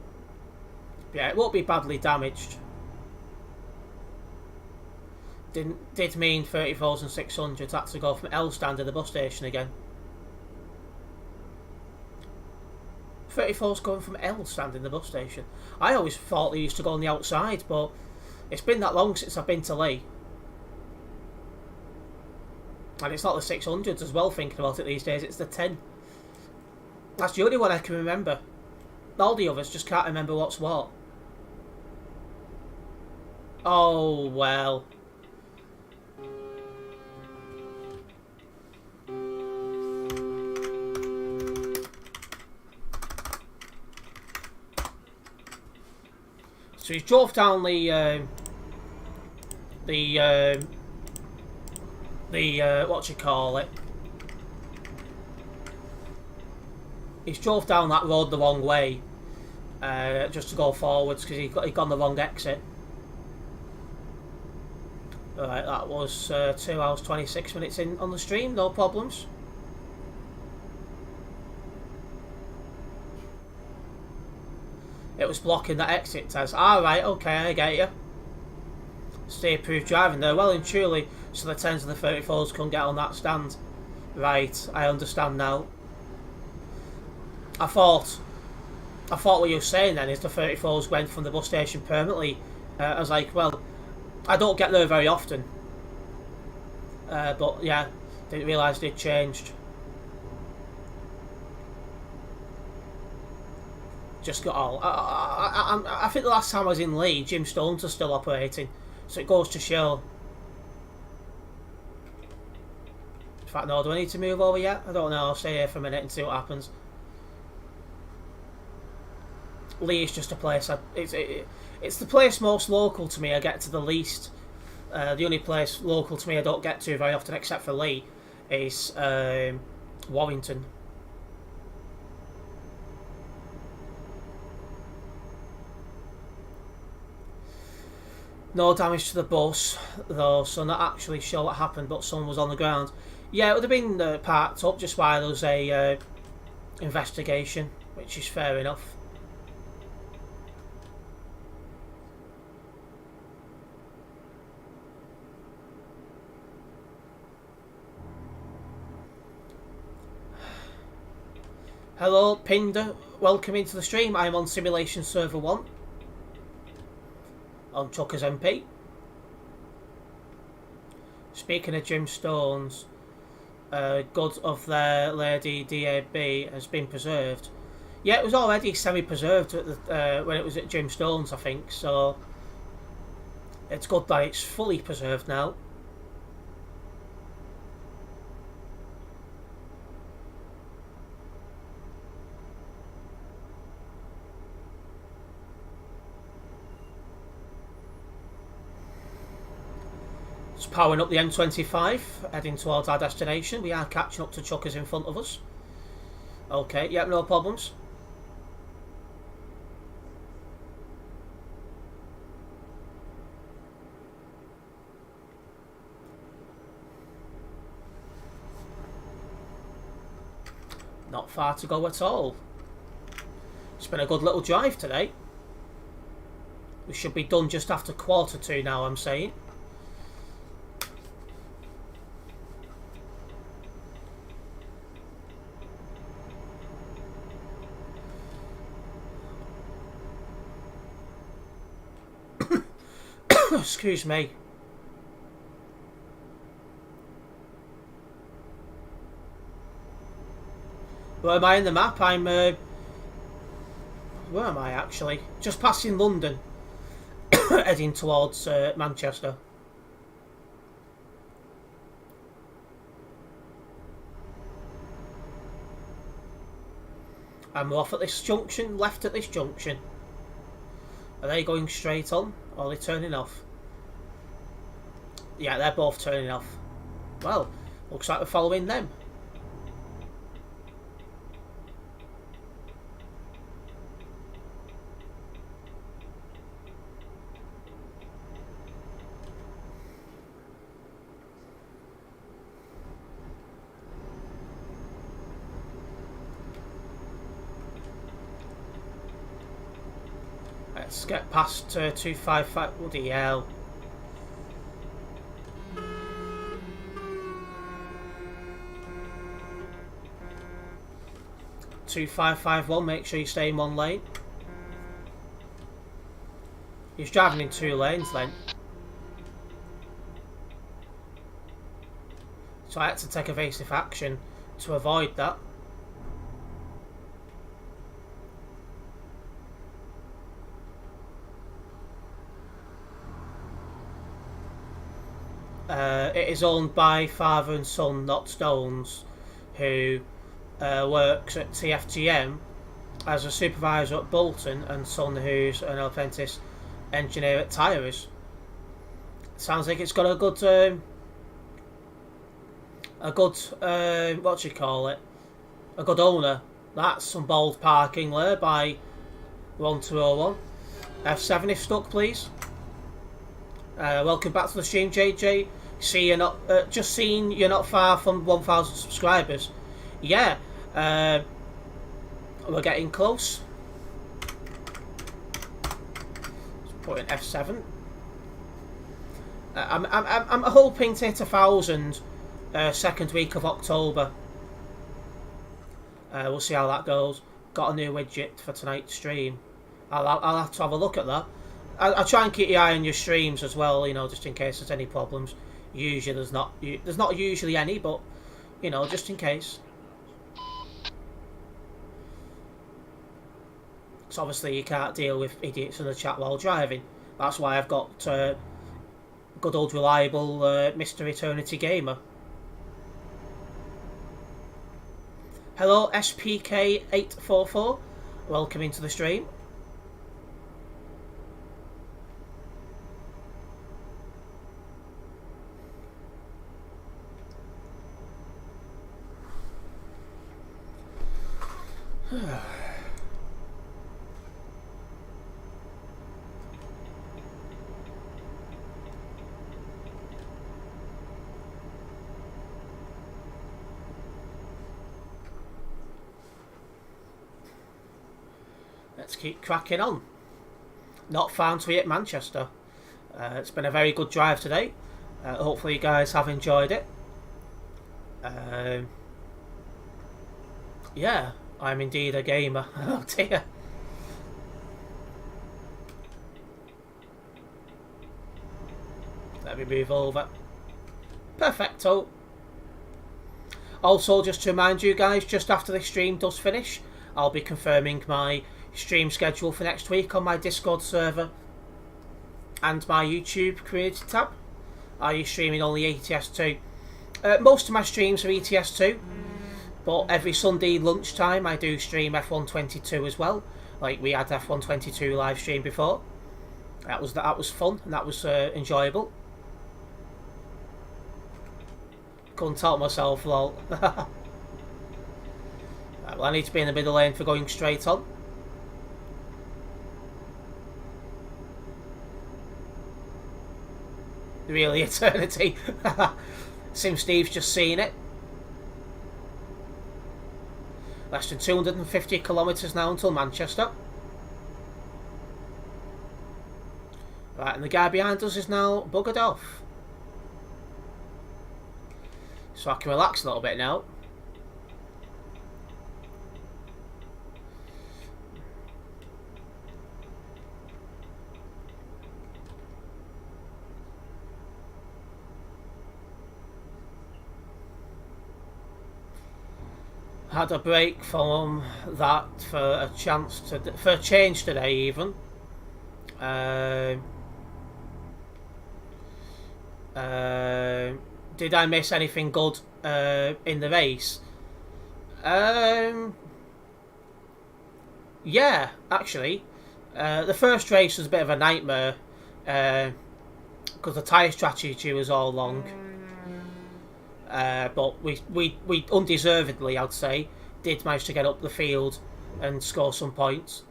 Yeah, it won't be badly damaged. Did mean 30,600 had to go from L stand to the bus station again. 34's going from L stand in the bus station. I always thought they used to go on the outside, but it's been that long since I've been to Lee. And it's not the 600s as well, thinking about it these days, it's the 10. That's the only one I can remember. All the others just can't remember what's what. Oh, well. So he drove down the what you call it? He's drove down that road the wrong way, just to go forwards because he'd gone the wrong exit. Right, that was 2 hours 26 minutes in on the stream, no problems. It was blocking that exit test. Alright, okay, I get you. Stay approved driving there, well and truly, so the 10s and the 34s couldn't get on that stand. Right, I understand now. I thought what you were saying then is the 34s went from the bus station permanently. I was like, well, I don't get there very often. But yeah, didn't realise they'd changed. Just got all. I think the last time I was in Lee, Jim Stones are still operating, so it goes to show. In fact, no, do I need to move over yet? I don't know. I'll stay here for a minute and see what happens. Lee is just a place. It's the place most local to me. I get to the least. The only place local to me I don't get to very often, except for Lee, is Warrington. No damage to the bus, though, so not actually sure what happened, but someone was on the ground. Yeah, it would have been parked up just while there was a investigation, which is fair enough. Hello, Pinder. Welcome into the stream. I'm on Simulation Server 1. On Chuckers MP. Speaking of Jim Stones, good of their Lady DAB has been preserved. Yeah, it was already semi-preserved at the, when it was at Jim Stones, I think, so it's good that it's fully preserved now. Powering up the M25, heading towards our destination. We are catching up to truckers in front of us. Okay, yep, no problems. Not far to go at all. It's been a good little drive today. We should be done just after 1:45 now, I'm saying. Excuse me. Where am I in the map? I'm where am I actually? Just passing London, heading towards Manchester. I'm off at this junction, left at this junction. Are they going straight on, or are they turning off? Yeah, they're both turning off. Well, looks like we're following them. Let's get past 255. Bloody hell. (2551). Make sure you stay in one lane. He's driving in 2 lanes then. So I had to take evasive action to avoid that. It is owned by father and son, not Stones, who works at TFGM as a supervisor at Bolton, and son who's an apprentice engineer at Tyrers. Sounds like it's got a good what do you call it? A good owner. That's some bold parking there by 1201. F7 if stuck, please. Welcome back to the stream, JJ. See you're not just seeing you're not far from 1,000 subscribers. Yeah, we're getting close. Let's put in F7. I'm hoping to hit 1,000 second week of October. We'll see how that goes. Got a new widget for tonight's stream. I'll have to have a look at that. I try and keep your eye on your streams as well, you know, just in case there's any problems. Usually there's not usually any, but you know, just in case. So obviously you can't deal with idiots in the chat while driving. That's why I've got good old reliable Mr. Eternity Gamer. Hello SPK844, welcome into the stream. Let's keep cracking on. Not found to be at Manchester. It's been a very good drive today. Hopefully you guys have enjoyed it. Yeah, I'm indeed a gamer. Oh dear. Let me move over. Perfecto. Also, just to remind you guys, just after this stream does finish, I'll be confirming my stream schedule for next week on my Discord server and my YouTube creator tab. Are you streaming only ETS2? Most of my streams are ETS2, but every Sunday lunchtime I do stream F122 as well. Like we had F122 live stream before. That was fun and that was enjoyable. Couldn't help myself, lol. Right, well, I need to be in the middle lane for going straight on. Really, eternity. Sim Steve's just seen it. Less than 250 kilometres now until Manchester. Right, and the guy behind us is now buggered off. So I can relax a little bit now. Had a break from that for a change today even. Did I miss anything good in the race? Yeah, actually. The first race was a bit of a nightmare because the tyre strategy was all long. But we undeservedly, I'd say, did manage to get up the field and score some points.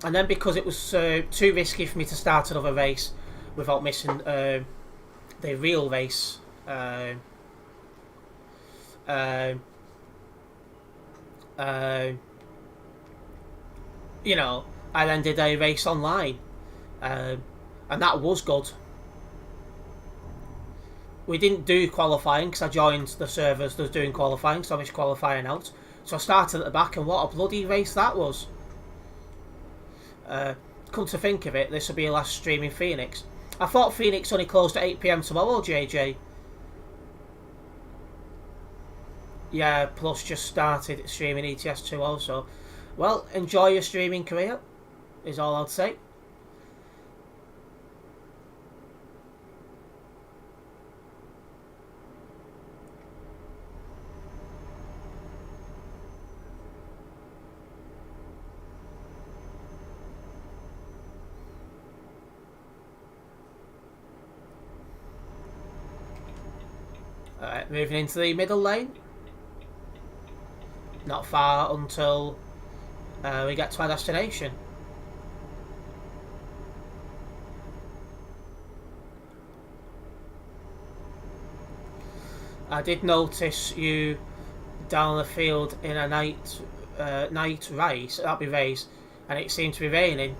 And then because it was too risky for me to start another race without missing the real race, you know, I then did a race online, and that was good. We didn't do qualifying because I joined the servers that was doing qualifying, so I missed qualifying out. So I started at the back, and what a bloody race that was. Come to think of it, this will be a last stream in Phoenix. I thought Phoenix only closed at 8 PM tomorrow, JJ. Yeah, plus just started streaming ETS2 also. Well, enjoy your streaming career, is all I'd say. Alright, moving into the middle lane. Not far until we get to our destination. I did notice you down the field in a night race, that'd be race, and it seemed to be raining.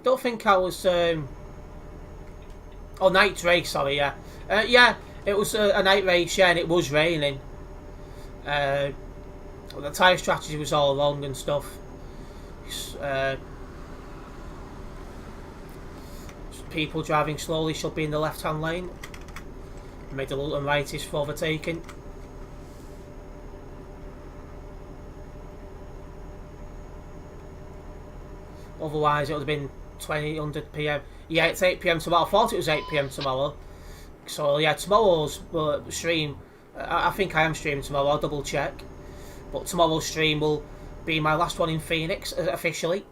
Don't think I was night race, sorry, yeah. Yeah, it was a night race, yeah, and it was raining. The tyre strategy was all wrong and stuff. People driving slowly should be in the left-hand lane. Middle and right is for overtaking. Otherwise, it would have been 2000 PM. Yeah, it's 8 PM tomorrow. I thought it was 8 PM tomorrow. So yeah, tomorrow's stream. I think I am streaming tomorrow. I'll double check. But tomorrow's stream will be my last one in Phoenix officially.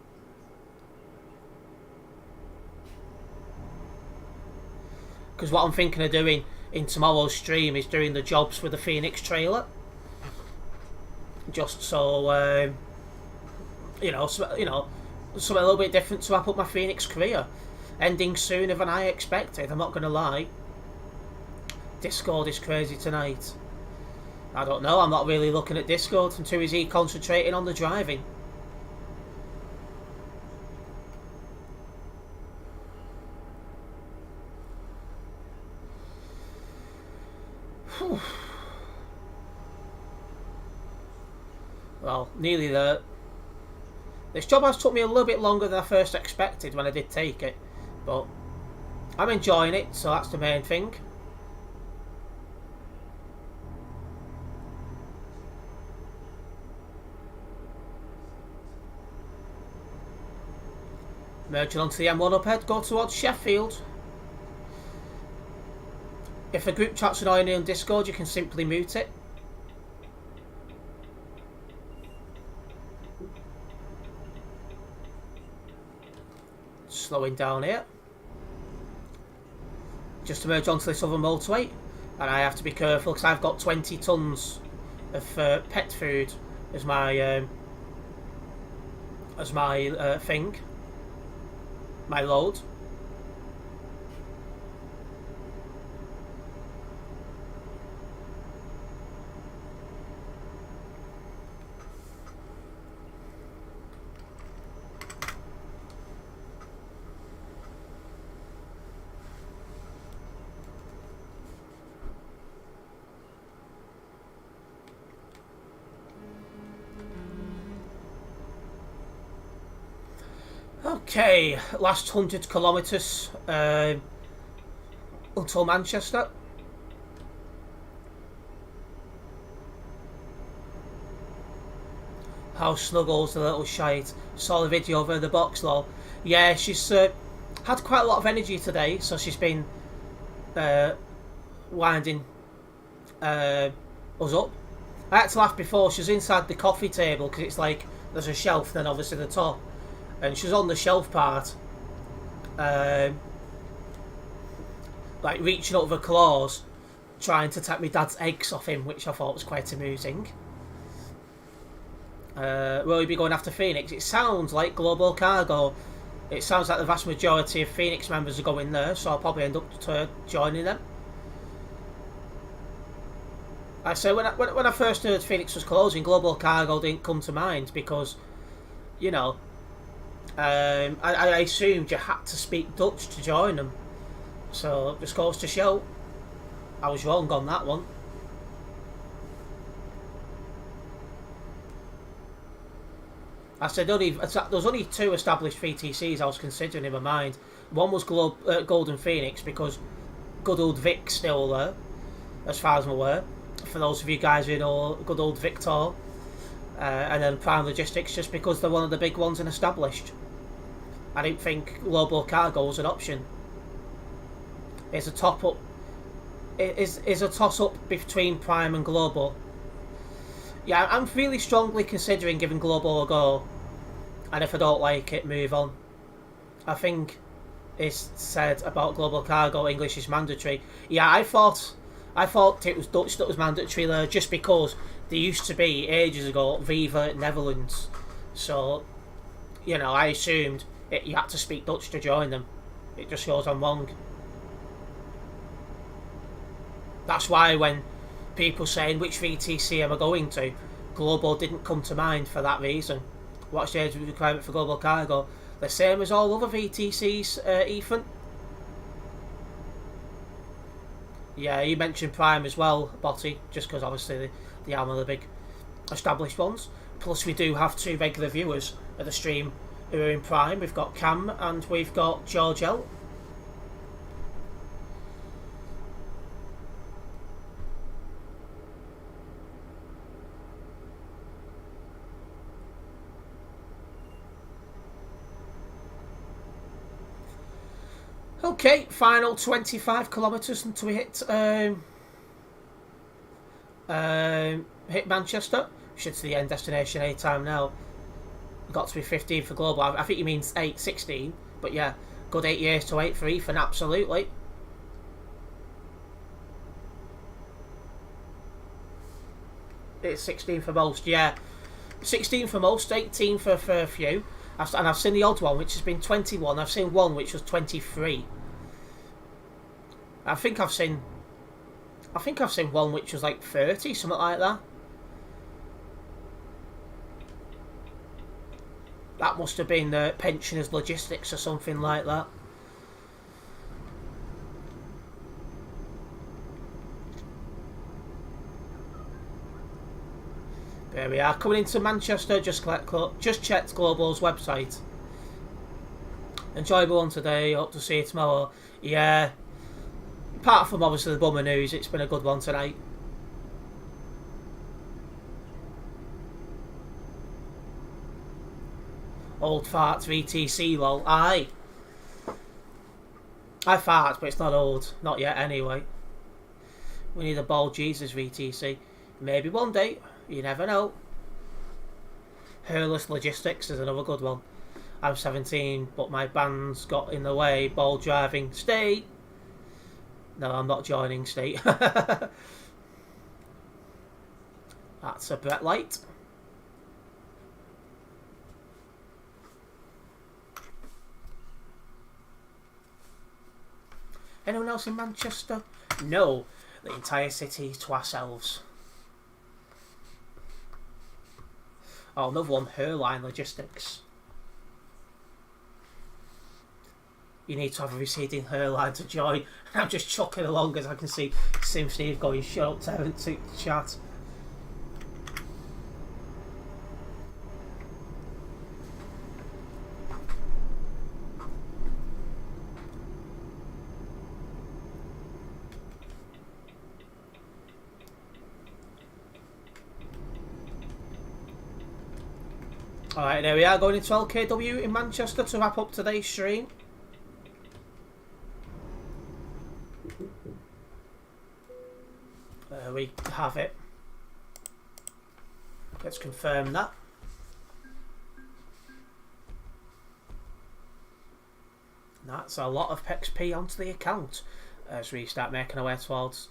Because what I'm thinking of doing in tomorrow's stream is doing the jobs with the Phoenix trailer. Just so something a little bit different to wrap up my Phoenix career. Ending sooner than I expected, I'm not going to lie. Discord is crazy tonight. I don't know, I'm not really looking at Discord. I'm too busy concentrating on the driving. Whew. Well, nearly there. This job has took me a little bit longer than I first expected when I did take it, but I'm enjoying it, so that's the main thing. Merging onto the M1 up ahead, go towards Sheffield. If a group chat's annoying you on Discord, you can simply mute it. Slowing down here. Just to merge onto this other motorway. And I have to be careful because I've got 20 tons of pet food as my thing. My load. Okay, last 100 kilometres until Manchester. How snuggles the little shite. Saw the video of her in the box lol. Yeah, she's had quite a lot of energy today, so she's been winding us up. I had to laugh before. She was inside the coffee table because it's like there's a shelf, then obviously the top. And she's on the shelf part, like reaching out with her claws, trying to take my dad's eggs off him, which I thought was quite amusing. Will we be going after Phoenix? It sounds like Global Cargo. It sounds like the vast majority of Phoenix members are going there, so I'll probably end up joining them. I say when I first heard Phoenix was closing, Global Cargo didn't come to mind because, you know. I assumed you had to speak Dutch to join them, so it just goes to show I was wrong on that one. I said there's only 2 established VTCs I was considering in my mind. One was Golden Phoenix because good old Vic's still there, as far as I'm aware. For those of you guys who know good old Victor. And then Prime Logistics just because they're one of the big ones and established. I didn't think Global Cargo was an option. It's a top up. It is a toss up between Prime and Global. Yeah, I'm really strongly considering giving Global a go, and if I don't like it, move on. I think is said about global cargo, English is mandatory. Yeah, I thought it was Dutch that was mandatory there, just because there used to be ages ago Viva Netherlands. So, I assumed you had to speak Dutch to join them. It just goes on wrong. That's why when people saying which VTC am I going to, global didn't come to mind for that reason. What's the age requirement for global cargo? The same as all other VTCs, Ethan. Yeah, you mentioned Prime as well, Botty, just because obviously they are one of the big established ones. Plus we do have 2 regular viewers of the stream who are in Prime. We've got Cam and we've got George L. Okay, final 25 kilometres until we hit Manchester. Should to the end destination any time now. Got to be 15 for global. I think he means 16, but yeah, good 8 years to wait for Ethan, absolutely. It's 16 for most, yeah. 16 for most, 18 for a few. And I've seen the odd one, which has been 21. I've seen one which was 23. I think I've seen one which was like 30, something like that. That must have been the pensioners logistics or something like that. There we are, coming into Manchester. Just checked Global's website. Enjoyable one today. Hope to see you tomorrow. Yeah. Apart from obviously the bummer news, it's been a good one tonight. Old farts VTC lol. Aye. I fart, but it's not old. Not yet anyway. We need a bald Jesus VTC. Maybe one day. You never know. Hairless logistics is another good one. I'm 17, but my band's got in the way. Ball driving. Stay. No, I'm not joining state. That's a Brett Light. Anyone else in Manchester? No. The entire city to ourselves. Oh, another one, Hairline Logistics. You need to have a receding hairline to join. I'm just chucking along as I can see Sim Steve going, shut up, Terence, chat. Alright, there we are, going into LKW in Manchester to wrap up today's stream. There we have it. Let's confirm that. That's a lot of XP onto the account as we start making our way towards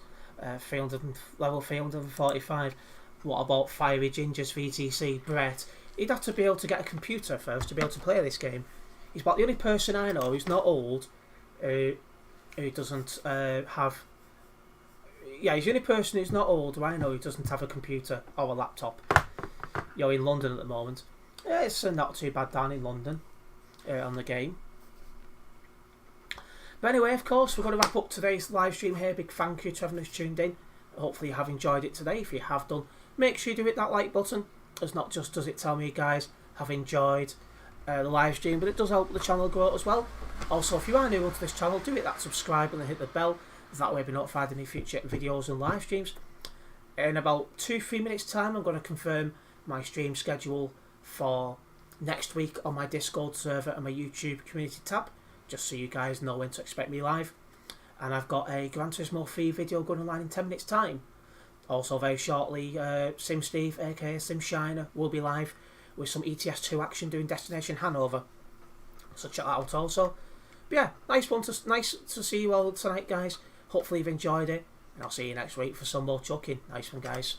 level 345. What about Fiery Ginger's VTC? Brett. He'd have to be able to get a computer first to be able to play this game. He's about the only person I know who's not old, who doesn't have... Yeah, he's the only person who's not old who I know who doesn't have a computer or a laptop. You're in London at the moment. Yeah, it's not too bad down in London on the game. But anyway, of course, we're going to wrap up today's live stream here. Big thank you to everyone who's tuned in. Hopefully you have enjoyed it today. If you have done, make sure you do hit that like button. As not just does it tell me you guys have enjoyed the live stream, but it does help the channel grow as well. Also, if you are new to this channel, do hit that subscribe and then hit the bell. That way you'll be notified of any future videos and live streams. In about 2-3 minutes time, I'm going to confirm my stream schedule for next week on my Discord server and my YouTube community tab, just so you guys know when to expect me live. And I've got a Gran Turismo 3 video going online in 10 minutes time. Also very shortly, Sim Steve aka Sim Shiner will be live with some ETS2 action doing Destination Hanover, so check that out also. But yeah, nice to see you all tonight, guys. Hopefully you've enjoyed it, and I'll see you next week for some more chucking. Nice one, guys.